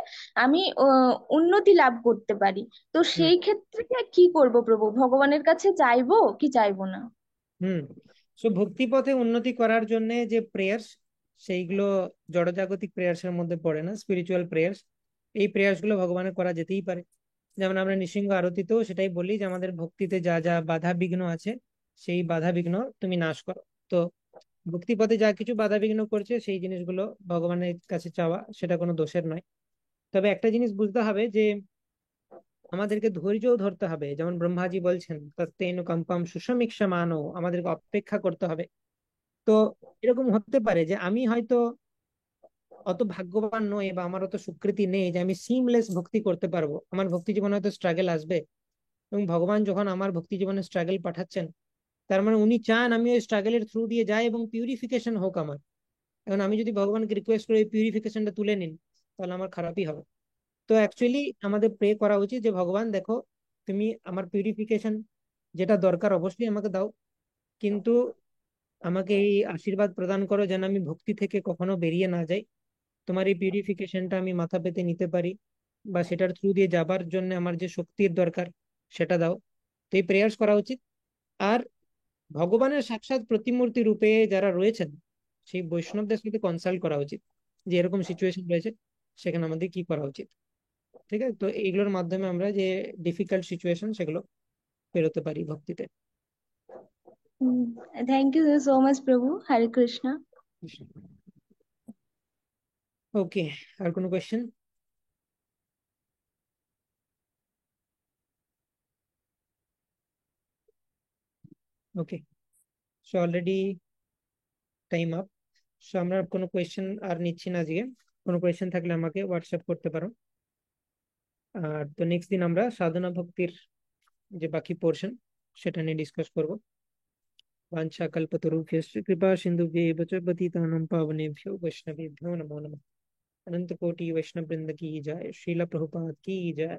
আমি উন্নতি লাভ করতে পারি। তো হুম। সেই ক্ষেত্রে কি করব প্রভু? ভগবানের কাছে চাইবো কি চাইবো না? হুম। সো ভক্তি পথে উন্নতি করার জন্য যে প্রেয়ার্স, সেইগুলো জড়জাগতিক প্রেয়ার্স এর মধ্যে পড়ে না, স্পিরিচুয়াল প্রেয়ার্স। এই প্রেয়ার্স গুলো ভগবানের করা যেতেই পারে। যেমন আমরা নৃসিংহ আরতিতেও সেটাই বলি যে আমাদের ভক্তিতে যা যা বাধা বিঘ্ন আছে, সেই বাধা বিঘ্ন তুমি নাশ করো। তো ভক্তি পথে যা কিছু বাধা বিঘ্ন করছে সেই জিনিসগুলো ভগবানের কাছে চাওয়া, সেটা কোনো দোষের নয়। তবে একটা জিনিস বুঝতে হবে যে আমাদেরকে ধৈর্যও ধরতে হবে। যেমন ব্রহ্মাজি বলছেন তত্তেন কম্পম সুসমীক্ষা মানো, আমাদেরকে অপেক্ষা করতে হবে। তো এরকম হতে পারে যে আমি হয়তো অত ভাগ্যবান নই, বা আমার অত স্বীকৃতি নেই যে আমি সিমলেস ভক্তি করতে পারবো, আমার ভক্তি জীবনে হয়তো স্ট্রাগল আসবে। এবং ভগবান যখন আমার ভক্তি জীবনে স্ট্রাগল পাঠাচ্ছেন, তার মানে উনি চান আমি ওই স্ট্রাগলের থ্রু দিয়ে যাই এবং পিউরিফিকেশন হোক আমার। এখন আমি যদি ভগবানকে রিকোয়েস্ট করি পিউরিফিকেশনটা তুলে নিন, তাহলে আমার খারাপই হবে। তো অ্যাকচুয়ালি আমাদের প্রে করা উচিত যে ভগবান দেখো, তুমি আমার পিউরিফিকেশন যেটা দরকার অবশ্যই আমাকে দাও, কিন্তু আমাকে এই আশীর্বাদ প্রদান করো যেন আমি ভক্তি থেকে কখনো বেরিয়ে না যাই। তোমার এই পিউরিফিকেশনটা আমি মাথা পেতে নিতে পারি, বা সেটার থ্রু দিয়ে যাবার জন্য আমার যে শক্তির দরকার সেটা দাও। তো এই প্রেয়ার্স করা উচিত। আর ভগবানের সাক্ষাৎ প্রতিমূর্তি রূপে যারা রয়েছেন সেই বৈষ্ণবদের সাথে কনসাল্ট করা উচিত যে এরকম সিচুয়েশন রয়েছে, সেখানে আমাদের কি করা উচিত। ঠিক আছে, তো এইগুলোর মাধ্যমে আমরা যে ডিফিকাল্ট সিচুয়েশন সেগুলো পেরোতে পারি ভক্তিতে। থ্যাংক ইউ সো মাচ প্রভু। হরে কৃষ্ণ। ওকে, আর কোনো question? Okay, so already time up. So আমরা কোনো কোয়েশ্চেন আর নিচ্ছি না আজকে। কোনো কোয়েশ্চেন থাকলে আমাকে হোয়াটসঅ্যাপ করতে পারো। আর তো নেক্সট দিন আমরা সাধনা ভক্তির যে বাকি পোর্শন সেটা নিয়ে ডিসকাস করব। वाञ्छा कल्पतरुभ्यश्च कृपा सिन्धुभ्यैव च पतितानां पावनेभ्यो वैष्णवेभ्यो नमो नमः। अनंत कोटि वैष्णव वृंद की जय, श्रील प्रभुपाद की जय।